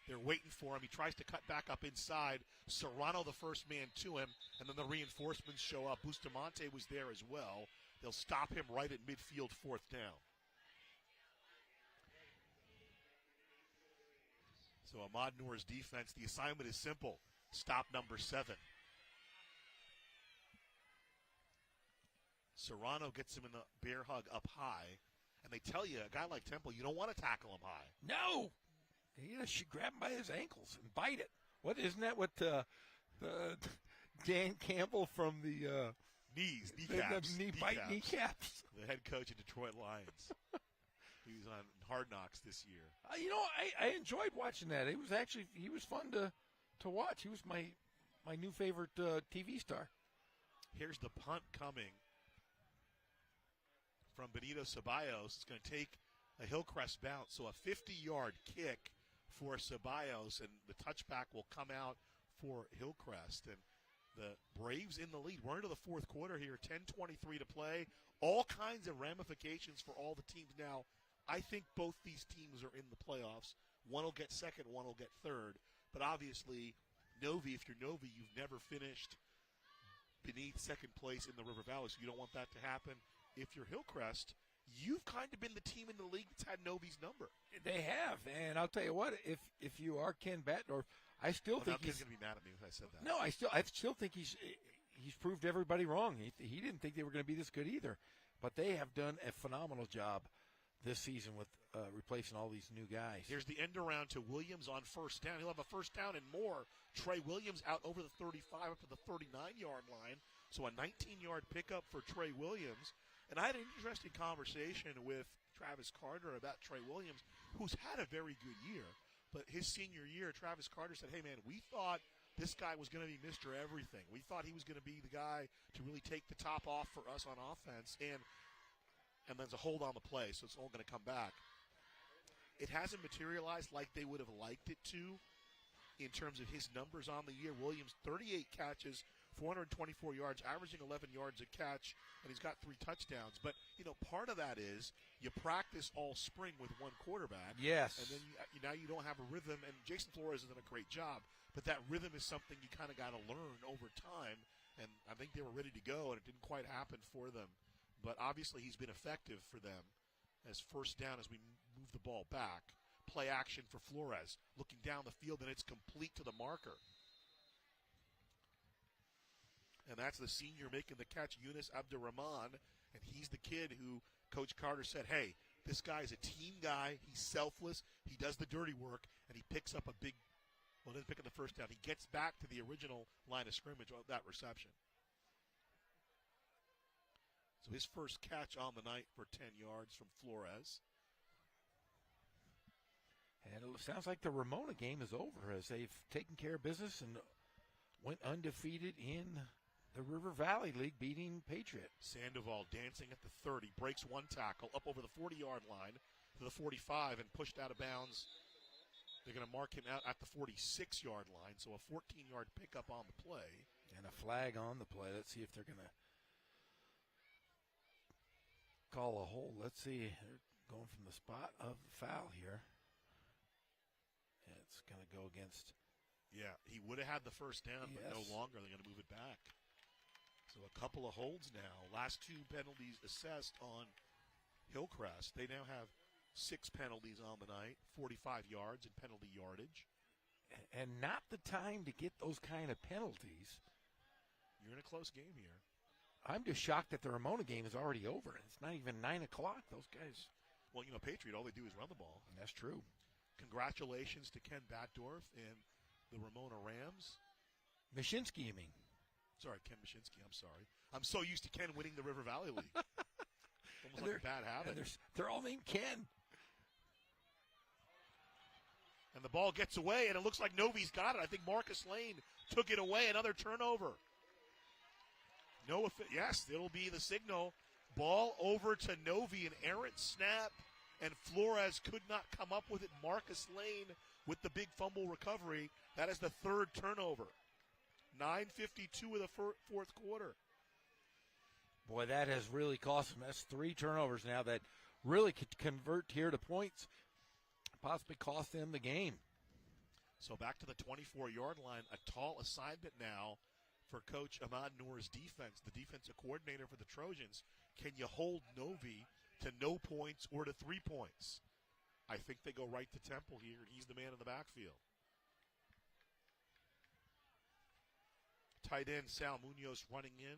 They're waiting for him. He tries to cut back up inside. Serrano, the first man to him, and then the reinforcements show up. Bustamante was there as well. They'll stop him right at midfield, fourth down. So Ahmad Noor's defense, the assignment is simple. Stop number 7. Serrano gets him in the bear hug up high. And they tell you, a guy like Temple, you don't want to tackle him high. No! You should grab him by his ankles and bite it. Isn't that what Dan Campbell from the kneecaps. Kneecaps. The head coach of Detroit Lions. He was on Hard Knocks this year. I enjoyed watching that. He was fun to watch. He was my new favorite TV star. Here's the punt coming from Benito Ceballos. It's going to take a Hillcrest bounce, so a 50-yard kick for Ceballos, and the touchback will come out for Hillcrest. And the Braves in the lead. We're into the fourth quarter here, 10:23 to play. All kinds of ramifications for all the teams now. I think both these teams are in the playoffs. One will get second, one will get third. But obviously, Novi, if you're Novi, you've never finished beneath second place in the River Valley, so you don't want that to happen. If you're Hillcrest, you've kind of been the team in the league that's had Novi's number. They have, and I'll tell you what, if you are Ken Batdorf, I still think Ken's he's going to be mad at me if I said that. No, I still think he's proved everybody wrong. He didn't think they were going to be this good either, but they have done a phenomenal job this season with replacing all these new guys. Here's the end around to Williams on first down. He'll have a first down and more. Trey Williams out over the 35 up to the 39-yard line. So a 19-yard pickup for Trey Williams. And I had an interesting conversation with Travis Carter about Trey Williams, who's had a very good year. But his senior year, Travis Carter said, hey, man, we thought this guy was going to be Mr. Everything. We thought he was going to be the guy to really take the top off for us on offense. And there's a hold on the play, so it's all going to come back. It hasn't materialized like they would have liked it to in terms of his numbers on the year. Williams, 38 catches, 424 yards, averaging 11 yards a catch, and he's got 3 touchdowns. But, part of that is you practice all spring with one quarterback. Yes. And then now you don't have a rhythm, and Jason Flores has done a great job. But that rhythm is something you kind of got to learn over time, and I think they were ready to go, and it didn't quite happen for them. But obviously he's been effective for them as first down as we move the ball back. Play action for Flores. Looking down the field, and it's complete to the marker. And that's the senior making the catch, Yunus Abdurrahman. And he's the kid who Coach Carter said, hey, this guy's a team guy. He's selfless. He does the dirty work, and he picks up doesn't pick up the first down. He gets back to the original line of scrimmage of that reception. So his first catch on the night for 10 yards from Flores. And it sounds like the Ramona game is over as they've taken care of business and went undefeated in the River Valley League, beating Patriot. Sandoval dancing at the 30, breaks one tackle up over the 40-yard line to the 45 and pushed out of bounds. They're going to mark him out at the 46-yard line, so a 14-yard pickup on the play. And a flag on the play. Let's see if they're going to call a hold. Let's see. They're going from the spot of the foul here. It's going to go against. Yeah, he would have had the first down, but no longer. They're going to move it back. So a couple of holds now. Last 2 penalties assessed on Hillcrest. They now have 6 penalties on the night, 45 yards in penalty yardage. And not the time to get those kind of penalties. You're in a close game here. I'm just shocked that the Ramona game is already over. It's not even 9 o'clock. Those guys. Well, Patriot, all they do is run the ball. And that's true. Congratulations to Ken Batdorf and the Ramona Rams. Mashinsky, you mean? Sorry, Ken Mashinsky, I'm sorry. I'm so used to Ken winning the River Valley League. Almost like a bad habit. They're all named Ken. And the ball gets away, and it looks like Novi's got it. I think Marcus Lane took it away. Another turnover. Yes, it'll be the signal. Ball over to Novi, an errant snap, and Flores could not come up with it. Marcus Lane with the big fumble recovery. That is the 3rd turnover. 9:52 of the fourth quarter. Boy, that has really cost them. That's 3 turnovers now that really could convert here to points, possibly cost them the game. So back to the 24-yard line. A tall assignment now for Coach Ahmad Noor's defense, the defensive coordinator for the Trojans. Can you hold Novi to no points or to 3 points? I think they go right to Temple here, and he's the man in the backfield. Tight end Sal Munoz running in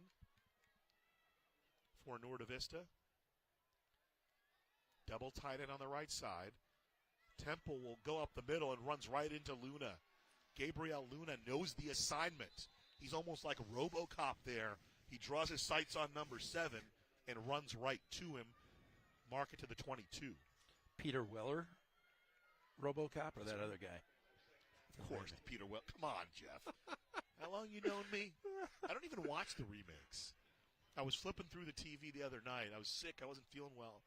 for Norte Vista. Double tight end on the right side. Temple will go up the middle and runs right into Luna. Gabriel Luna knows the assignment. He's almost like a RoboCop there. He draws his sights on number 7 and runs right to him. Mark it to the 22. Peter Weller, RoboCop, or that other guy? Of course, Peter Weller. Come on, Jeff. How long you known me? I don't even watch the remakes. I was flipping through the TV the other night. I was sick. I wasn't feeling well.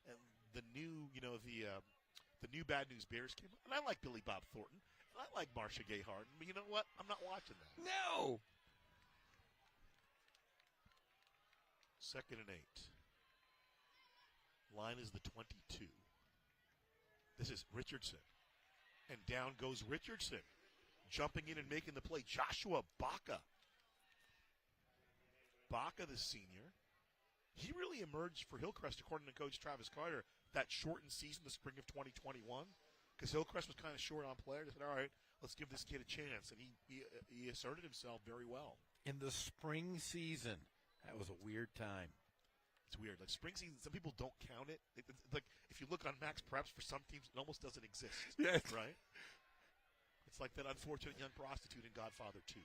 And the new, the new Bad News Bears came on. And I like Billy Bob Thornton. I like Marcia Gay Harden, but you know what? I'm not watching that. No. 2nd and 8. Line is the 22. This is Richardson. And down goes Richardson. Jumping in and making the play, Joshua Baca. Baca, the senior. He really emerged for Hillcrest, according to Coach Travis Carter, that shortened season, the spring of 2021. Because Hillcrest was kind of short on players. They said, all right, let's give this kid a chance. And he asserted himself very well. In the spring season. That was a weird time. It's weird. Like spring season, some people don't count it. It's like if you look on Max Preps, for some teams, it almost doesn't exist. Yes. Right? It's like that unfortunate young prostitute in Godfather 2.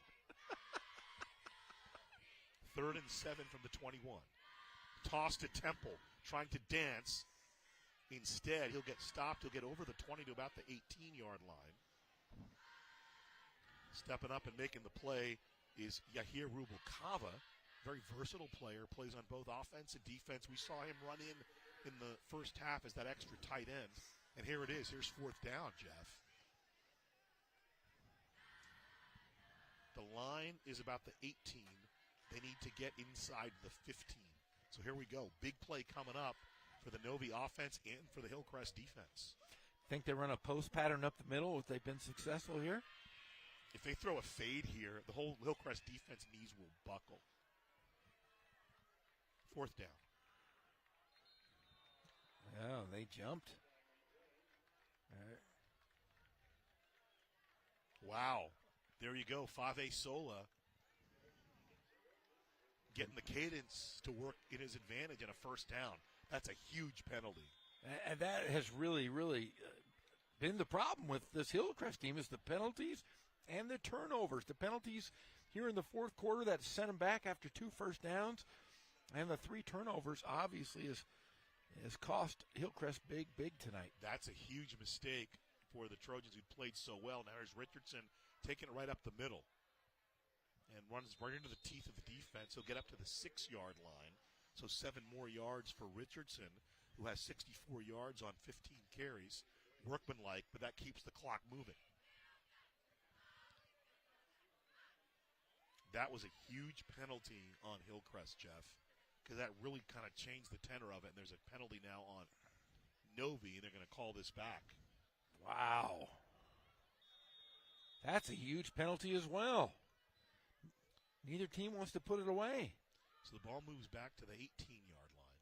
3rd and 7 from the 21. Toss to Temple, trying to dance. Instead, he'll get stopped. He'll get over the 20 to about the 18-yard line. Stepping up and making the play is Yahir Rubalcava. Very versatile player, plays on both offense and defense. We saw him run in the first half as that extra tight end. And here it is. Here's 4th down, Jeff. The line is about the 18. They need to get inside the 15. So here we go. Big play coming up for the Novi offense and for the Hillcrest defense. Think they run a post pattern up the middle if they've been successful here? If they throw a fade here, the whole Hillcrest defense knees will buckle. 4th down. Oh, they jumped. All right. Wow. There you go. Fave Sola getting the cadence to work in his advantage in a 1st down. That's a huge penalty. And that has really, really been the problem with this Hillcrest team is the penalties and the turnovers. The penalties here in the 4th quarter that sent them back after 2 first downs. And the 3 turnovers obviously has cost Hillcrest big tonight. That's a huge mistake for the Trojans who played so well. Now here's Richardson taking it right up the middle and runs right into the teeth of the defense. He'll get up to the 6-yard line. So 7 more yards for Richardson, who has 64 yards on 15 carries. Workmanlike, but that keeps the clock moving. That was a huge penalty on Hillcrest, Jeff, because that really kind of changed the tenor of it. And there's a penalty now on Novi, and they're going to call this back. Wow. That's a huge penalty as well. Neither team wants to put it away. So the ball moves back to the 18-yard line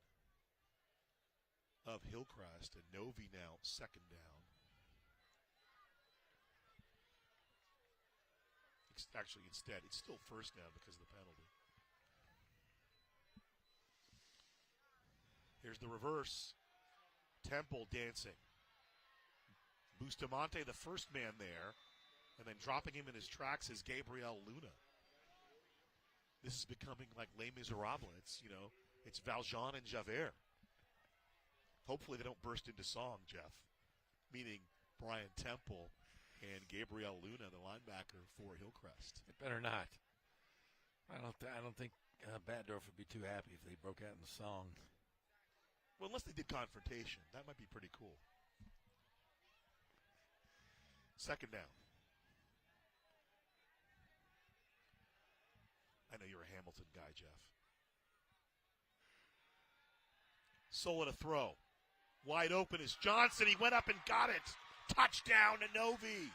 of Hillcrest, and Novi now 2nd down. Actually, instead, it's still 1st down because of the penalty. Here's the reverse. Temple dancing. Bustamante, the first man there, and then dropping him in his tracks is Gabriel Luna. This is becoming like Les Miserables. It's Valjean and Javert. Hopefully they don't burst into song, Jeff. Meaning Brian Temple and Gabriel Luna, the linebacker for Hillcrest. It better not. I don't think Batdorf would be too happy if they broke out in the song. Well, unless they did confrontation. That might be pretty cool. 2nd down. I know you're a Hamilton guy, Jeff. Sola to throw. Wide open is Johnson. He went up and got it. Touchdown to Novi.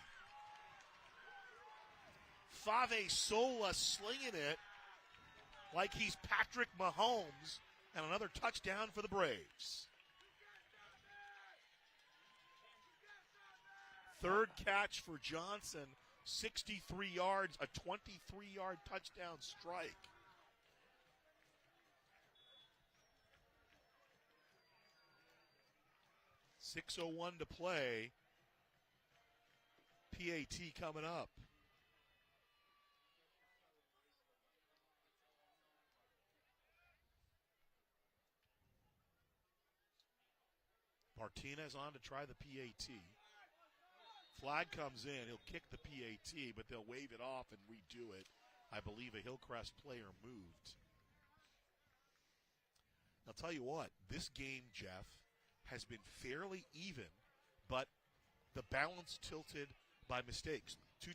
Fave Sola slinging it like he's Patrick Mahomes. And another touchdown for the Braves. 3rd catch for Johnson. 63 yards, a 23-yard touchdown strike. .6:01 to play. PAT coming up. Martinez on to try the PAT. Flag comes in. He'll kick the PAT, but they'll wave it off and redo it. I believe a Hillcrest player moved. I'll tell you what, this game, Jeff, has been fairly even, but the balance tilted by mistakes. 3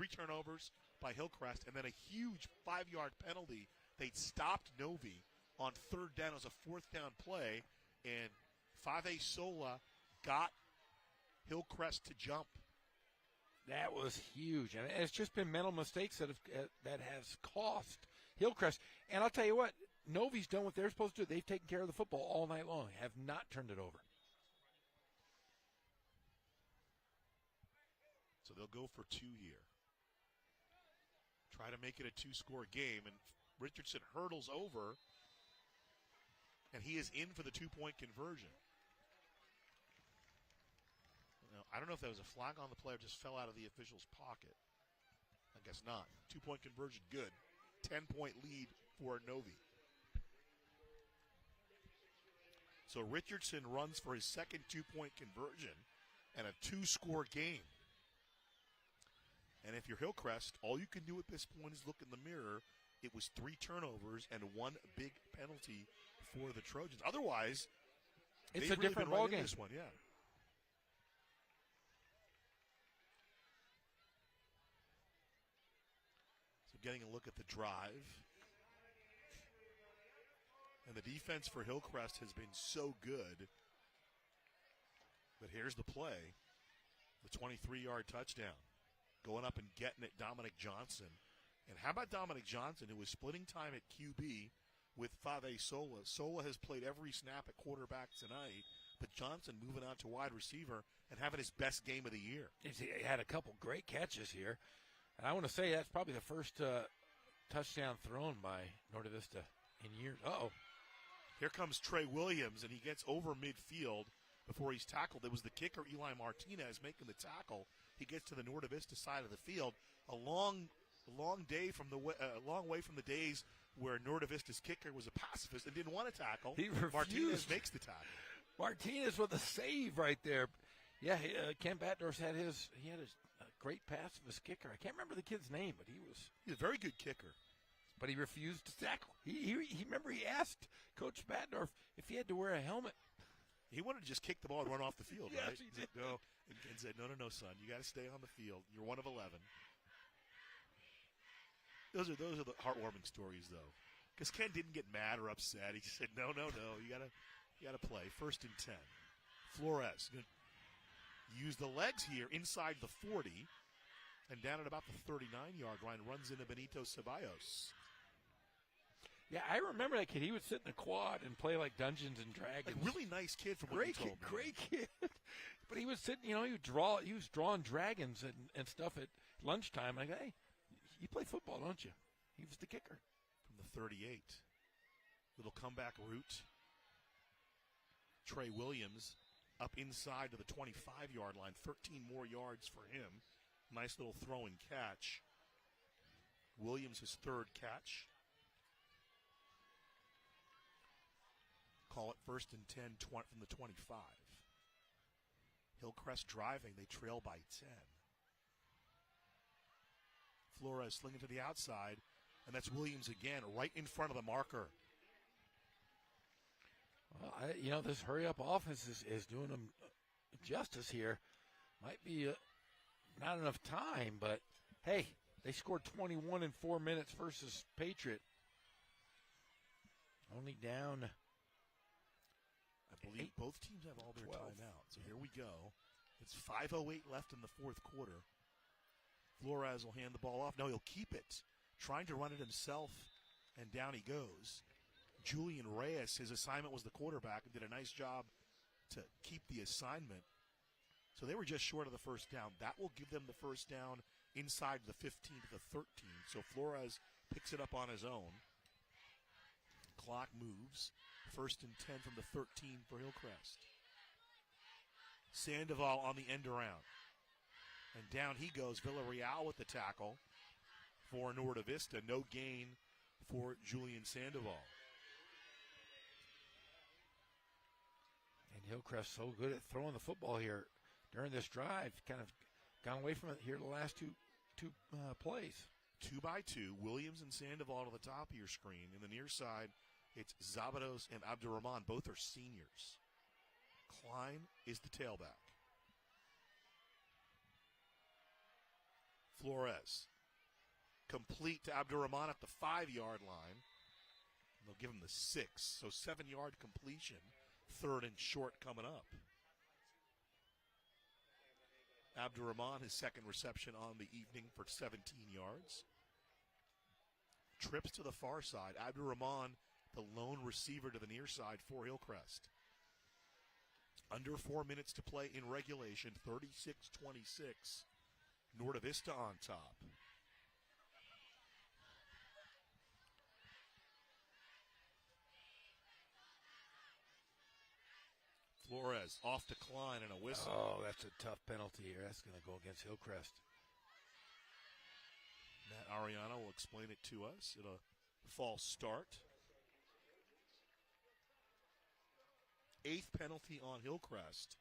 turnovers by Hillcrest, and then a huge 5-yard penalty. They stopped Novi on 3rd down as a 4th down play, and Fave Sola got Hillcrest to jump. That was huge, and it's just been mental mistakes that has cost Hillcrest. And I'll tell you what, Novi's done what they're supposed to do. They've taken care of the football all night long, have not turned it over. So they'll go for 2 here. Try to make it a 2-score game, and Richardson hurdles over, and he is in for the 2-point conversion. Now, I don't know if that was a flag on the play or just fell out of the official's pocket. I guess not. 2-point conversion, good. 10-point lead for Novi. So Richardson runs for his second 2-point conversion and a 2-score game. And if you're Hillcrest, all you can do at this point is look in the mirror. It was 3 turnovers and 1 big penalty for the Trojans. Otherwise, it's a really different been right ball in game. This one, yeah. So getting a look at the drive. And the defense for Hillcrest has been so good. But here's the play. The 23-yard touchdown. Going up and getting it, Dominic Johnson. And how about Dominic Johnson, who was splitting time at QB with Fave Sola? Sola has played every snap at quarterback tonight, but Johnson moving out to wide receiver and having his best game of the year. He had a couple great catches here. And I want to say that's probably the first touchdown thrown by Norte Vista in years. Uh-oh. Here comes Trey Williams, and he gets over midfield before he's tackled. It was the kicker, Eli Martinez, making the tackle. He gets to the Norte Vista side of the field. A long way from the days where Norte Vista's kicker was a pacifist and didn't want to tackle. He refused. Martinez makes the tackle. Martinez with a save right there. Yeah, Ken Batdorf had his great pacifist kicker. I can't remember the kid's name, but he's a very good kicker. But he refused to tackle. He remember he asked Coach Batdorf if he had to wear a helmet. He wanted to just kick the ball and run off the field, yes, right? He did. No, and Ken said, no, son. You got to stay on the field. You're one of 11. Those are the heartwarming stories, though, because Ken didn't get mad or upset. He said, no. You gotta play. 1st and 10. Flores going to use the legs here inside the 40, and down at about the 39-yard line runs into Benito Ceballos. Yeah, I remember that kid. He would sit in the quad and play like Dungeons and Dragons. Like, really nice kid from what you told me. Great kid. But he was sitting, he was drawing dragons and stuff at lunchtime. Like, hey, you play football, don't you? He was the kicker. From the 38. Little comeback route. Trey Williams up inside to the 25-yard line. 13 more yards for him. Nice little throw and catch. Williams, his 3rd catch. Call it 1st and 10 from the 25. Hillcrest driving. They trail by 10. Flores slinging to the outside, and that's Williams again, right in front of the marker. Well, this hurry-up offense is doing them justice here. Might be not enough time, but, hey, they scored 21 in 4 minutes versus Patriot. Only down... I believe both teams have all their timeouts. So here we go. It's 5:08 left in the 4th quarter. Flores will hand the ball off. No, he'll keep it. Trying to run it himself, and down he goes. Julian Reyes, his assignment was the quarterback, and did a nice job to keep the assignment. So they were just short of the 1st down. That will give them the 1st down inside the 15 to the 13. So Flores picks it up on his own. Clock moves. 1st and 10 from the 13 for Hillcrest. Sandoval on the end around. And down he goes. Villarreal with the tackle for Norte Vista. No gain for Julian Sandoval. And Hillcrest so good at throwing the football here during this drive. Kind of gone away from it here the last two plays. 2-by-2. Williams and Sandoval to the top of your screen. In the near side, it's Zabados and Abdurrahman. Both are seniors. Klein is the tailback. Flores. Complete to Abdurrahman at the 5-yard line. They'll give him the 6, so 7-yard completion. 3rd and short coming up. Abdurrahman, his second reception on the evening for 17 yards. Trips to the far side. Abdurrahman, the lone receiver to the near side for Hillcrest. Under 4 minutes to play in regulation, 36-26. Norte Vista on top. Flores off to Klein and a whistle. Oh, that's a tough penalty here. That's going to go against Hillcrest. Matt Ariano will explain it to us. It'll false start. 8th penalty on Hillcrest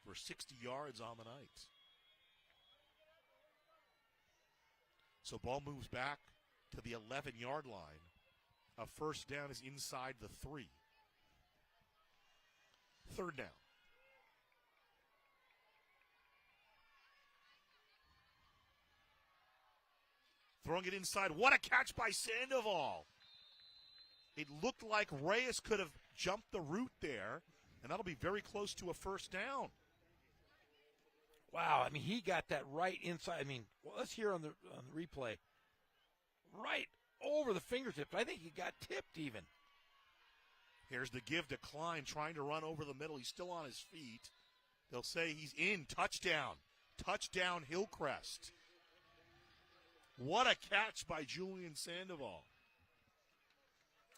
for 60 yards on the night. So ball moves back to the 11-yard line. A first down is inside the 3. 3rd down. Throwing it inside. What a catch by Sandoval. It looked like Reyes could have jumped the route there, and that'll be very close to a first down. Wow, I mean, he got that right inside. I mean, well, let's hear on the replay. Right over the fingertips. I think he got tipped even. Here's the give to Klein, trying to run over the middle. He's still on his feet. They'll say he's in. Touchdown. Touchdown, Hillcrest. What a catch by Julian Sandoval.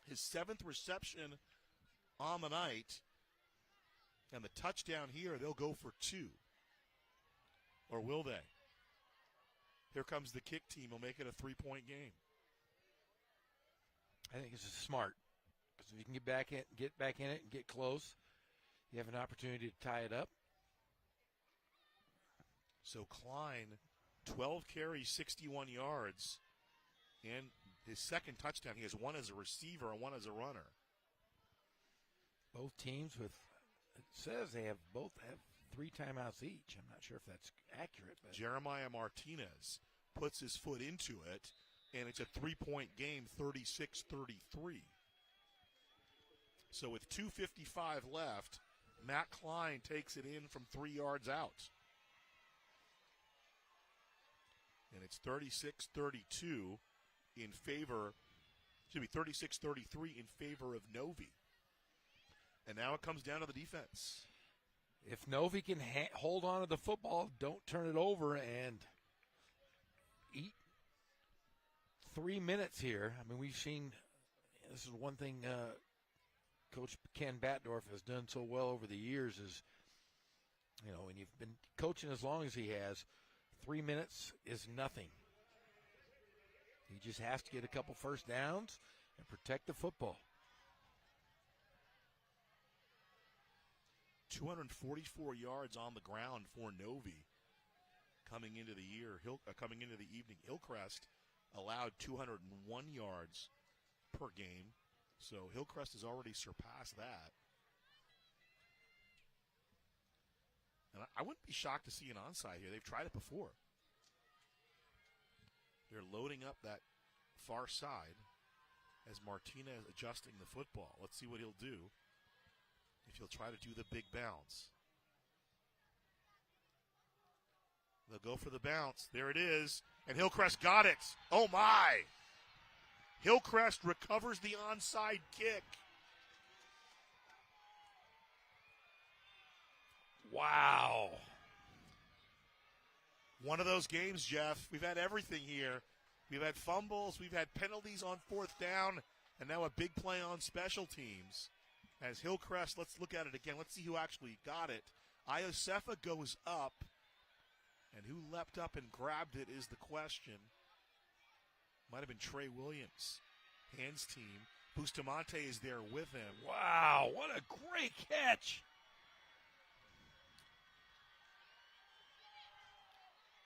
His 7th reception on the night. And the touchdown here, they'll go for 2. Or will they? Here comes the kick team. Will make it a 3-point game. I think this is smart. Because if you can get back in it and get close, you have an opportunity to tie it up. So Klein, 12 carries, 61 yards. And his second touchdown, he has one as a receiver and one as a runner. Both teams it says they both have 3 timeouts each. I'm not sure if that's accurate. But Jeremiah Martinez puts his foot into it, and it's a 3-point game, 36-33. So with 2:55 left, Matt Klein takes it in from 3 yards out. And it's 36-32 in favor, 36-33 in favor of Novi. And now it comes down to the defense. If Novi can hold on to the football, don't turn it over, and eat 3 minutes here. I mean, we've seen, this is one thing Coach Ken Batdorf has done so well over the years is, you know, when you've been coaching as long as he has, 3 minutes is nothing. He just has to get a couple first downs and protect the football. 244 yards on the ground for Novi coming into the evening. Hillcrest allowed 201 yards per game, so Hillcrest has already surpassed that. And I wouldn't be shocked to see an onside here. They've tried it before. They're loading up that far side as Martinez adjusting the football. Let's see what he'll do. If he'll try to do the big bounce. They'll go for the bounce. There it is. And Hillcrest got it. Oh, my. Hillcrest recovers the onside kick. Wow. One of those games, Jeff. We've had everything here. We've had fumbles. We've had penalties on 4th down. And now a big play on special teams. As Hillcrest, let's look at it again. Let's see who actually got it. Iosefa goes up. And who leapt up and grabbed it is the question. Might have been Trey Williams. Hands team. Bustamante is there with him. Wow, what a great catch.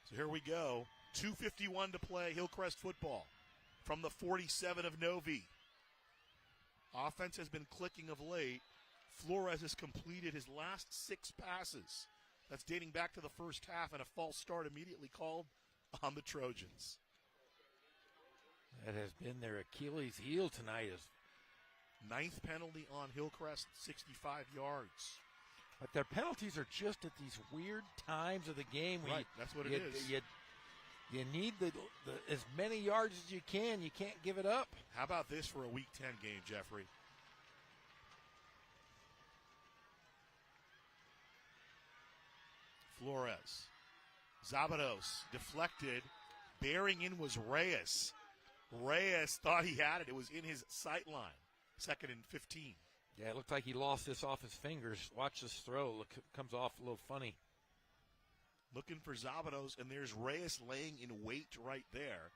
So here we go. 2:51 to play. Hillcrest football from the 47 of Novi. Offense has been clicking of late. Flores has completed his last 6 passes. That's dating back to the first half, and a false start immediately called on the Trojans. That has been their Achilles heel tonight. Is 9th penalty on Hillcrest, 65 yards. But their penalties are just at these weird times of the game. Right, that's what it is. You need the as many yards as you can. You can't give it up. How about this for a Week 10 game, Jeffrey? Flores. Zabados deflected. Bearing in was Reyes. Reyes thought he had it. It was in his sight line. 2nd and 15. Yeah, it looked like he lost this off his fingers. Watch this throw. Look, it comes off a little funny. Looking for Zabados, and there's Reyes laying in wait right there.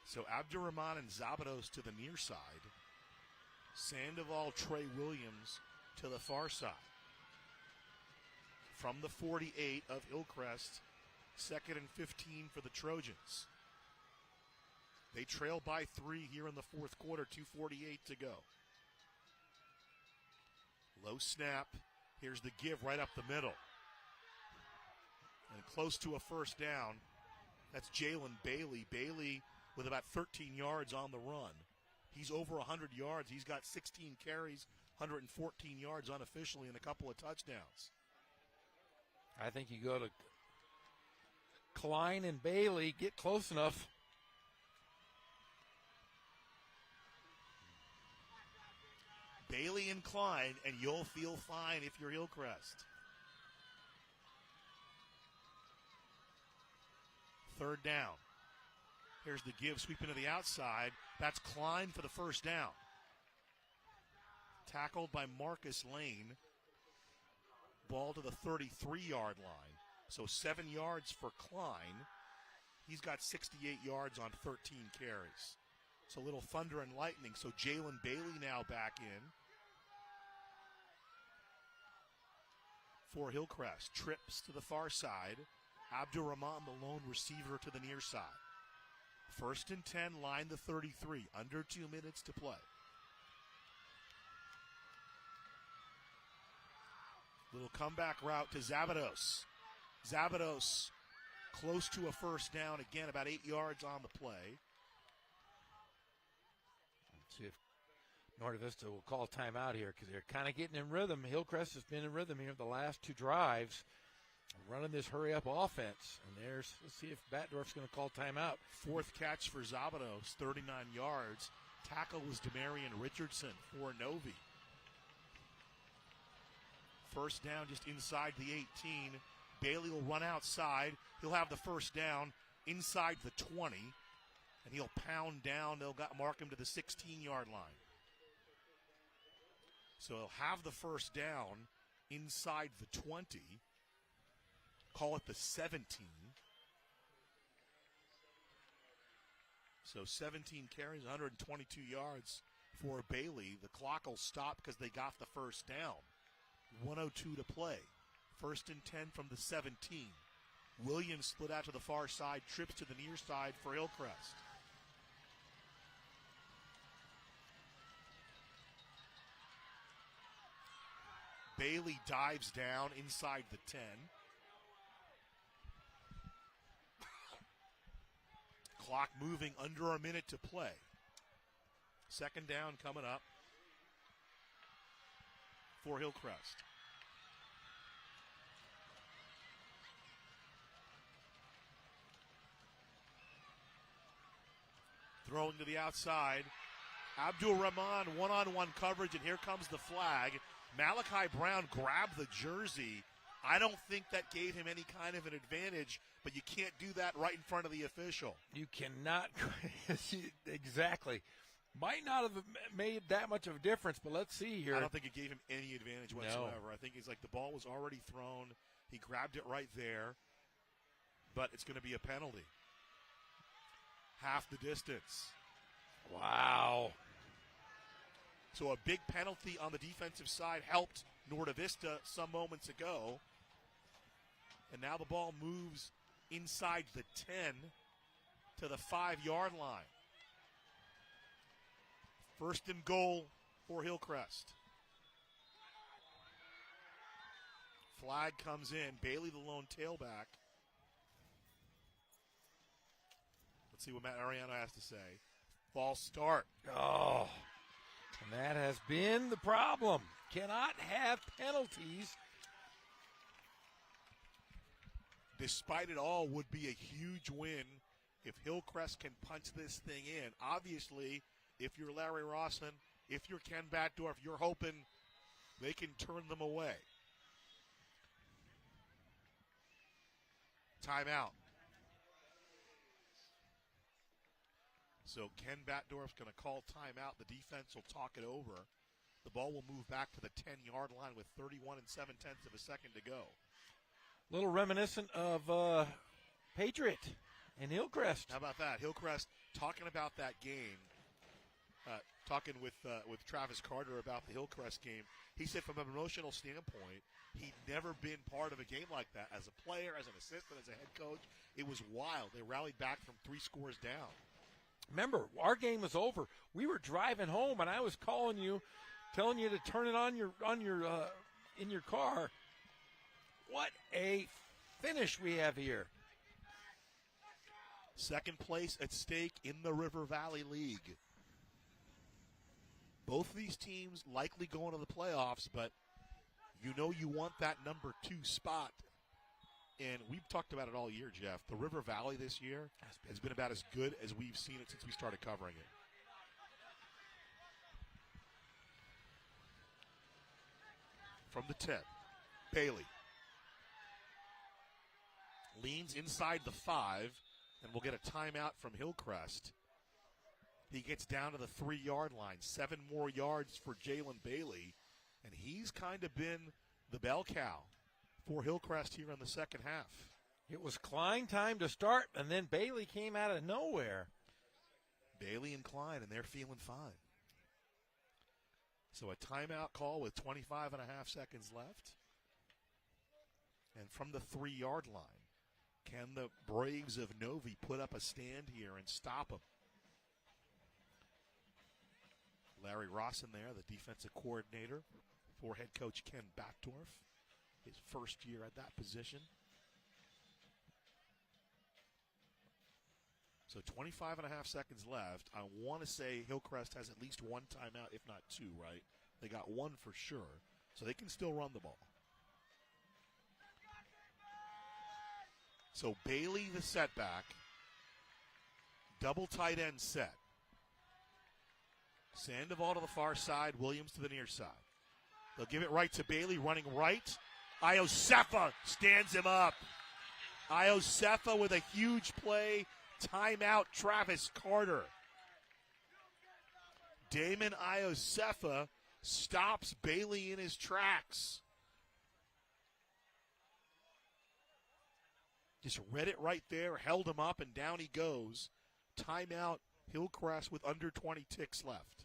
So Abdurrahman and Zabados to the near side. Sandoval, Trey Williams to the far side. From the 48 of Hillcrest, 2nd and 15 for the Trojans. They trail by 3 here in the fourth quarter, 2:48 to go. Low snap. Here's the give right up the middle. And close to a first down. That's Jalen Bailey. Bailey with about 13 yards on the run. He's over 100 yards. He's got 16 carries, 114 yards unofficially, and a couple of touchdowns. I think you go to Klein and Bailey, get close enough. Bailey and Klein, and you'll feel fine if you're Hillcrest. 3rd down. Here's the give, sweeping to the outside. That's Klein for the first down. Tackled by Marcus Lane. Ball to the 33-yard line. So 7 yards for Klein. He's got 68 yards on 13 carries. It's a little thunder and lightning. So Jalen Bailey now back in for Hillcrest. Trips to the far side. Abdurrahman, the lone receiver, to the near side. 1st and 10, line the 33. Under 2 minutes to play. Little comeback route to Zabados. Zabados close to a first down. Again, about 8 yards on the play. Let's see if Norte Vista will call timeout here because they're kind of getting in rhythm. Hillcrest has been in rhythm here the last 2 drives, running this hurry-up offense. And let's see if Batdorf's going to call timeout. 4th catch for Zabados, 39 yards. Tackle was Demarion Richardson for Novi. First down just inside the 18. Bailey will run outside. He'll have the first down inside the 20. And he'll pound down. They'll mark him to the 16-yard line. So he'll have the first down inside the 20. Call it the 17. So 17 carries, 122 yards for Bailey. The clock will stop because they got the first down. 1:02 to play. 1st and 10 from the 17. Williams split out to the far side, trips to the near side for Hillcrest. Bailey dives down inside the 10. Clock moving, under a minute to play. 2nd down coming up for Hillcrest. Throwing to the outside. Abdul-Rahman one-on-one coverage, and here comes the flag. Malachi Brown grabbed the jersey. I don't think that gave him any kind of an advantage, but you can't do that right in front of the official. You cannot. Exactly. Might not have made that much of a difference, but let's see here. I don't think it gave him any advantage whatsoever. I think it's like the ball was already thrown. He grabbed it right there, but it's going to be a penalty. Half the distance. Wow. So a big penalty on the defensive side helped Norte Vista some moments ago. And now the ball moves inside the 10 to the 5-yard line. 1st and goal for Hillcrest. Flag comes in. Bailey, the lone tailback. Let's see what Matt Ariano has to say. False start. Oh, and that has been the problem. Cannot have penalties. Despite it all, would be a huge win if Hillcrest can punch this thing in. Obviously, if you're Larry Rawson, if you're Ken Batdorf, you're hoping they can turn them away. Timeout. So Ken Batdorf's going to call timeout. The defense will talk it over. The ball will move back to the 10-yard line with 31 7/10 of a second to go. Little reminiscent of Patriot and Hillcrest. How about that? Hillcrest talking about that game, talking with Travis Carter about the Hillcrest game. He said from an emotional standpoint, he'd never been part of a game like that. As a player, as an assistant, as a head coach, it was wild. They rallied back from 3 scores down. Remember, our game was over. We were driving home, and I was calling you, telling you to turn it on in your car. What a finish we have here. Second place at stake in the River Valley League. Both of these teams likely going to the playoffs, but you know you want that number 2 spot. And we've talked about it all year, Jeff. The River Valley this year has been about as good as we've seen it since we started covering it. From the 10, Bailey leans inside the 5, and we'll get a timeout from Hillcrest. He gets down to the 3-yard line. 7 more yards for Jalen Bailey, and he's kind of been the bell cow for Hillcrest here in the second half. It was Klein time to start, and then Bailey came out of nowhere. Bailey and Klein, and they're feeling fine. So a timeout call with 25 and a half seconds left. And from the 3-yard line, can the Braves of Novi put up a stand here and stop them? Larry Rawson there, the defensive coordinator for head coach Ken Batdorf. His first year at that position. So 25 and a half seconds left. I want to say Hillcrest has at least 1 timeout, if not 2, right? They got 1 for sure. So they can still run the ball. So Bailey the setback. Double tight end set. Sandoval to the far side, Williams to the near side. They'll give it right to Bailey, running right. Iosefa stands him up. Iosefa with a huge play. Timeout, Travis Carter. Damon Iosefa stops Bailey in his tracks. Just read it right there, held him up, and down he goes. Timeout, Hillcrest with under 20 ticks left.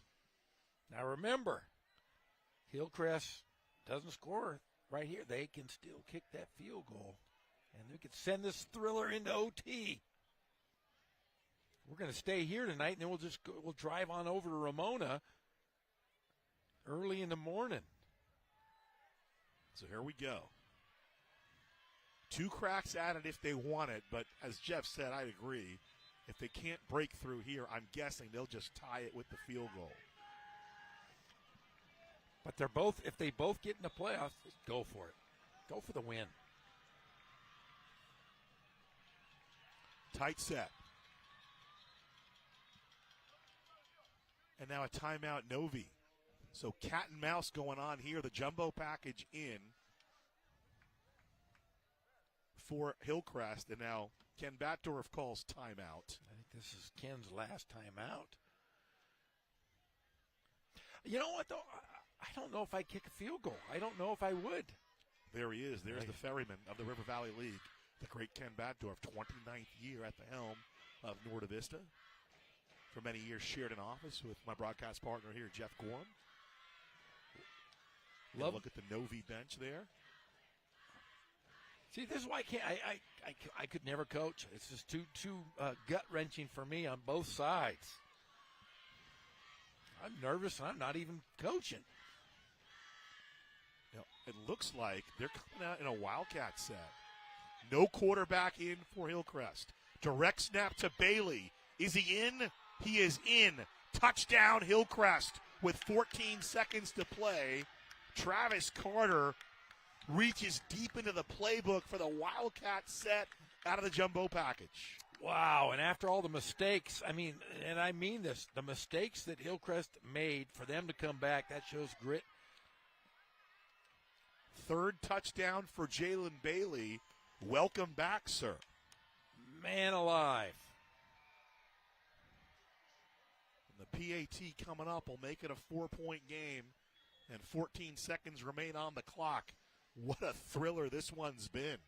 Now remember, Hillcrest doesn't score right here. They can still kick that field goal, and they could send this thriller into OT. We're going to stay here tonight, and then we'll drive on over to Ramona early in the morning. So here we go. 2 cracks at it if they want it, but as Jeff said, I agree. If they can't break through here, I'm guessing they'll just tie it with the field goal. But if they both get in the playoffs, go for it. Go for the win. Tight set. And now a timeout, Novi. So cat and mouse going on here. The jumbo package in for Hillcrest. And now Ken Batdorf calls timeout. I think this is Ken's last timeout. You know what, though? I don't know if I'd kick a field goal. I don't know if I would. There he is. There's the ferryman of the River Valley League, the great Ken Batdorf, 29th year at the helm of Norte Vista. For many years shared an office with my broadcast partner here, Jeff Gorham. Look at the Novi bench there. See, this is why I could never coach. It's just too gut-wrenching for me on both sides. I'm nervous, and I'm not even coaching. it looks like they're coming out in a Wildcat set. No quarterback in for Hillcrest. Direct snap to Bailey. Is he in? He is in. Touchdown Hillcrest with 14 seconds to play. Travis Carter reaches deep into the playbook for the Wildcat set out of the jumbo package. Wow, and after all the mistakes, I mean this, the mistakes that Hillcrest made, for them to come back, that shows grit. Third touchdown for Jalen Bailey. Welcome back, sir. Man alive. And the PAT coming up will make it a 4-point game, and 14 seconds remain on the clock. What a thriller this one's been.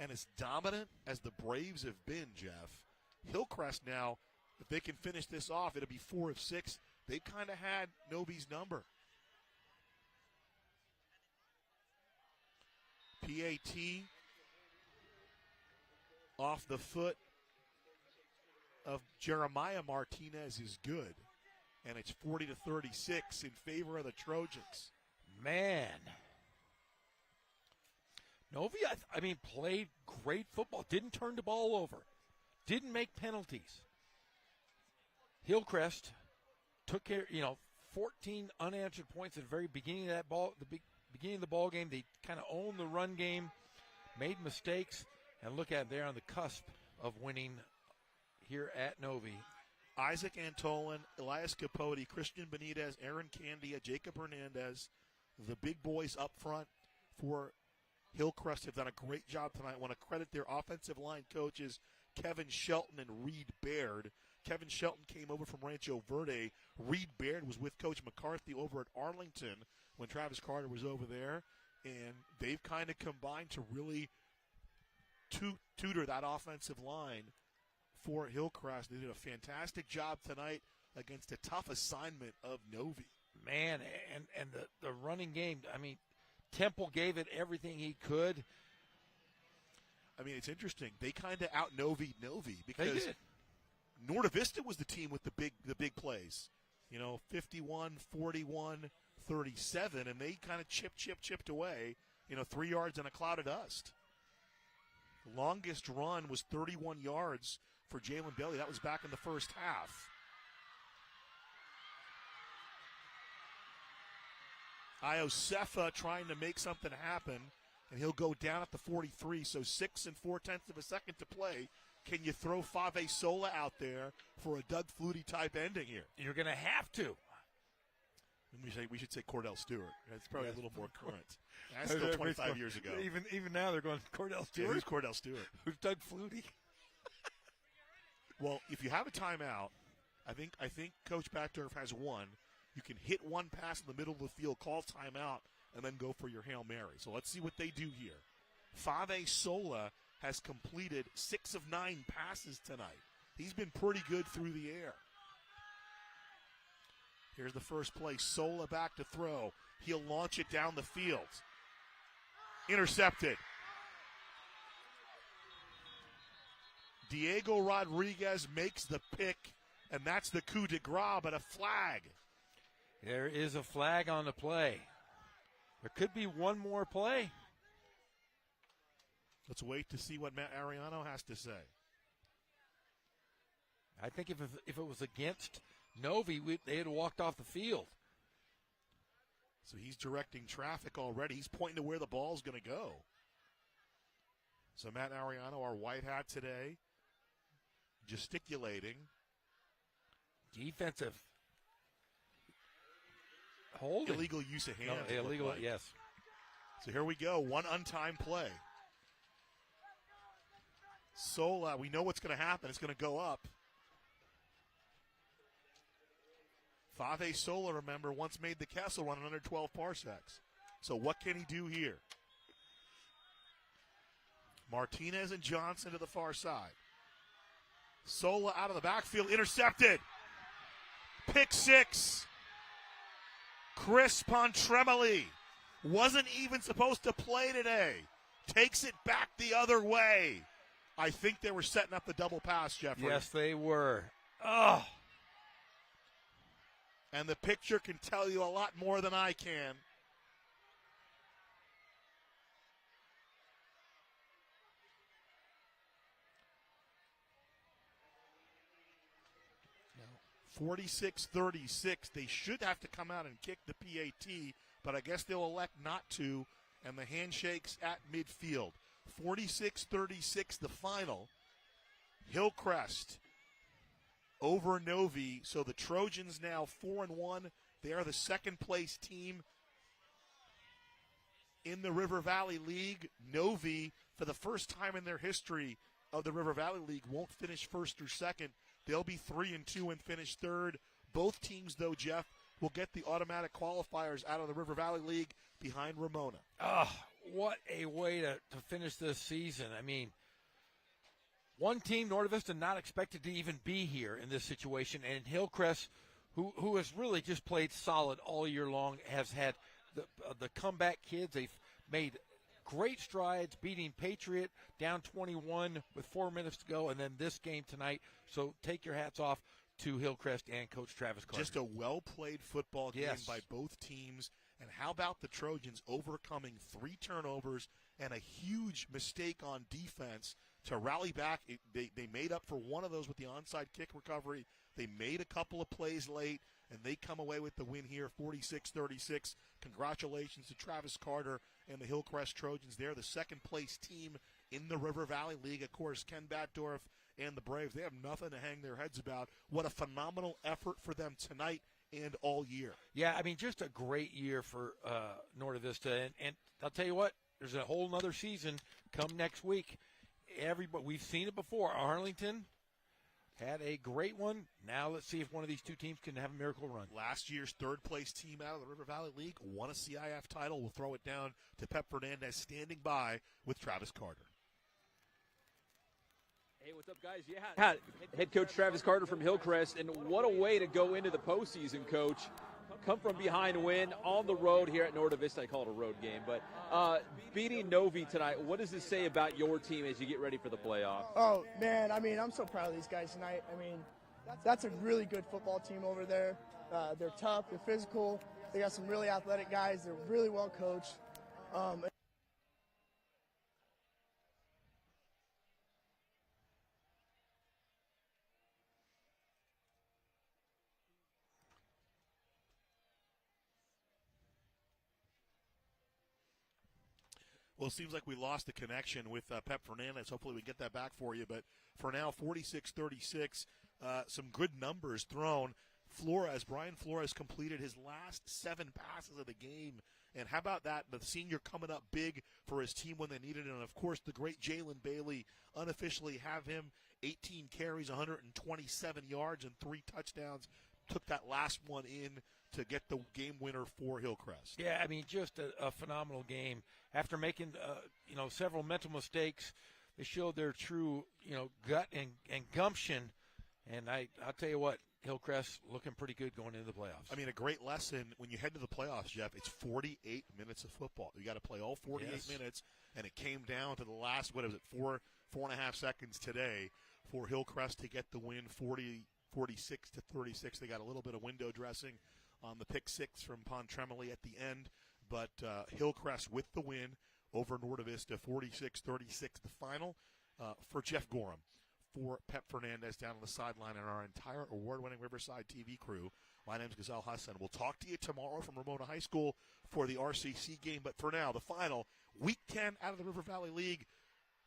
And as dominant as the Braves have been, Jeff, Hillcrest now, if they can finish this off, it'll be 4 of 6. They've kind of had Novi's number. PAT off the foot of Jeremiah Martinez is good. And it's 40-36 in favor of the Trojans. Man. Novi, I mean, played great football. Didn't turn the ball over. Didn't make penalties. Hillcrest took care, 14 unanswered points at the very beginning of that ball, beginning of the ball game. They kind of owned the run game, made mistakes, and look at it, they're on the cusp of winning here at Novi. Isaac Antolin, Elias Capote, Christian Benitez, Aaron Candia, Jacob Hernandez, the big boys up front for Hillcrest have done a great job tonight. I want to credit their offensive line coaches, Kevin Shelton and Reed Baird. Kevin Shelton came over from Rancho Verde. Reed Baird was with Coach McCarthy over at Arlington when Travis Carter was over there. And they've kind of combined to really tutor that offensive line for Hillcrest. They did a fantastic job tonight against a tough assignment of Novi. Man, and the running game, I mean, Temple gave it everything he could. I mean, it's interesting. They kind of out-Novi because Norte Vista was the team with the big plays. 51, 41, 37, and they kind of chipped away, 3 yards in a cloud of dust. The longest run was 31 yards for Jalen Bailey. That was back in the first half. Iosefa trying to make something happen, and he'll go down at the 43, so 6 4/10 of a second to play. Can you throw Fave Sola out there for a Doug Flutie-type ending here? You're going to have to. We should say Cordell Stewart. That's probably a little more current. That's still 25 years ago. Even now they're going, Cordell Stewart? Yeah, who's Cordell Stewart? Who's Doug Flutie? Well, if you have a timeout, I think Coach Backdorf has one. You can hit one pass in the middle of the field, call timeout, and then go for your Hail Mary. So let's see what they do here. Fave Sola has completed 6 of 9 passes tonight. He's been pretty good through the air. Here's the first play. Sola back to throw. He'll launch it down the field. Intercepted. Diego Rodriguez makes the pick, and that's the coup de grace, but a flag. There is a flag on the play. There could be one more play. Let's wait to see what Matt Ariano has to say. I think if it was against Novi, they had walked off the field. So he's directing traffic already. He's pointing to where the ball's going to go. So Matt Ariano, our white hat today, gesticulating. Defensive. Holding. Illegal use of hands. No, illegal, yes. So here we go. One untimed play. Sola, we know what's going to happen. It's going to go up. Fave Sola, remember, once made the Kessel run in under 12 parsecs. So what can he do here? Martinez and Johnson to the far side. Sola out of the backfield, intercepted. Pick 6. Chris Pontremoli wasn't even supposed to play today. Takes it back the other way. I think they were setting up the double pass, Jeffrey. Yes, they were. Oh. And the picture can tell you a lot more than I can. 46-36. They should have to come out and kick the PAT, but I guess they'll elect not to, and the handshakes at midfield. 46-36, the final. Hillcrest over Novi, so the Trojans now 4-1. They are the second-place team in the River Valley League. Novi, for the first time in their history of the River Valley League, won't finish first or second. They'll be 3-2 and finish third. Both teams, though, Jeff, will get the automatic qualifiers out of the River Valley League behind Ramona. Oh, what a way to finish this season. I mean, one team, Norte Vista, not expected to even be here in this situation, and Hillcrest, who has really just played solid all year long, has had the comeback kids. They've made great strides, beating Patriot down 21 with 4 minutes to go, and then this game tonight. So take your hats off to Hillcrest and Coach Travis Carter. Just a well-played football game by both teams. And how about the Trojans overcoming 3 turnovers and a huge mistake on defense to rally back? They made up for one of those with the onside kick recovery. They made a couple of plays late, and they come away with the win here, 46-36. Congratulations to Travis Carter and the Hillcrest Trojans. They're the second-place team in the River Valley League. Of course, Ken Batdorf and the Braves, they have nothing to hang their heads about. What a phenomenal effort for them tonight and all year. Yeah, I mean, just a great year for Norte Vista. And I'll tell you what, there's a whole nother season come next week. We've seen it before. Arlington had a great one. Now let's see if one of these two teams can have a miracle run. Last year's third-place team out of the River Valley League won a CIF title. We'll throw it down to Pep Fernandez standing by with Travis Carter. Hey, what's up, guys? Yeah, head coach Travis Carter from Hillcrest, and what a way to go into the postseason, Coach. Come from behind win on the road here at Norte Vista. I call it a road game, but beating Novi tonight, what does this say about your team as you get ready for the playoffs? Oh, man, I mean, I'm so proud of these guys tonight. I mean, that's a really good football team over there. They're tough, they're physical, they got some really athletic guys, they're really well coached. Well, it seems like we lost the connection with Pep Fernandez. Hopefully we get that back for you. But for now, 46-36, some good numbers thrown. Brian Flores completed his last 7 passes of the game. And how about that? The senior coming up big for his team when they needed it. And, of course, the great Jalen Bailey, unofficially have him 18 carries, 127 yards, and 3 touchdowns. Took that last one in to get the game winner for Hillcrest. Yeah, I mean, just a phenomenal game. After making, several mental mistakes, they showed their true, gut and gumption. And I'll tell you what, Hillcrest looking pretty good going into the playoffs. I mean, a great lesson when you head to the playoffs, Jeff. It's 48 minutes of football. You got to play all 48 minutes, and it came down to the last, 4.5 seconds today for Hillcrest to get the win, 46-36. They got a little bit of window dressing on the pick 6 from Pontremoli at the end, but Hillcrest with the win over Norte Vista, 46-36, the final for Jeff Gorham, for Pep Fernandez down on the sideline, and our entire award-winning Riverside TV crew. My name's Ghazal Hassan. We'll talk to you tomorrow from Ramona High School for the RCC game, but for now, the final, Week 10 out of the River Valley League,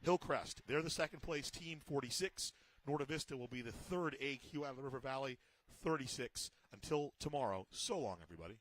Hillcrest. They're the second-place team, 46. Norte Vista will be the third AQ out of the River Valley, 36. Until tomorrow, so long, everybody.